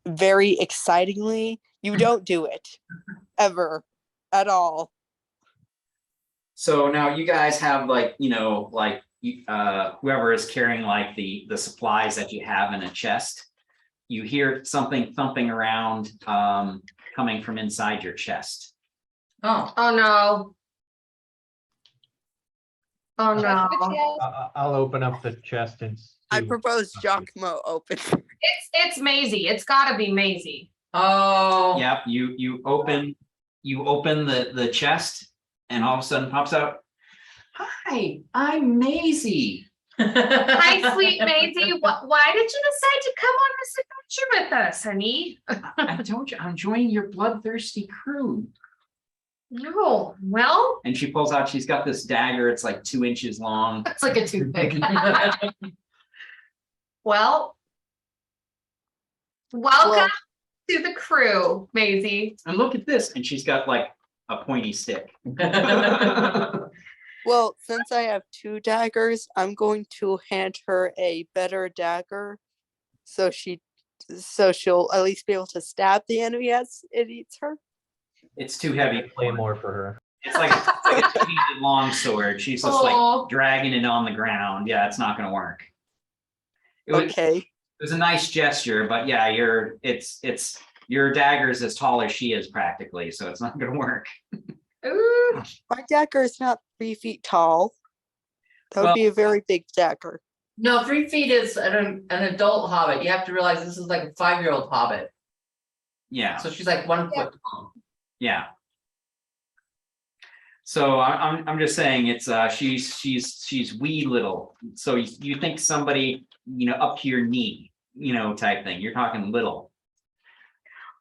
S6: very excitingly, you don't do it ever at all.
S3: So now you guys have like, whoever is carrying like the supplies that you have in a chest. You hear something thumping around coming from inside your chest.
S9: Oh,
S7: Oh no. Oh no.
S8: I'll open up the chest and
S6: I
S8: see.
S6: propose Giacomo open.
S7: It's Maisie. It's gotta be Maisie.
S9: oh.
S3: Yep, you open the chest and all of a sudden pops out, "Hi, I'm Maisie."
S7: Hi, sweet Maisie. Why did you decide to come on this adventure with us, honey?
S3: I told you, I'm joining your bloodthirsty crew.
S7: No, well,
S3: And she pulls out, she's got this dagger, it's like 2 inches long.
S9: It's like a toothpick.
S7: well, welcome to the crew, Maisie.
S3: And look at this, and she's got like a pointy stick.
S6: Well, since I have 2 daggers, I'm going to hand her a better dagger, so she'll at least be able to stab the enemy as it eats her.
S3: It's too heavy.
S8: Play more for her.
S3: It's like a 2-handed long sword. She's just
S7: Aw.
S3: like dragging it on the ground. Yeah, it's not gonna work. It was,
S6: Okay.
S3: it was a nice gesture, but yeah, your dagger's as tall as she is practically, so it's not gonna work.
S7: Ooh,
S6: My dagger is not 3 feet tall. That would
S3: Well-
S6: be a very big dagger.
S9: No, 3 feet is an adult hobbit. You have to realize this is like a 5-year-old hobbit.
S3: Yeah,
S9: So she's like 1 foot tall.
S3: yeah. So I'm just saying it's she's wee little. So you think somebody, up to your knee, type thing. You're talking little.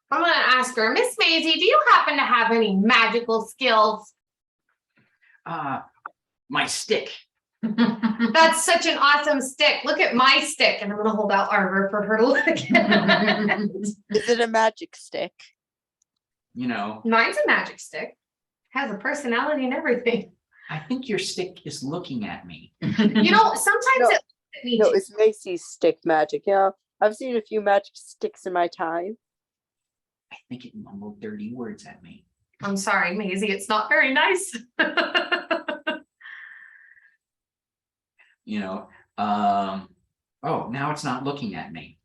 S7: I'm gonna ask her, Miss Maisie, do you happen to have any magical skills?
S3: My stick.
S7: That's such an awesome stick. Look at my stick. And I'm gonna hold out Arbor for her to look at.
S6: Is it a magic stick?
S7: Mine's a magic stick. Has a personality and everything.
S3: I think your stick is looking at me.
S7: Sometimes
S6: No.
S7: it looks at me
S6: No,
S7: too.
S6: it's Macy's stick magic. Yeah, I've seen a few magic sticks in my time.
S3: I think it mumbled dirty words at me.
S7: I'm sorry, Maisie, it's not very nice.
S3: Oh, now it's not looking at me,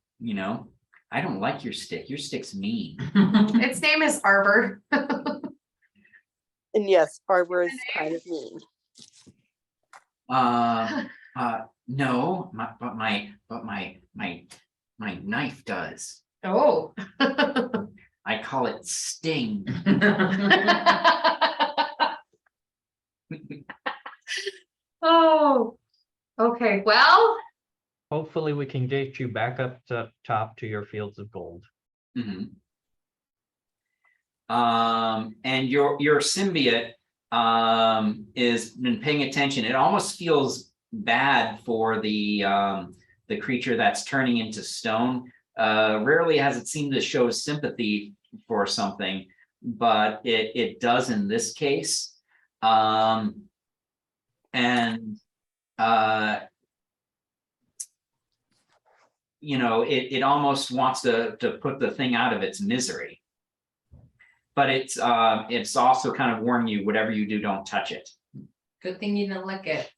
S3: I don't like your stick. Your stick's mean.
S7: Its name is Arbor.
S6: And yes, Arbor is kind of mean.
S3: No, but my knife does.
S7: Oh.
S3: I call it Sting.
S7: Oh, okay, well,
S8: Hopefully we can get you back up to top to your fields of gold.
S3: Mhm. And your symbiote is been paying attention. It almost feels bad for the creature that's turning into stone. Rarely has it seemed to show sympathy for something, but it does in this case. You know, it almost wants to put the thing out of its misery. But it's also kind of warning you, whatever you do, don't touch it.
S9: Good thing you didn't lick it.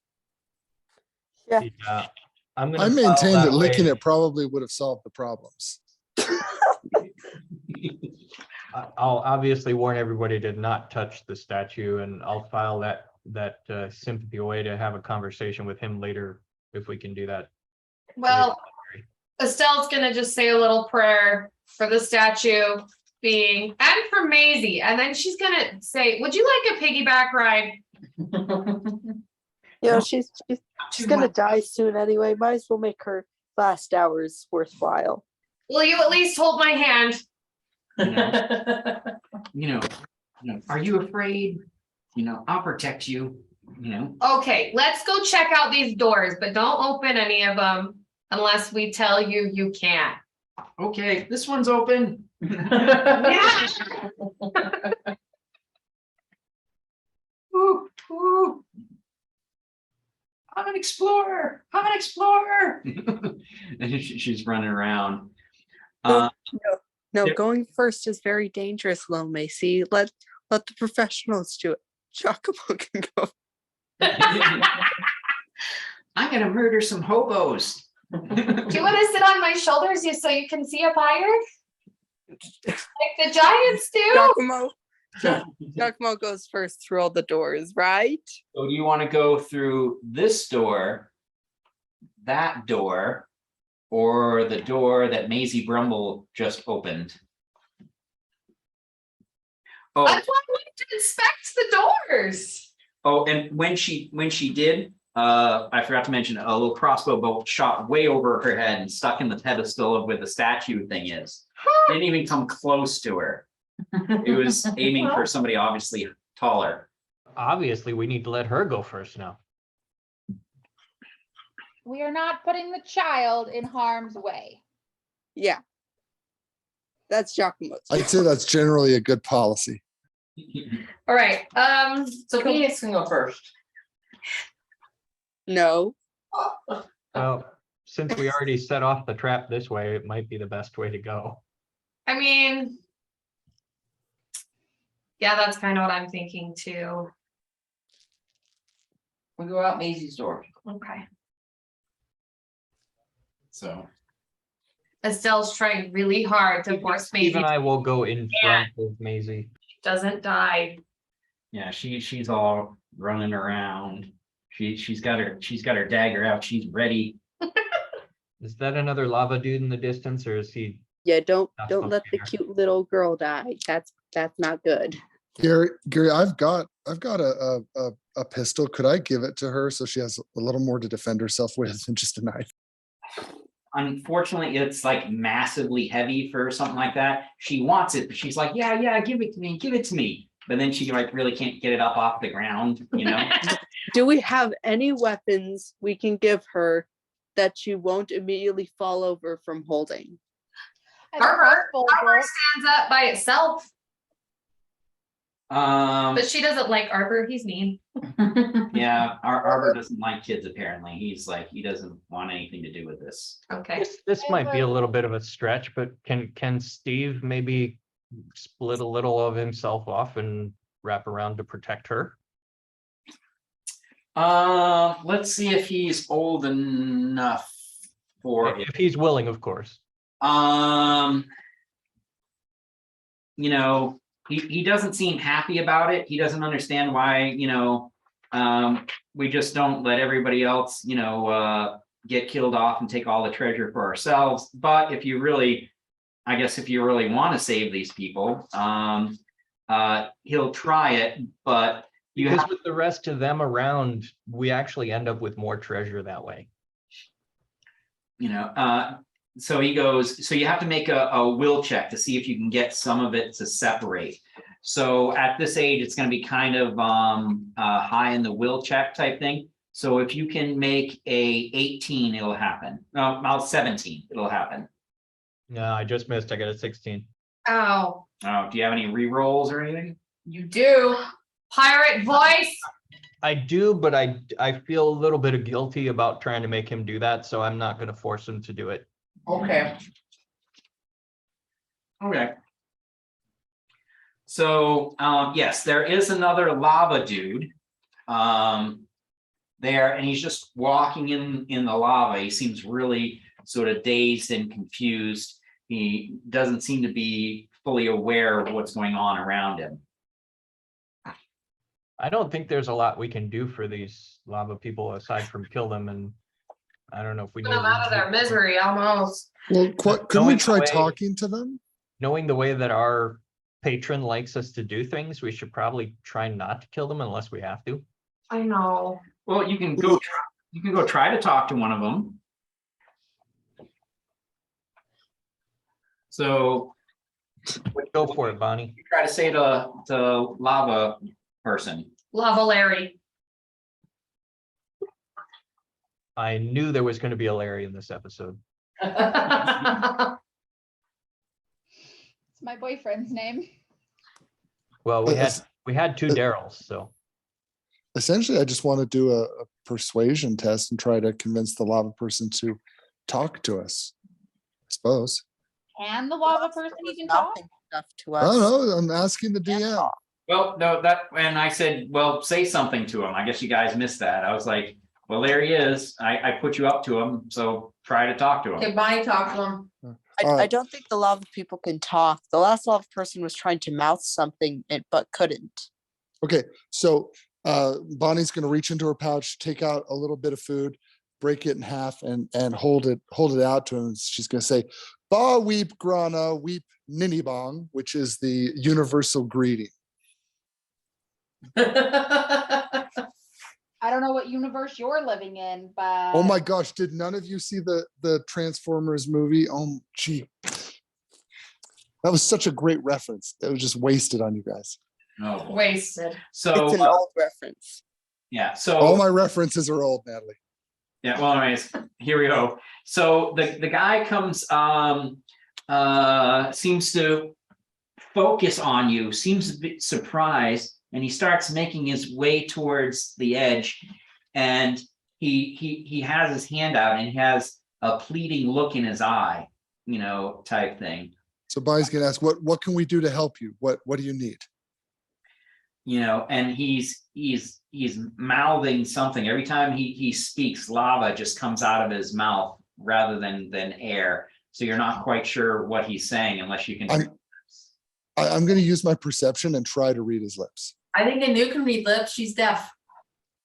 S8: Yeah, I'm gonna
S1: I
S8: file
S1: maintain that licking
S8: way.
S1: it probably would have solved the problems.
S8: I'll obviously warn everybody to not touch the statue, and I'll file that sympathy away to have a conversation with him later if we can do that.
S7: Well, Estelle's gonna just say a little prayer for the statue being, and for Maisie, and then she's gonna say, would you like a piggyback ride?
S12: You know, she's gonna die soon anyway. Might as well make her last hours worthwhile.
S7: Will you at least hold my hand?
S3: You know, are you afraid? You know, I'll protect you. You know.
S7: Okay, let's go check out these doors, but don't open any of them unless we tell you you can't.
S3: Okay, this one's open.
S7: Yeah.
S3: Ooh, ooh. I'm an explorer. I'm an explorer. And she's running around.
S6: No,
S3: yeah.
S6: going first is very dangerous, Lil Macy. Let the professionals do it. Giacomo can go.
S3: I'm gonna murder some hobos.
S7: Do you want to sit on my shoulders so you can see up higher? Like the giants do?
S6: Giacomo goes first through all the doors, right?
S3: So do you want to go through this door, that door, or the door that Maisie Brumble just opened? Oh,
S7: That's why I wanted to inspect the doors.
S3: oh, and when she did, I forgot to mention a little crossbow bolt shot way over her head and stuck in the pedestal of where the statue thing is. Didn't even come close to her. It was aiming for somebody obviously taller.
S8: Obviously, we need to let her go first now.
S5: We are not putting the child in harm's way.
S6: Yeah. That's Giacomo's.
S1: I'd say that's generally a good policy.
S7: All right.
S9: So Phoenix can go first.
S6: No.
S8: Well, since we already set off the trap this way, it might be the best way to go.
S7: I mean, yeah, that's kind of what I'm thinking too.
S9: We go out Maisie's door.
S7: Okay.
S10: So
S7: Estelle's trying really hard to force
S8: Steve
S7: Maisie
S8: and I will go in
S7: Yeah.
S8: front of Maisie.
S7: doesn't die.
S3: Yeah, she's all running around. She's got her dagger out. She's ready.
S8: Is that another lava dude in the distance, or is he?
S6: Yeah, don't
S8: That's
S6: let the
S8: okay.
S6: cute little girl die. That's not good.
S1: Gary, I've got a pistol. Could I give it to her so she has a little more to defend herself with than just a knife?
S3: Unfortunately, it's like massively heavy for something like that. She wants it, but she's like, yeah, give it to me. But then she like really can't get it up off the ground, you know?
S6: Do we have any weapons we can give her that she won't immediately fall over from holding?
S7: Arbor stands up by itself, but she doesn't like Arbor. He's mean.
S3: Yeah, Arbor doesn't like kids apparently. He's like, he doesn't want anything to do with this.
S7: Okay.
S8: This might be a little bit of a stretch, but can Steve maybe split a little of himself off and wrap around to protect her?
S3: Let's see if he's old enough for it.
S8: If he's willing, of course.
S3: You know, he doesn't seem happy about it. He doesn't understand why, you know, we just don't let everybody else, you know, get killed off and take all the treasure for ourselves. But if you really, I guess if you really want to save these people, he'll try it, but
S8: Because with the rest of them around, we actually end up with more treasure that way.
S3: you know, so he goes, so you have to make a will check to see if you can get some of it to separate. So at this age, it's going to be kind of high in the will check type thing. So if you can make a 18, it'll happen. No, about 17, it'll happen.
S8: No, I just missed. I got a 16.
S7: Ow,
S3: Oh, do you have any re-rolls or anything?
S9: You do.
S7: pirate voice.
S8: I do, but I feel a little bit of guilty about trying to make him do that, so I'm not going to force him to do it.
S9: Okay.
S3: Okay. So yes, there is another lava dude there, and he's just walking in the lava. He seems really sort of dazed and confused. He doesn't seem to be fully aware of what's going on around him.
S8: I don't think there's a lot we can do for these lava people aside from kill them, and I don't know if we
S7: Put them out of their misery almost.
S1: Well, couldn't we
S8: Knowing
S1: try
S8: the way-
S1: talking to them?
S8: Knowing the way that our patron likes us to do things, we should probably try not to kill them unless we have to.
S7: I know.
S3: Well, you can go try to talk to one of them. So
S8: Go for it, Bonnie.
S3: you try to say to lava person.
S7: Lava Larry.
S8: I knew there was going to be a Larry in this episode.
S5: It's my boyfriend's name.
S8: Well,
S1: Well,
S8: we had two Daryls, so
S1: Essentially, I just want to do a persuasion test and try to convince the lava person to talk to us, I suppose.
S5: Can the lava person even talk?
S6: Nothing enough to
S1: I
S6: us.
S1: don't know. I'm asking the DM.
S3: Well, no, and I said, well, say something to him. I guess you guys missed that. I was like, well, there he is. I put you up to him, so try to talk to
S9: Okay,
S3: him.
S9: Bonnie, talk to him.
S6: I
S1: Alright.
S6: don't think the lava people can talk. The last lava person was trying to mouth something, but couldn't.
S1: Okay, so Bonnie's going to reach into her pouch, take out a little bit of food, break it in half, and hold it out to him. She's going to say, "Ba weep grana weep ninibong," which is the universal greeting.
S5: I don't know what universe you're living in, but
S1: Oh my gosh, did none of you see the Transformers movie? Oh gee, that was such a great reference. It was just wasted on you guys.
S3: No.
S9: Wasted.
S3: So
S6: It's an old reference.
S3: yeah, so
S1: All my references are old, Natalie.
S3: yeah, well, anyways, here we go. So the guy comes, seems to focus on you, seems a bit surprised, and he starts making his way towards the edge, and he has his hand out and he has a pleading look in his eye, type thing.
S1: So Bonnie's going to ask, what can we do to help you? What do you need?
S3: And he's mouthing something. Every time he speaks, lava just comes out of his mouth rather than air. So you're not quite sure what he's saying unless you can.
S1: I'm going to use my perception and try to read his lips.
S9: I think Anu can read lips. She's deaf.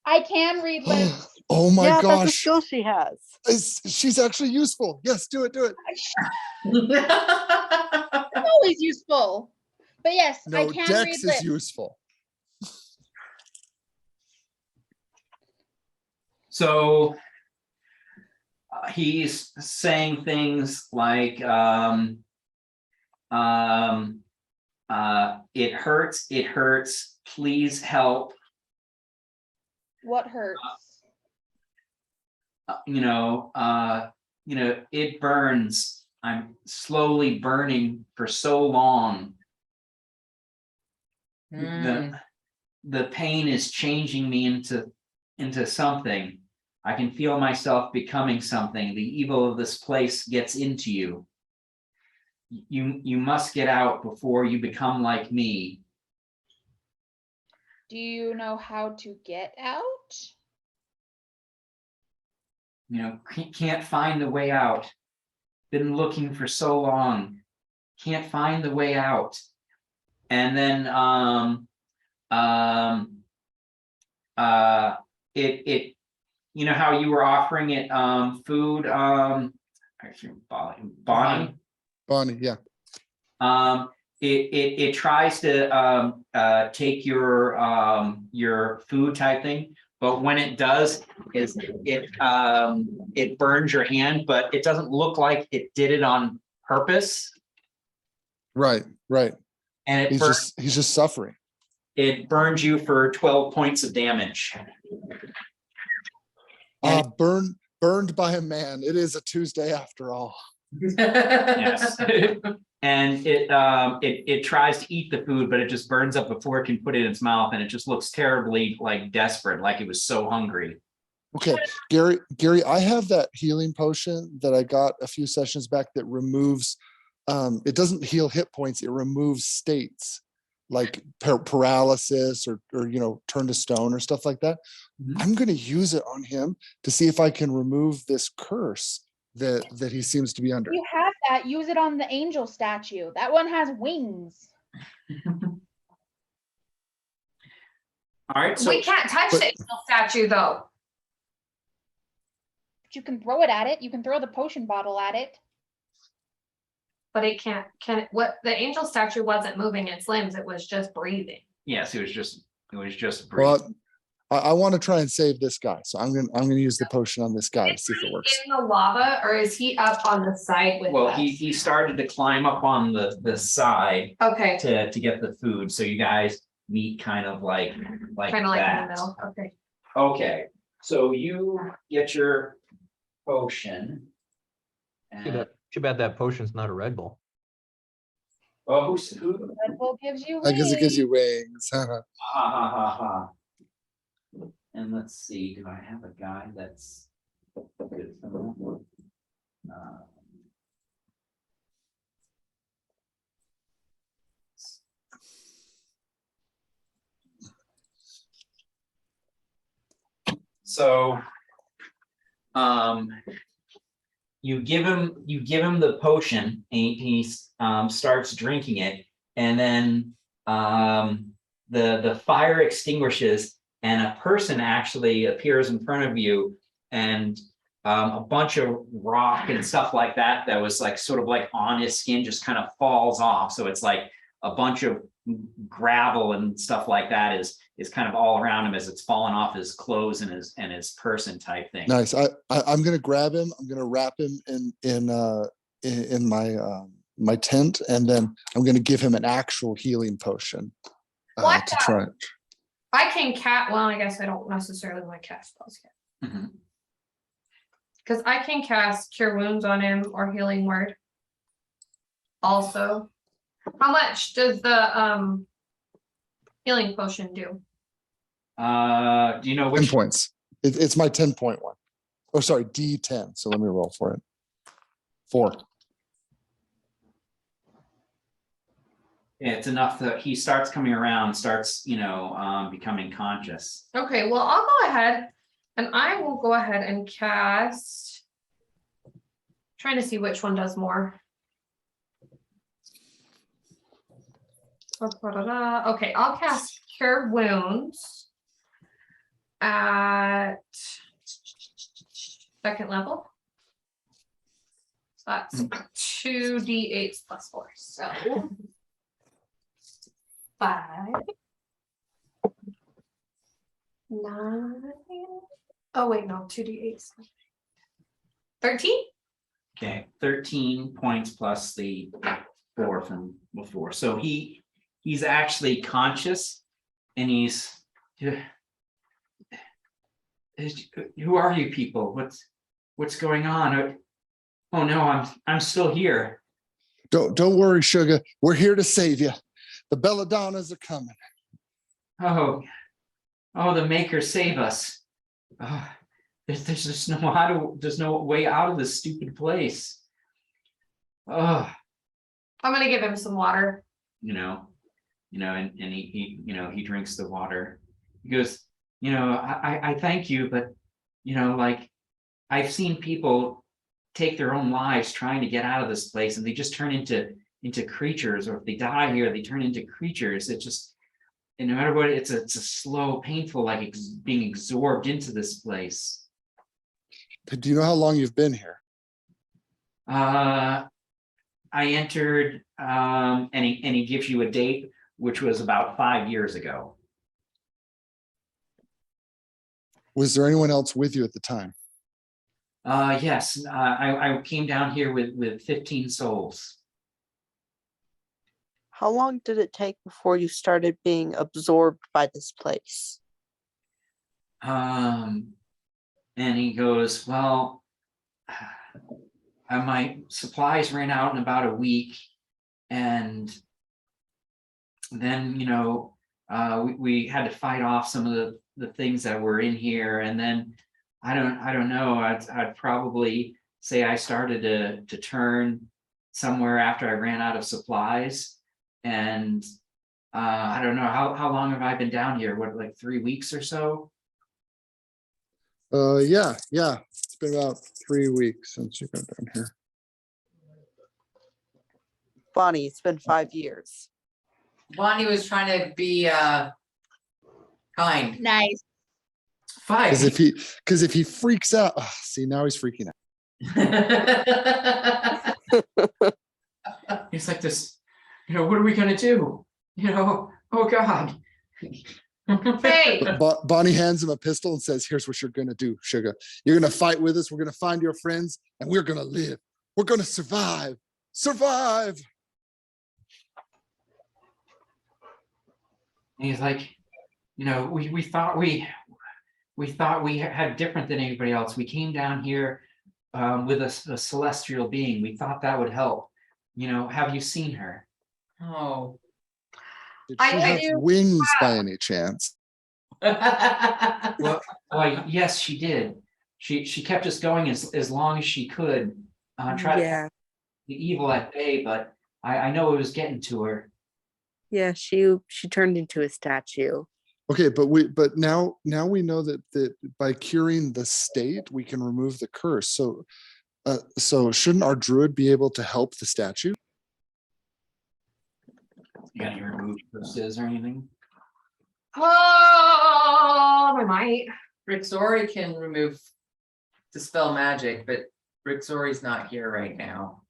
S5: I can read lips.
S1: Oh my
S12: Yeah, that's a
S1: gosh.
S12: skill she has.
S1: She's actually useful. Yes, do it.
S5: It's always useful. But yes, I
S1: No,
S5: can
S1: Dex
S5: read
S1: is
S5: lips.
S1: useful.
S3: So he's saying things like, it hurts, please help.
S5: What hurts?
S3: It burns. I'm slowly burning for so long. The pain is changing me into something. I can feel myself becoming something. The evil of this place gets into you. You must get out before you become like me.
S5: Do you know how to get out?
S3: Can't find the way out. Been looking for so long. Can't find the way out. And then it how you were offering it food, actually Bonnie.
S1: Bonnie, yeah.
S3: It tries to take your food type thing, but when it does, it burns your hand, but it doesn't look like it did it on purpose.
S1: Right.
S3: And it
S1: He's just suffering.
S3: it burns you for 12 points of damage.
S1: Burned by a man. It is a Tuesday after all.
S3: Yes. And it tries to eat the food, but it just burns up before it can put it in its mouth, and it just looks terribly like desperate, like it was so hungry.
S1: Okay, Gary, I have that healing potion that I got a few sessions back that removes, it doesn't heal hit points, it removes states like paralysis or turn to stone or stuff like that.
S3: Mhm.
S1: I'm gonna use it on him to see if I can remove this curse that he seems to be under.
S5: You have that, use it on the angel statue. That one has wings.
S3: All right, so
S7: We can't touch the angel statue though.
S5: But you can throw it at it. You can throw the potion bottle at it.
S7: But it can't, what, the angel statue wasn't moving its limbs, it was just breathing.
S3: yes, it was just breathing.
S1: Well, I want to try and save this guy, so I'm gonna use the potion on this guy to see if it works.
S7: In the lava, or is he up on the side with
S3: Well,
S7: us?
S3: he started to climb up on the side
S7: Okay,
S3: to get the food, so you guys meet kind of like
S7: kind of like in the
S3: that.
S7: middle, okay.
S3: Okay, so you get your potion. And,
S8: Too bad that potion's not a Red Bull.
S3: oh, who?
S5: Red Bull gives you
S1: I guess it gives
S5: wings.
S1: you wings.
S3: Ha ha ha ha. And let's see, do I have a guy that's good for that? So, you give him the potion, and he starts drinking it, and then the fire extinguishes, and a person actually appears in front of you, and a bunch of rock and stuff like that was like sort of like on his skin just kind of falls off. So it's like a bunch of gravel and stuff like that is kind of all around him as it's falling off his clothes and his person type thing.
S1: Nice. I'm gonna grab him. I'm gonna wrap him in my tent, and then I'm gonna give him an actual healing potion
S7: What
S1: to try it.
S7: I can cast, well, I guess I don't necessarily want to cast spells yet.
S3: Mhm.
S7: Because I can cast Cure Wounds on him or Healing Word. Also, how much does the healing potion do?
S3: Do you know
S1: 10
S3: which?
S1: points. It's my 10-point one. Oh, sorry, D10. So let me roll for it. 4.
S3: Yeah, it's enough that he starts coming around, starts becoming conscious.
S7: Okay, well, I'll go ahead and I will go ahead and cast. Trying to see which one does more. Okay, I'll cast Cure Wounds at 2nd level. So that's 2d8s plus 4. So 5, 9. Oh wait, no, 2d8s. 13.
S3: Okay, 13 points plus the 4 from before. So he's actually conscious, and he's. Who are you people? What's going on? Oh no, I'm still here.
S1: Don't worry, sugar. We're here to save you. The Belladonnas are coming.
S3: Oh, the Maker save us. Oh, there's just there's no way out of this stupid place. Oh,
S7: I'm gonna give him some water.
S3: and he drinks the water. He goes, I thank you, but like I've seen people take their own lives trying to get out of this place, and they just turn into creatures, or if they die here, they turn into creatures. It just, and no matter what, it's a slow, painful, like being absorbed into this place.
S1: Do you know how long you've been here?
S3: I entered, and he gives you a date, which was about 5 years ago.
S1: Was there anyone else with you at the time?
S3: Yes, I came down here with 15 souls.
S12: How long did it take before you started being absorbed by this place?
S10: And he goes, well, my supplies ran out in about a week, and then we had to fight off some of the things that were in here, and then I don't know. I'd probably say I started to turn somewhere after I ran out of supplies, and I don't know how long have I been down here? What, like 3 weeks or so?
S1: Yeah. It's been about 3 weeks since you got down here.
S12: Bonnie, it's been 5 years.
S9: Bonnie was trying to be kind.
S5: Nice.
S9: 5.
S1: Because if he freaks out, see, now he's freaking out.
S10: He's like this, what are we gonna do? Oh God.
S7: Hey,
S1: Bonnie hands him a pistol and says, here's what you're gonna do, sugar. You're gonna fight with us. We're gonna find your friends, and we're gonna live. We're gonna survive. Survive.
S10: And he's like, we thought we had different than anybody else. We came down here with a celestial being. We thought that would help. Have you seen her?
S9: Oh.
S1: Did
S7: I
S1: she have
S7: do
S1: wings by any chance?
S10: Well, yes, she did. She kept us going as long as she could. Try to
S6: Yeah.
S10: keep the evil at bay, but I know it was getting to her.
S6: Yeah, she turned into a statue.
S1: Okay, but now we know that by curing the state, we can remove the curse. So shouldn't our druid be able to help the statue?
S10: You got any removed curses or anything?
S7: oh, I might.
S9: Rixori can dispel magic, but Rixori's not here right now.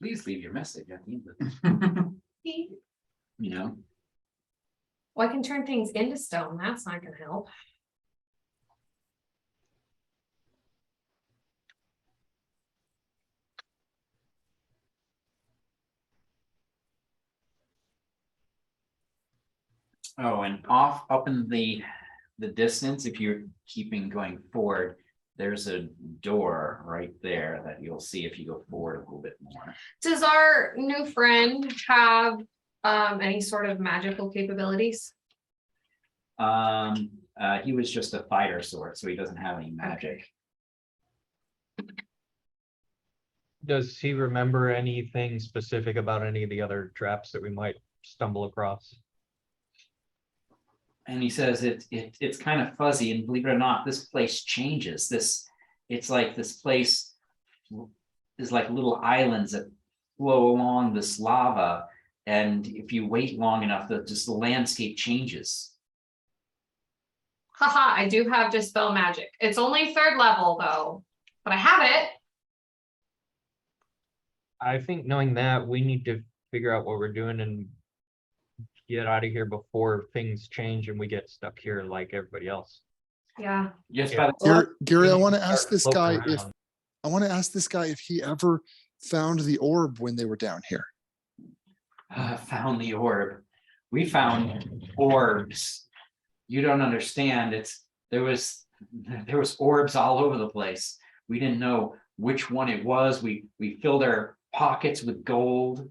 S10: Please leave your message at the end of it.
S7: Well, I can turn things into stone. That's not gonna help.
S10: Oh, and up in the distance, if you're keeping going forward, there's a door right there that you'll see if you go forward a little bit more.
S7: Does our new friend have any sort of magical capabilities?
S10: He was just a fighter sort, so he doesn't have any magic.
S8: Does he remember anything specific about any of the other traps that we might stumble across?
S10: And he says it's kind of fuzzy, and believe it or not, this place changes. It's like this place is like little islands that flow along this lava, and if you wait long enough, the landscape changes.
S7: Haha, I do have dispel magic. It's only 3rd level though, but I have it.
S8: I think knowing that, we need to figure out what we're doing and get out of here before things change and we get stuck here like everybody else.
S7: Yeah.
S10: Yes,
S8: Yeah.
S1: Gary, I want to
S8: Start
S1: ask this
S8: floating
S1: guy if he ever found the orb when they were down here.
S10: Found the orb. We found orbs. You don't understand. There was orbs all over the place. We didn't know which one it was. We filled our pockets with gold,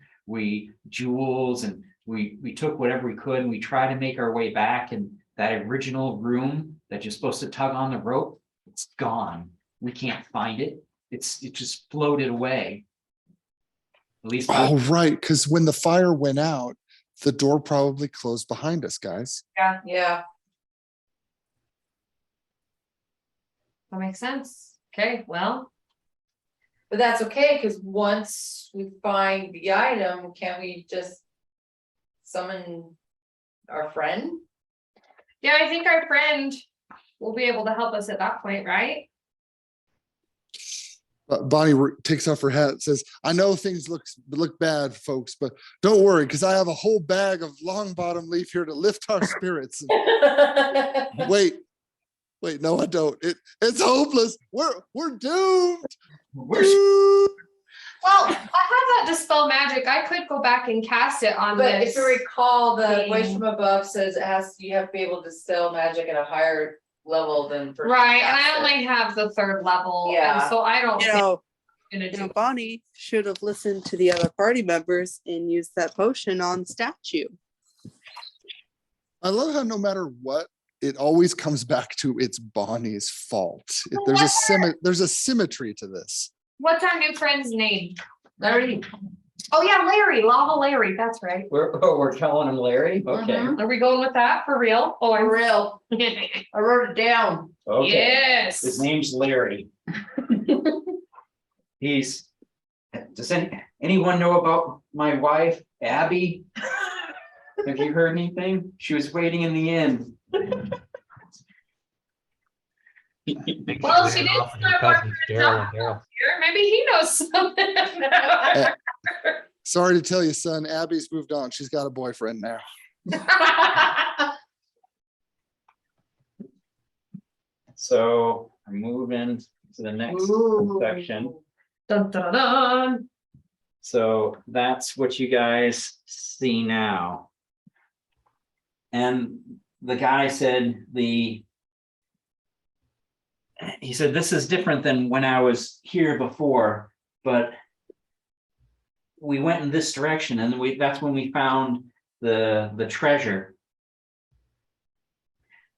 S10: jewels, and we took whatever we could, and we tried to make our way back. And that original room that you're supposed to tug on the rope, it's gone. We can't find it. It just floated away. At least.
S1: Oh, right, because when the fire went out, the door probably closed behind us, guys.
S9: Yeah.
S7: That makes sense. Okay, well.
S9: But that's okay, because once we find the item, can't we just summon our friend?
S7: Yeah, I think our friend will be able to help us at that point, right?
S1: Bonnie takes off her hat and says, I know things look bad, folks, but don't worry, because I have a whole bag of long bottom leaf here to lift our spirits. Wait, no, I don't. It's hopeless. We're doomed.
S10: We're
S7: Well, I have that dispel magic. I could go back and cast it on
S9: But
S7: this.
S9: if you recall, the voice
S7: thing.
S9: from above says you have to be able to distill magic at a higher level than. for
S7: Right, and I
S9: cast it.
S7: only have the 3rd level.
S9: Yeah.
S7: And so I don't
S6: You
S7: think
S6: know,
S7: I'm gonna do.
S6: Bonnie should have listened to the other party members and used that potion on the statue.
S1: I love how no matter what, it always comes back to it's Bonnie's fault. There's a symmetry to this.
S7: What's our new friend's name?
S9: Larry.
S7: Oh yeah, Larry, Lava Larry, that's right.
S3: We're calling him Larry? Okay.
S9: Mhm.
S7: Are we going with that for real? Oh,
S9: For real. I wrote it down.
S3: Okay.
S7: Yes.
S3: His name's Larry. Does anyone know about my wife, Abby? Have you heard anything? She was waiting in the inn.
S7: Well, she did
S8: Off with your
S7: start
S8: cousins,
S7: working
S8: Daryl
S7: out
S8: and Daryl.
S7: here. Maybe he knows something.
S1: Sorry to tell you, son, Abby's moved on. She's got a boyfriend now.
S3: So I'm moving to the next
S7: Ooh.
S3: section.
S7: Dun, dun, dun.
S3: So that's what you guys see now. And the guy said he said, this is different than when I was here before, but we went in this direction and that's when we found the treasure.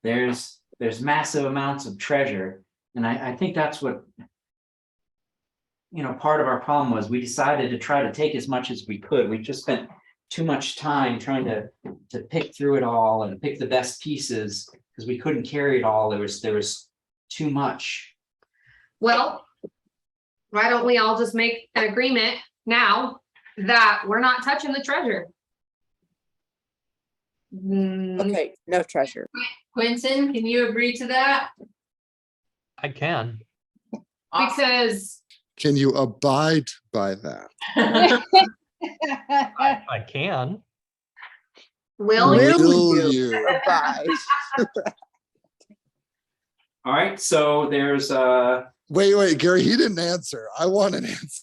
S3: There's massive amounts of treasure. And I think that's what, part of our problem was we decided to try to take as much as we could. We just spent too much time trying to pick through it all and pick the best pieces because we couldn't carry it all. There was too much.
S7: Well, why don't we all just make an agreement now that we're not touching the treasure?
S6: Okay, no treasure.
S9: Quinton, can you agree to that?
S8: I can.
S7: Because
S1: Can you abide by that?
S8: I can.
S7: will
S6: Will
S7: you?
S6: you abide?
S3: All right, so there's
S1: Wait, Gary, he didn't answer. I want an answer.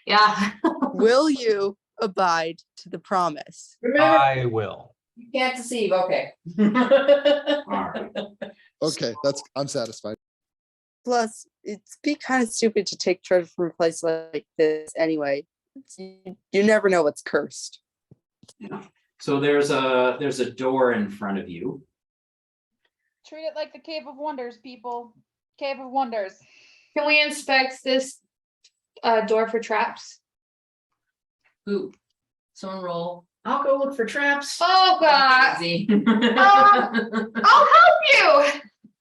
S7: Yeah.
S6: Will you abide to the promise?
S9: Remember,
S8: I will.
S9: you can't deceive, okay.
S3: all right.
S1: Okay, I'm satisfied.
S6: Plus, it's be kind of stupid to take treasure from a place like this anyway. You never know what's cursed.
S3: So there's a door in front of you.
S5: Treat it like the Cave of Wonders, people. Cave of Wonders.
S7: Can we inspect this door for traps?
S9: Ooh, someone roll. I'll go look for traps.
S7: Oh God.
S9: Easy.
S7: I'll help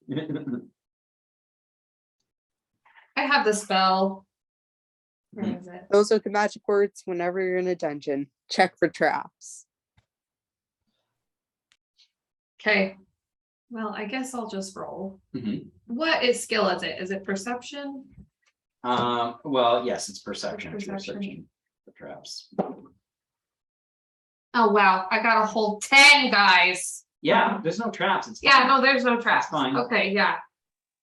S7: you. I have the spell. Where is it?
S6: Those are the magic words whenever you're in a dungeon. Check for traps.
S7: Okay. Well, I guess I'll just roll.
S3: Mhm.
S7: What skill is it? Is it perception?
S3: Well, yes, it's perception. It's
S7: Perception.
S3: perception for traps.
S7: Oh wow, I got a whole 10, guys.
S3: Yeah, there's no traps. It's
S7: Yeah,
S3: fine.
S7: no, there's no traps.
S3: It's fine.
S7: Okay, yeah.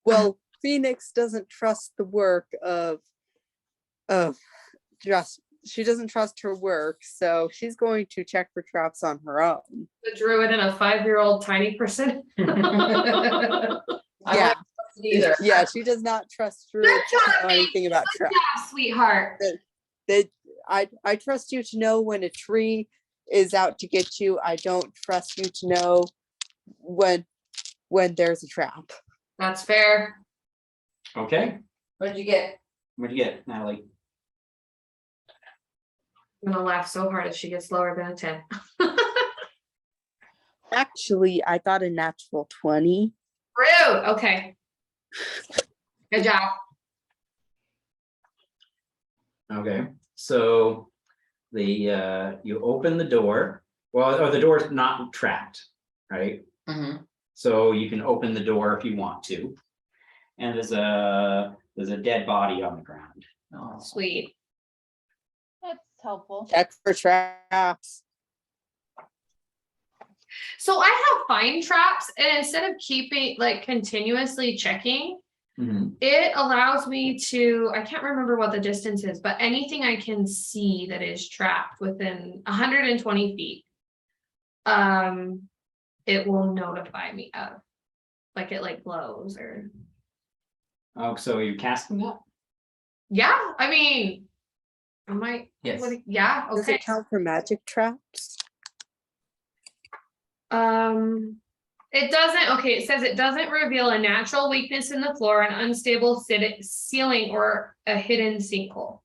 S6: Well, Phoenix doesn't trust the work of just she doesn't trust her work, so she's going to check for traps on her own.
S7: The druid and a 5-year-old tiny person.
S9: I
S6: Yeah.
S9: wouldn't trust it either.
S6: Yeah, she does not trust Drew
S7: Good
S6: to
S7: job,
S6: know anything about traps.
S7: Yeah, sweetheart.
S6: I trust you to know when a tree is out to get you. I don't trust you to know when there's a trap.
S7: That's fair.
S3: Okay.
S9: What did you get?
S3: What'd you get, Natalie?
S7: I'm gonna laugh so hard if she gets lower than a 10.
S6: Actually, I got a natural 20.
S7: Rude. Okay. Good job.
S3: Okay, so you open the door. Well, or the door's not trapped, right?
S9: Mhm.
S3: So you can open the door if you want to. And there's a dead body on the ground.
S9: Oh,
S7: Sweet.
S5: That's helpful.
S6: Check for traps.
S7: So I have find traps, and instead of keeping like continuously checking,
S3: Mhm.
S7: It allows me to, I can't remember what the distance is, but anything I can see that is trapped within 120 feet. It will notify me of, like it like glows or,
S3: Oh, so you're casting that?
S7: yeah, I mean. I might,
S3: Yes.
S7: yeah,
S6: Does
S7: okay.
S6: it count for magic traps?
S7: It doesn't, okay, it says it doesn't reveal a natural weakness in the floor, an unstable ceiling, or a hidden sinkhole.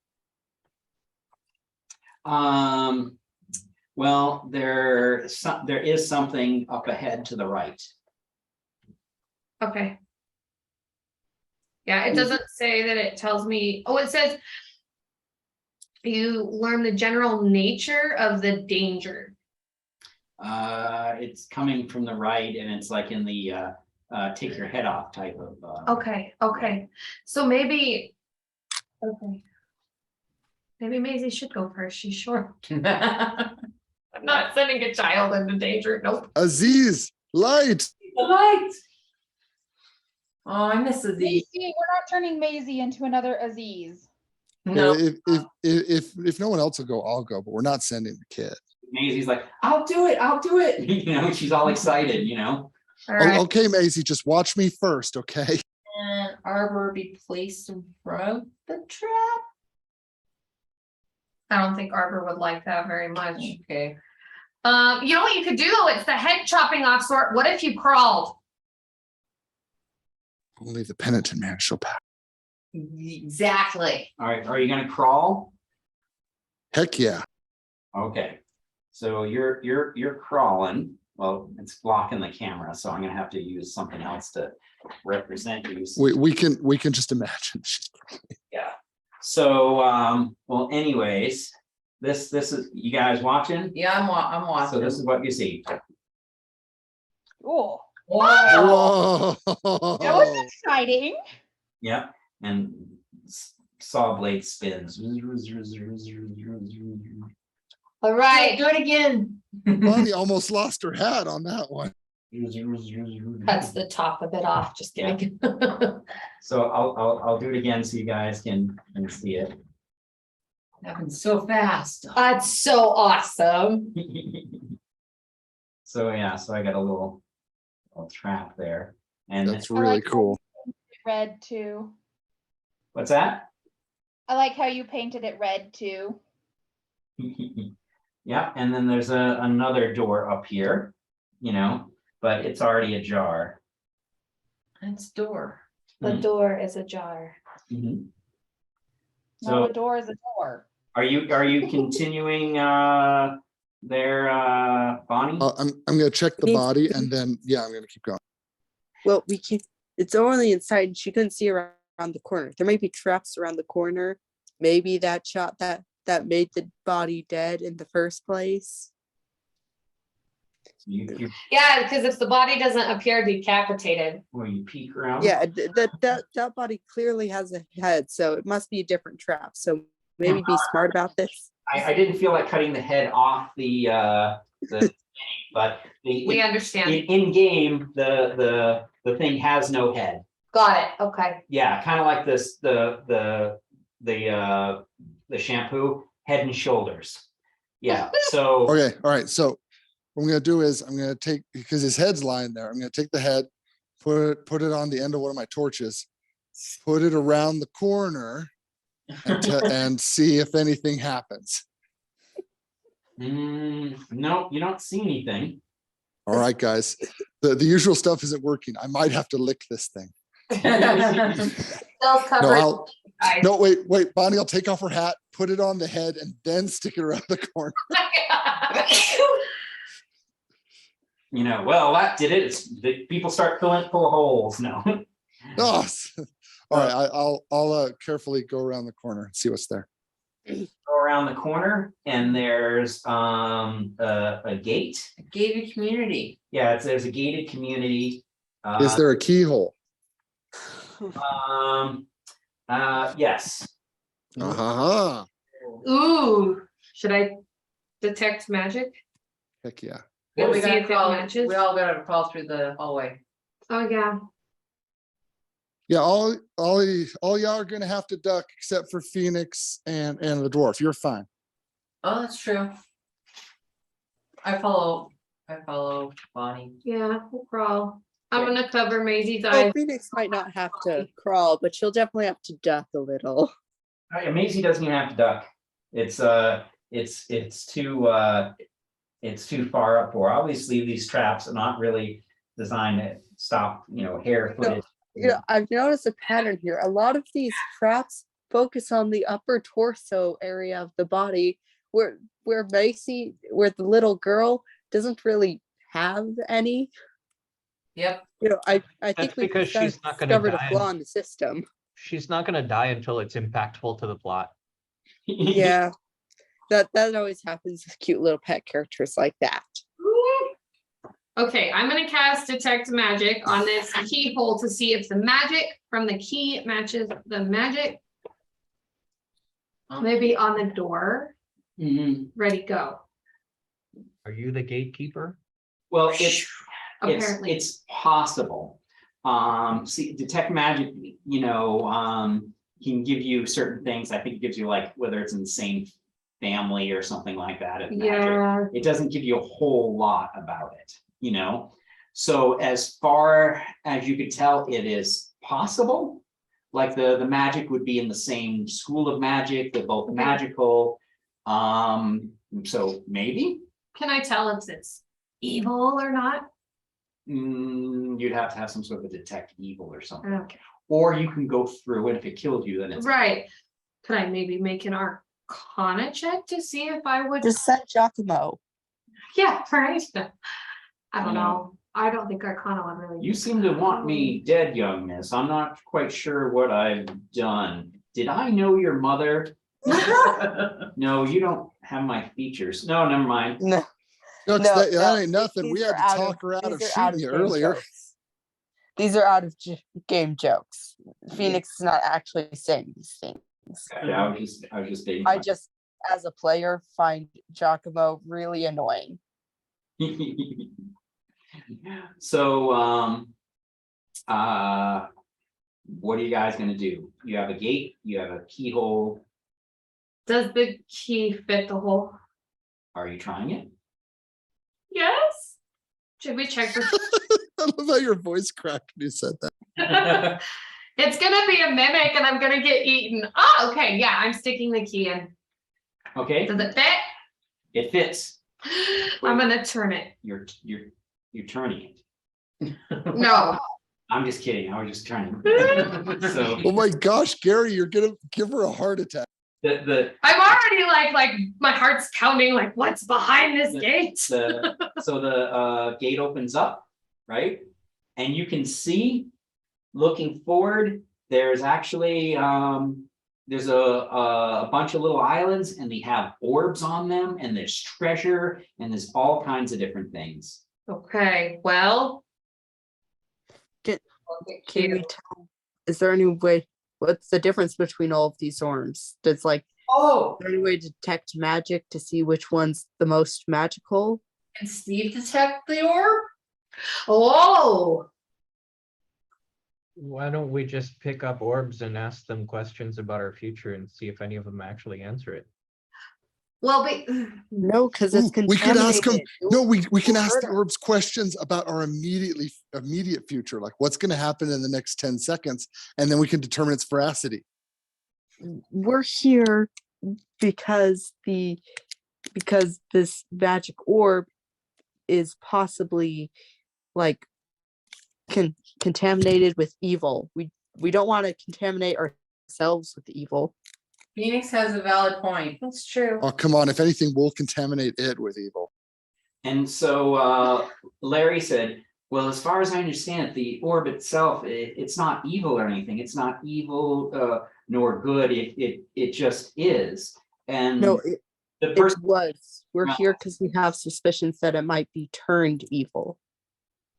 S3: Well, there is something up ahead to the right.
S7: Okay. Yeah, it doesn't say that, it tells me, oh, it says you learn the general nature of the danger.
S3: It's coming from the right and it's like in the take your head off type of.
S7: Okay, okay. So maybe, okay. Maybe Maisie should go first. She's short. I'm not sending a child into danger. Nope.
S1: Aziz, light.
S9: The light. Oh, I miss the.
S5: Maisie, we're not turning Maisie into another Aziz.
S9: No.
S1: If no one else will go, I'll go, but we're not sending the kid.
S3: Maisie's like, I'll do it. You know, she's all excited, you know.
S7: All right.
S1: Oh, okay, Maisie, just watch me first, okay?
S9: And Arbor be placed in front of the trap.
S7: I don't think Arbor would like that very much.
S9: Okay.
S7: You know what you could do though? It's the head chopping off sort. What if you crawled?
S1: Only the penitent man shall pass.
S9: Exactly.
S3: All right, are you gonna crawl?
S1: Heck yeah.
S3: Okay, so you're crawling. Well, it's blocking the camera, so I'm gonna have to use something else to represent you.
S1: We can just imagine.
S3: Yeah. So well, anyways, this is, you guys watching?
S9: Yeah, I'm watching.
S3: So this is what you see.
S5: Cool.
S9: Wow.
S1: Whoa.
S5: That was exciting.
S3: Yeah, and saw blade spins.
S9: All right, do it again.
S1: Bonnie almost lost her hat on that one.
S9: Cuts the top of it off. Just kidding.
S3: So I'll do it again so you guys can see it.
S9: Happened so fast.
S7: That's so awesome.
S3: So yeah, so I got a little trap there, and
S1: That's really cool.
S5: Red too.
S3: what's that?
S5: I like how you painted it red too.
S3: Yeah, and then there's another door up here, you know, but it's already ajar.
S9: That's door.
S7: The door is ajar.
S3: Mhm.
S5: No, a
S3: So
S5: door is a door.
S3: are you continuing there, Bonnie?
S1: I'm gonna check the body and then yeah, I'm gonna keep going.
S6: Well, we can. It's only inside. She couldn't see around the corner. There might be traps around the corner. Maybe that shot that made the body dead in the first place.
S7: Yeah, because if the body doesn't appear decapitated.
S3: Where you peek around?
S6: Yeah, that body clearly has a head, so it must be a different trap. So maybe be smart about this.
S3: I didn't feel like cutting the head off the but
S7: We understand.
S3: in game the thing has no head.
S7: Got it. Okay.
S3: Yeah, kind of like this the shampoo, Head and Shoulders. Yeah. So
S1: Okay, all right. So what I'm gonna do is I'm gonna take, because his head's lying there, I'm gonna take the head, put it on the end of one of my torches, put it around the corner, and see if anything happens.
S3: no, you don't see anything.
S1: All right, guys. The usual stuff isn't working. I might have to lick this thing.
S7: Still covered.
S1: No, wait, Bonnie, I'll take off her hat, put it on the head, and then stick it around the corner.
S3: You know, well, that did it. The people start full of holes. No.
S1: Oh, all right. I'll carefully go around the corner and see what's there.
S3: Go around the corner, and there's a gate.
S9: A gated community.
S3: Yeah, there's a gated community.
S1: Is there a keyhole?
S3: Yes.
S1: Uh-huh.
S7: Ooh, should I detect magic?
S1: Heck yeah.
S7: We'll
S9: We
S7: see
S9: gotta
S7: if it
S9: crawl,
S7: matches.
S9: we all gotta crawl through the hallway.
S7: Oh yeah.
S1: Yeah, all y'all are gonna have to duck except for Phoenix and the dwarf. You're fine.
S9: Oh, that's true. I follow Bonnie.
S7: Yeah, we'll crawl. I'm gonna cover Maisie's
S6: Oh,
S7: eyes.
S6: Phoenix might not have to crawl, but she'll definitely have to duck a little.
S3: Maisie doesn't even have to duck. It's too far up for her. Obviously, these traps are not really designed to stop, hare footed.
S6: I've noticed a pattern here. A lot of these traps focus on the upper torso area of the body, where Macy, where the little girl doesn't really have any.
S9: Yep.
S6: I
S8: That's
S6: think we
S8: because she's not gonna
S6: discovered a
S8: die.
S6: flaw in the system.
S8: She's not gonna die until it's impactful to the plot.
S6: Yeah, that always happens with cute little pet characters like that.
S7: Okay, I'm gonna cast Detect Magic on this keyhole to see if the magic from the key matches the magic. Maybe on the door. Ready, go.
S8: Are you the gatekeeper?
S3: Well,
S7: Apparently.
S3: it's possible. See, detect magic, can give you certain things. I think it gives you like whether it's in the same family or something like that. Of magic.
S7: Yeah.
S3: It doesn't give you a whole lot about it, So as far as you could tell, it is possible. Like the magic would be in the same school of magic. They're both magical. So maybe.
S7: Can I tell if it's evil or not?
S3: You'd have to have some sort of a detect evil or something.
S7: Okay.
S3: Or you can go through it. If it killed you, then it's
S7: Right. Could I maybe make an Arcana check to see if I would?
S6: Just set Giacomo.
S7: Yeah, right. I don't know. I don't think Arcana would really.
S3: You seem to want me dead, young miss. I'm not quite sure what I've done. Did I know your mother? No, you don't have my features. No, never mind.
S6: No,
S1: That ain't nothing.
S6: these
S1: We had
S6: are
S1: to
S6: out
S1: talk her out of
S6: these are out
S1: shooting you
S6: game
S1: earlier.
S6: jokes. These are out of game jokes. Phoenix is not actually saying these things.
S3: Yeah, I was just dating.
S6: I just, as a player, find Giacomo really annoying.
S3: So, what are you guys gonna do? You have a gate, you have a keyhole.
S7: Does the key fit the hole?
S3: Are you trying it?
S7: Yes. Should we check for?
S1: I love how your voice cracked when you said that.
S7: It's gonna be a mimic, and I'm gonna get eaten. Oh, okay. Yeah, I'm sticking the key in.
S3: Okay.
S7: Does it fit?
S3: It fits.
S7: I'm gonna turn it.
S3: You're turning it.
S7: No.
S3: I'm just kidding. I was just trying. So
S1: Oh my gosh, Gary, you're gonna give her a heart attack.
S3: the
S7: I'm already like my heart's pounding. Like, what's behind this gate?
S3: the gate opens up, right? And you can see, looking forward, there's actually there's a bunch of little islands, and they have orbs on them, and there's treasure, and there's all kinds of different things.
S7: Okay. Well.
S6: Can we tell? Is there any way? What's the difference between all of these orbs? Does is there any way to detect magic to see which one's the most magical?
S9: Can Steve detect the orb?
S7: Oh.
S8: Why don't we just pick up orbs and ask them questions about our future and see if any of them actually answer it?
S7: Well, but
S6: No, because it's
S1: Ooh, we could ask them.
S6: contaminated.
S1: No, we can ask the
S6: Murder.
S1: orbs questions about our immediate future, like what's going to happen in the next 10 seconds, and then we can determine its veracity.
S6: We're here because this magic orb is possibly like contaminated with evil. We don't want to contaminate ourselves with evil.
S9: Phoenix has a valid point.
S7: that's true.
S1: Oh, come on. If anything, we'll contaminate it with evil.
S3: And so Larry said, well, as far as I understand it, the orb itself, it's not evil or anything. It's not evil nor good. It just is. And
S6: No,
S3: the
S6: it
S3: person,
S6: was. We're
S3: No.
S6: here because we have suspicions that it might be turned evil.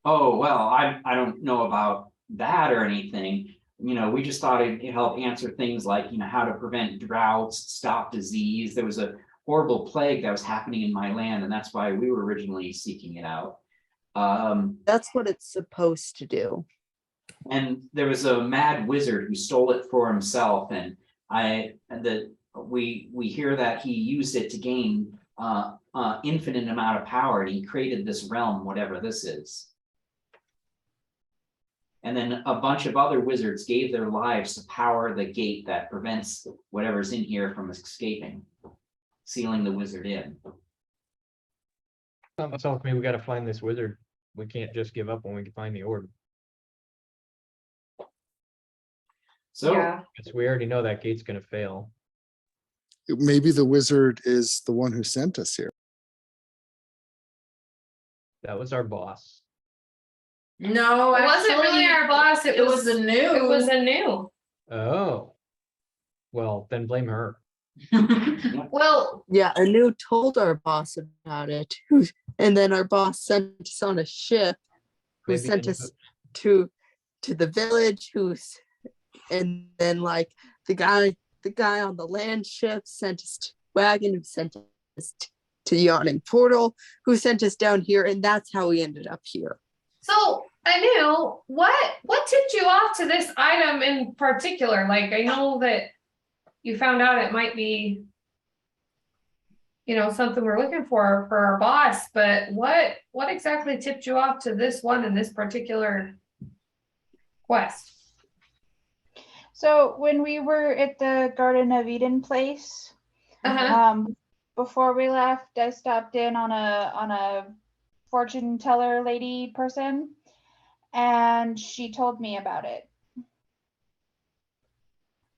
S3: oh, well, I don't know about that or anything. We just thought it'd help answer things like, how to prevent droughts, stop disease. There was a horrible plague that was happening in my land, and that's why we were originally seeking it out.
S6: That's what it's supposed to do.
S3: And there was a mad wizard who stole it for himself, and we hear that he used it to gain infinite amount of power, and he created this realm, whatever this is. And then a bunch of other wizards gave their lives to power the gate that prevents whatever's in here from escaping, sealing the wizard in.
S8: Something tells me we gotta find this wizard. We can't just give up when we can find the orb.
S3: So
S7: Yeah.
S8: Because we already know that gate's gonna fail.
S1: Maybe the wizard is the one who sent us here.
S8: That was our boss.
S9: No,
S7: It wasn't really
S9: actually,
S7: our boss,
S9: it was a new.
S7: It was a new.
S8: Oh. Well, then blame her.
S7: Well,
S6: Yeah, Anu told our boss about it, and then our boss sent us on a ship, who
S8: Maybe
S6: sent
S8: Anu-
S6: us to the village, and then like the guy on the land ship sent us to wagon, who sent us to the yawning portal, who sent us down here, and that's how we ended up here.
S7: so I knew what tipped you off to this item in particular? Like, I know that you found out it might be, you know, something we're looking for our boss, but what exactly tipped you off to this one in this particular quest?
S5: So when we were at the Garden of Eden place,
S7: Uh-huh.
S5: before we left, I stopped in on a fortune teller lady person, and she told me about it.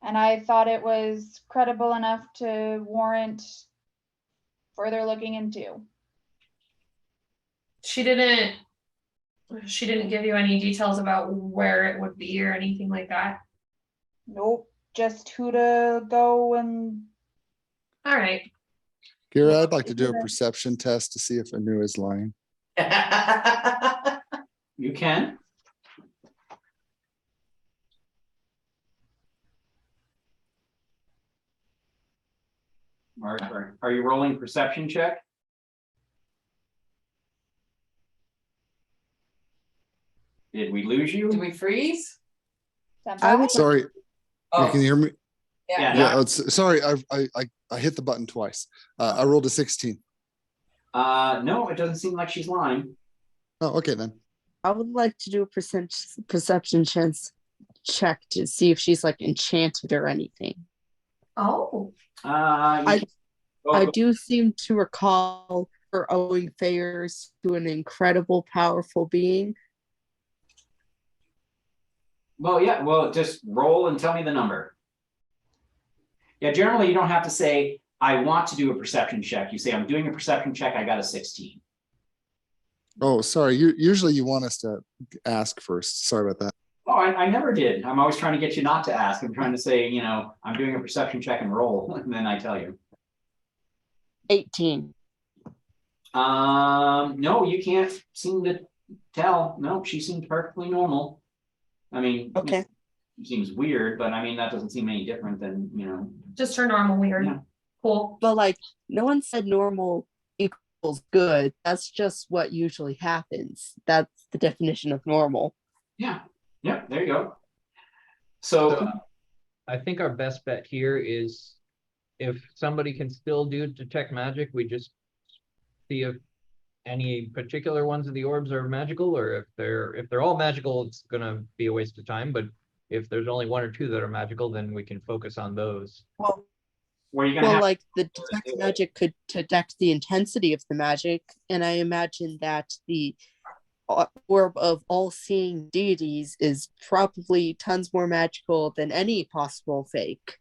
S5: And I thought it was credible enough to warrant further looking into.
S7: She didn't give you any details about where it would be or anything like that.
S5: Nope, just who to go and.
S7: All right.
S1: Kira, I'd like to do a perception test to see if Anu is lying.
S3: you can. Are you rolling perception check? Did we lose you?
S9: Did we freeze?
S6: I was
S1: Sorry, you
S9: Oh,
S1: can hear me?
S3: Yeah.
S1: Yeah, sorry, I hit the button twice. I rolled a 16.
S3: No, it doesn't seem like she's lying.
S1: Oh, okay then.
S6: I would like to do a perception check to see if she's like enchanted or anything.
S7: Oh.
S6: I do seem to recall her owing favors to an incredible, powerful being.
S3: Well, yeah, well, just roll and tell me the number. Yeah, generally you don't have to say, I want to do a perception check. You say, I'm doing a perception check, I got a 16.
S1: Oh, sorry. Usually you want us to ask first. Sorry about that.
S3: Oh, I never did. I'm always trying to get you not to ask. I'm trying to say, you know, I'm doing a perception check and roll, and then I tell you.
S6: 18.
S3: No, you can't seem to tell. No, she seemed perfectly normal. I mean,
S6: Okay.
S3: It seems weird, but I mean, that doesn't seem any different than, you know.
S7: Just her normal weird.
S3: Yeah.
S7: Cool.
S6: But like, no one said normal equals good. That's just what usually happens. That's the definition of normal.
S3: Yeah. Yep. There you go. So
S8: I think our best bet here is if somebody can still do detect magic, we just see if any particular ones of the orbs are magical, or if they're all magical, it's gonna be a waste of time. But if there's only one or two that are magical, then we can focus on those.
S6: Well,
S3: where you gonna have
S6: like the detect magic could detect the intensity of the magic, and I imagine that the orb of all seeing deities is probably tons more magical than any possible fake.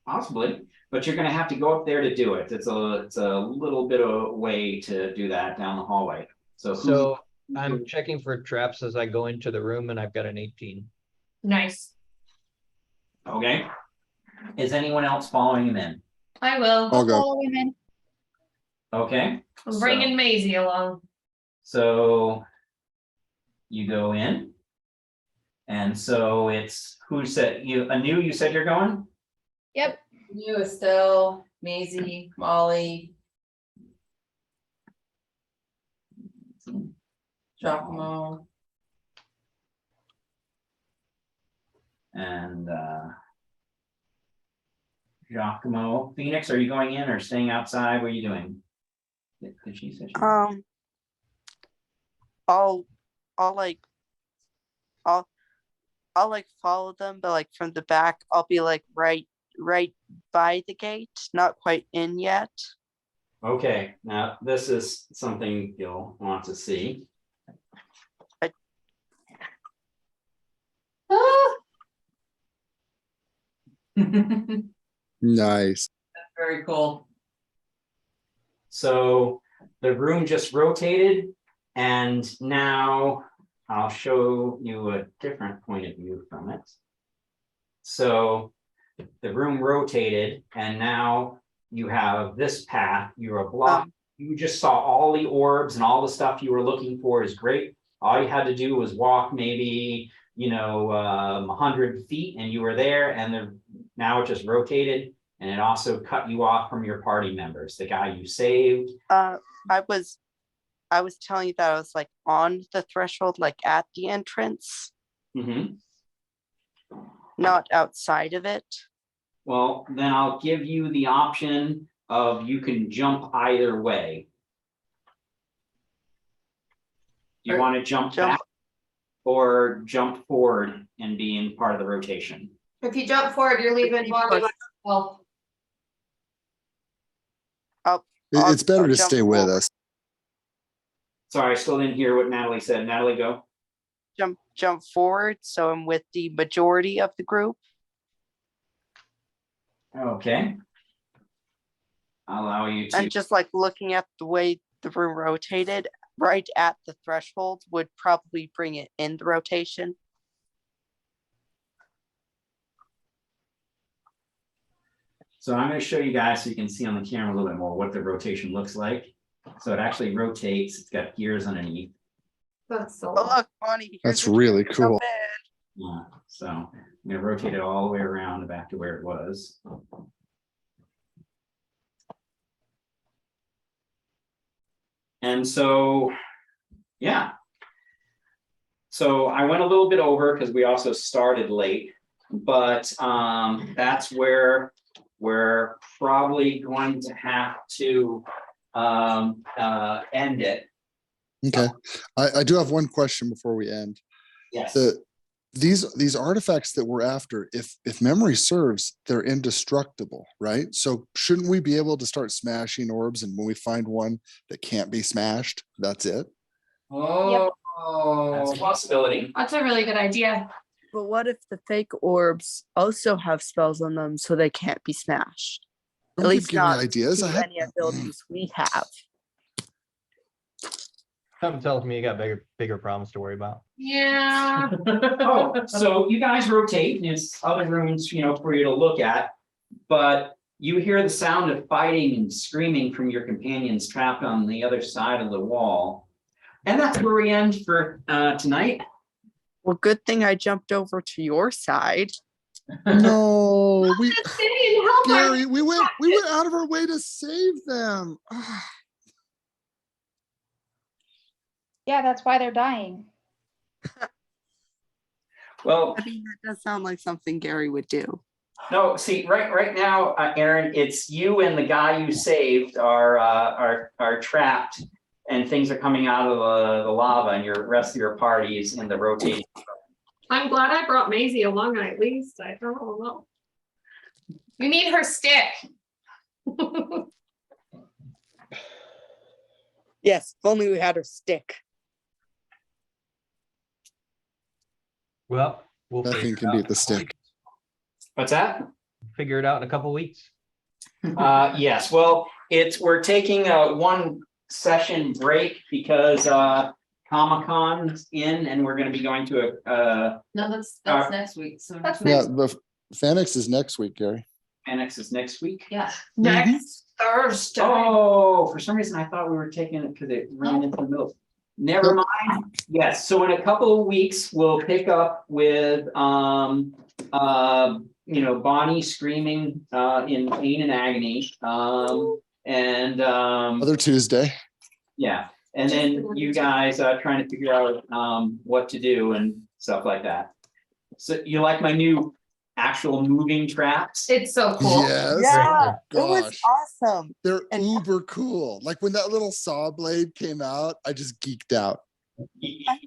S3: possibly, but you're gonna have to go up there to do it. It's a little bit of a way to do that down the hallway. So
S8: I'm checking for traps as I go into the room, and I've got an 18.
S7: Nice.
S3: Okay. Is anyone else following him in?
S7: I will.
S1: I'll go.
S5: Follow women.
S3: Okay.
S7: I'm bringing Maisie along.
S3: So you go in, and so it's who said you? Anu, you said you're going.
S5: Yep.
S9: you, Estelle, Maisie, Molly. Giacomo.
S3: And Giacomo, Phoenix, are you going in or staying outside? What are you doing? Did she say?
S6: I'll like I'll like follow them, but like from the back, I'll be like right by the gate, not quite in yet.
S3: Okay, now this is something you'll want to see.
S1: Nice.
S9: That's very cool.
S3: So the room just rotated, and now I'll show you a different point of view from it. So the room rotated, and now you have this path. You're a block. You just saw all the orbs and all the stuff you were looking for is great. All you had to do was walk maybe 100 feet, and you were there. And now it just rotated, and it also cut you off from your party members. The guy you saved.
S6: I was telling you that I was like on the threshold, like at the entrance, not outside of it.
S3: Well, then I'll give you the option of you can jump either way. Do you want to jump back or jump forward and be in part of the rotation?
S7: If you jump forward, you're leaving Bonnie by herself.
S1: It's better to stay with us.
S3: Sorry, I still didn't hear what Natalie said. Natalie, go.
S6: Jump forward, so I'm with the majority of the group.
S3: Okay. I'll allow you to.
S6: And just like looking at the way the room rotated, right at the threshold would probably bring it in the rotation.
S3: So I'm going to show you guys so you can see on the camera a little bit more what the rotation looks like. So it actually rotates. It's got gears underneath.
S7: That's so.
S6: Oh, look, Bonnie.
S1: That's really cool.
S3: Yeah. So I'm going to rotate it all the way around and back to where it was. And so, yeah. So I went a little bit over because we also started late, but that's where we're probably going to have to end it.
S1: Okay. I do have one question before we end.
S3: Yes.
S1: These artifacts that we're after, if memory serves, they're indestructible, right? So shouldn't we be able to start smashing orbs, and when we find one that can't be smashed, that's it?
S3: Oh, that's a possibility.
S7: That's a really good idea.
S6: But what if the fake orbs also have spells on them so they can't be smashed?
S1: Don't
S6: At
S1: keep
S6: least
S1: giving me
S6: not
S1: ideas.
S6: to any abilities we have.
S8: Something tells me you got bigger problems to worry about.
S7: Yeah.
S3: Oh, so you guys rotate, and there's other rooms, for you to look at, but you hear the sound of fighting and screaming from your companions trapped on the other side of the wall. And that's where we end for tonight.
S6: Well, good thing I jumped over to your side.
S1: No,
S7: Gary,
S1: we went out of our way to save them.
S5: Yeah, that's why they're dying.
S3: Well,
S6: I mean, that does sound like something Gary would do.
S3: no, see, right now, Aaron, it's you and the guy you saved are trapped, and things are coming out of the lava, and your rest of your party is in the rotating.
S7: I'm glad I brought Maisie along at least. I don't know. You need her stick.
S6: Yes, if only we had her stick.
S8: Well, we'll
S1: Nothing can beat the stick.
S3: What's that?
S8: Figure it out in a couple weeks.
S3: Yes, well, we're taking a 1 session break because Comic-Con's in, and we're going to be going to
S9: No, that's next week. So
S1: Yeah, the Phoenix is next week, Gary.
S3: Annex is next week.
S9: yeah.
S7: Next Thursday.
S3: Oh, for some reason I thought we were taking it because it ran into the middle. Never mind. Yes, so in a couple of weeks we'll pick up with Bonnie screaming in pain and agony.
S1: Other Tuesday.
S3: Yeah, and then you guys trying to figure out what to do and stuff like that. So you like my new actual moving traps?
S7: It's so cool.
S1: Yes.
S12: Yeah,
S1: Oh
S12: it
S1: my
S12: was
S1: gosh.
S12: awesome.
S1: They're
S12: And-
S1: uber cool. Like when that little saw blade came out, I just geeked out.
S12: I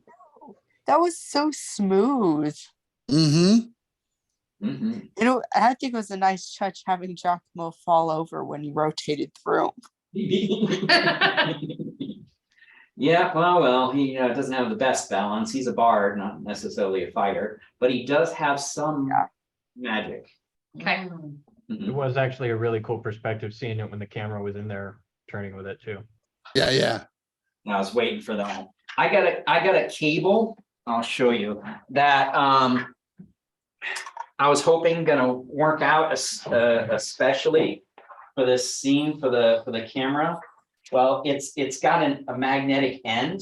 S12: know. That was so smooth.
S1: Mm-hmm.
S3: Mhm.
S12: You know, I think it was a nice touch having Giacomo fall over when he rotated through.
S3: Yeah, well, he doesn't have the best balance. He's a bard, not necessarily a fighter, but he does have some magic.
S7: Okay.
S8: It
S3: Mhm.
S8: was actually a really cool perspective seeing it when the camera was in there turning with it too.
S1: Yeah, yeah.
S3: I was waiting for that. I got a cable. I'll show you that. I was hoping gonna work out especially for this scene for the camera. Well, it's got a magnetic end,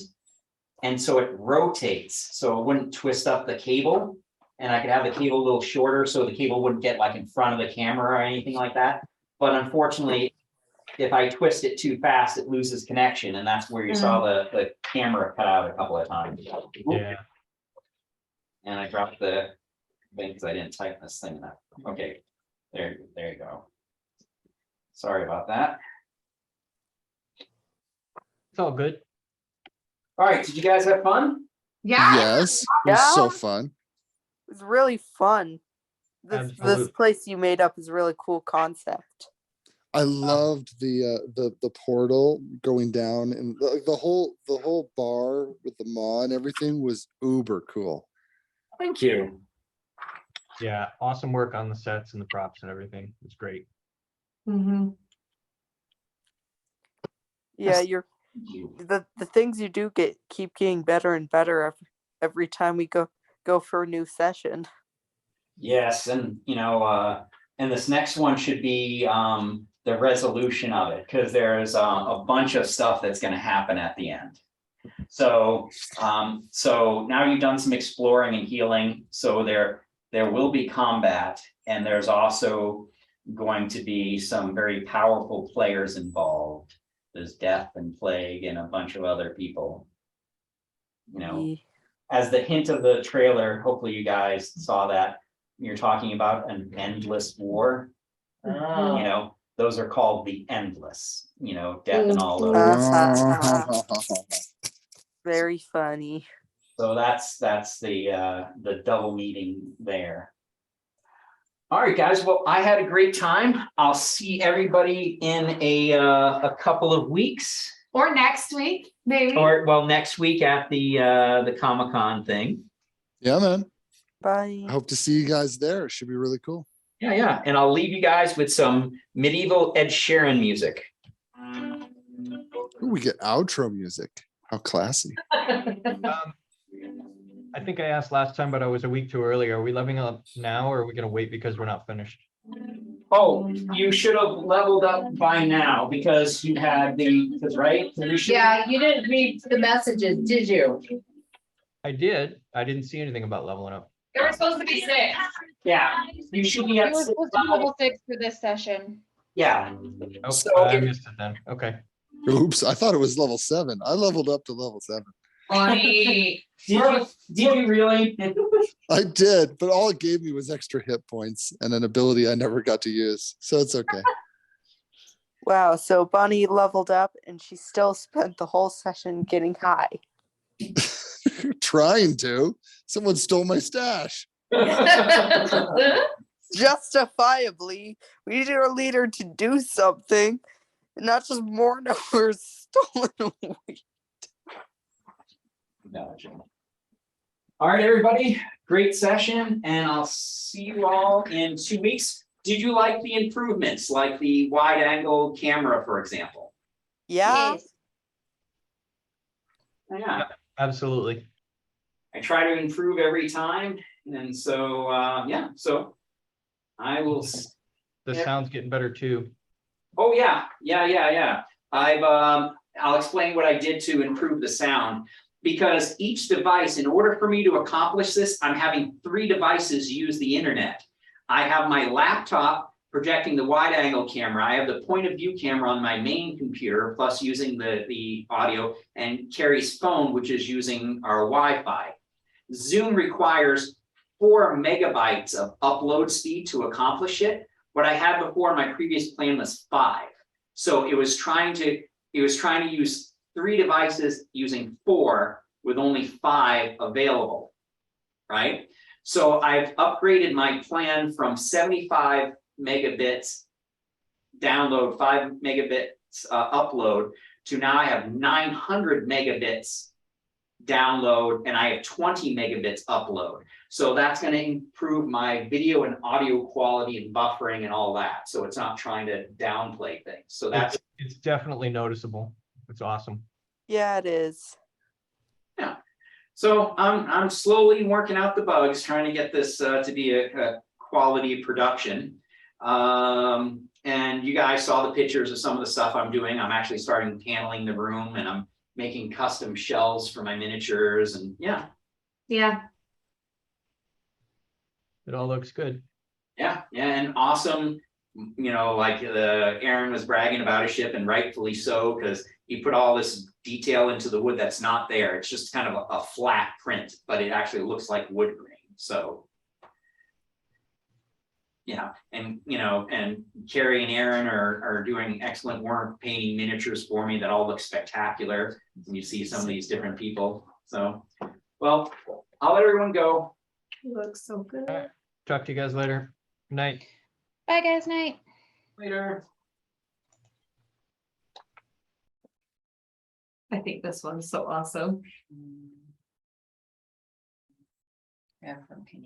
S3: and so it rotates, so it wouldn't twist up the cable. And I could have the cable a little shorter, so the cable wouldn't get like in front of the camera or anything like that. But unfortunately, if I twist it too fast, it loses connection, and that's where you saw the camera cut out a couple of times.
S8: Yeah.
S3: And I dropped the thing because I didn't tighten this thing enough. Okay, there you go. Sorry about that.
S8: It's all good.
S3: All right, did you guys have fun?
S7: Yeah.
S1: Yes. It was so
S12: Yeah.
S1: fun.
S12: It was really fun. This
S8: Absolutely.
S12: place you made up is a really cool concept.
S1: I loved the portal going down, and the whole bar with the maw and everything was uber cool.
S3: Thank you.
S8: Yeah, awesome work on the sets and the props and everything. It's great.
S7: Mm-hmm.
S12: Yeah,
S3: Yes.
S12: the things you do keep getting better and better every time we go for a new session.
S3: Yes, and and this next one should be the resolution of it, because there's a bunch of stuff that's going to happen at the end. So now you've done some exploring and healing, so there will be combat, and there's also going to be some very powerful players involved. There's Death and Plague and a bunch of other people. As the hint of the trailer, hopefully you guys saw that. You're talking about an endless war. Those are called the endless, death and all those.
S12: Very funny.
S3: So that's the double meaning there. All right, guys. Well, I had a great time. I'll see everybody in a couple of weeks.
S7: Or next week, maybe.
S3: Or next week at the Comic-Con thing.
S1: Yeah, man.
S12: Bye.
S1: I hope to see you guys there. It should be really cool.
S3: Yeah. And I'll leave you guys with some medieval Ed Sheeran music.
S1: Ooh, we get outro music. How classy.
S8: I think I asked last time, but I was a week too early. Are we leveling up now, or are we going to wait because we're not finished?
S3: Oh, you should have leveled up by now because you had right?
S9: Yeah, you didn't read the messages, did you?
S8: I did. I didn't see anything about leveling up.
S7: There were supposed to be 6.
S3: Yeah, you should be
S5: You
S3: at
S5: were supposed to be level 6 for this session.
S3: Yeah.
S8: Oh,
S3: So
S8: I missed it then. Okay.
S1: Oops, I thought it was level 7. I leveled up to level 7.
S7: Funny.
S3: Did you really?
S1: I did, but all it gave me was extra hit points and an ability I never got to use. So it's okay.
S12: Wow, so Bonnie leveled up and she still spent the whole session getting high.
S1: Trying to. Someone stole my stash.
S12: Justifiably, we need our leader to do something, and not just mourn over stolen weed.
S3: Gotcha. All right, everybody. Great session, and I'll see you all in 2 weeks. Did you like the improvements, like the wide angle camera, for example?
S12: Yeah.
S7: Yes.
S3: Yeah.
S8: Absolutely.
S3: I try to improve every time, and so so I will.
S8: The sound's getting better too.
S3: Oh yeah. I'll explain what I did to improve the sound, because each device, in order for me to accomplish this, I'm having 3 devices use the internet. I have my laptop projecting the wide angle camera. I have the point of view camera on my main computer, plus using the audio, and Carrie's phone, which is using our Wi-Fi. Zoom requires 4 megabytes of upload speed to accomplish it. What I had before in my previous plan was 5. So it was trying to use 3 devices using 4 with only 5 available, right? So I've upgraded my plan from 75 megabits download, 5 megabits upload, to now I have 900 megabits download and I have 20 megabits upload. So that's going to improve my video and audio quality and buffering and all that. So it's not trying to downplay things. So that's
S8: It's definitely noticeable. It's awesome.
S12: Yeah, it is.
S3: yeah. So I'm slowly working out the bugs, trying to get this to be a quality production. And you guys saw the pictures of some of the stuff I'm doing. I'm actually starting paneling the room, and I'm making custom shelves for my miniatures, and yeah.
S7: Yeah.
S8: It all looks good.
S3: Yeah, and awesome. You know, like Aaron was bragging about his ship, and rightfully so, because he put all this detail into the wood that's not there. It's just kind of a flat print, but it actually looks like wood grain. So yeah, and and Carrie and Aaron are doing excellent work painting miniatures for me that all look spectacular. And you see some of these different people. So, well, I'll let everyone go.
S7: Looks so good.
S8: All right. Talk to you guys later. Good night.
S5: Bye, guys. Night.
S3: Later.
S7: I think this one's so awesome.
S9: Yeah, from painting.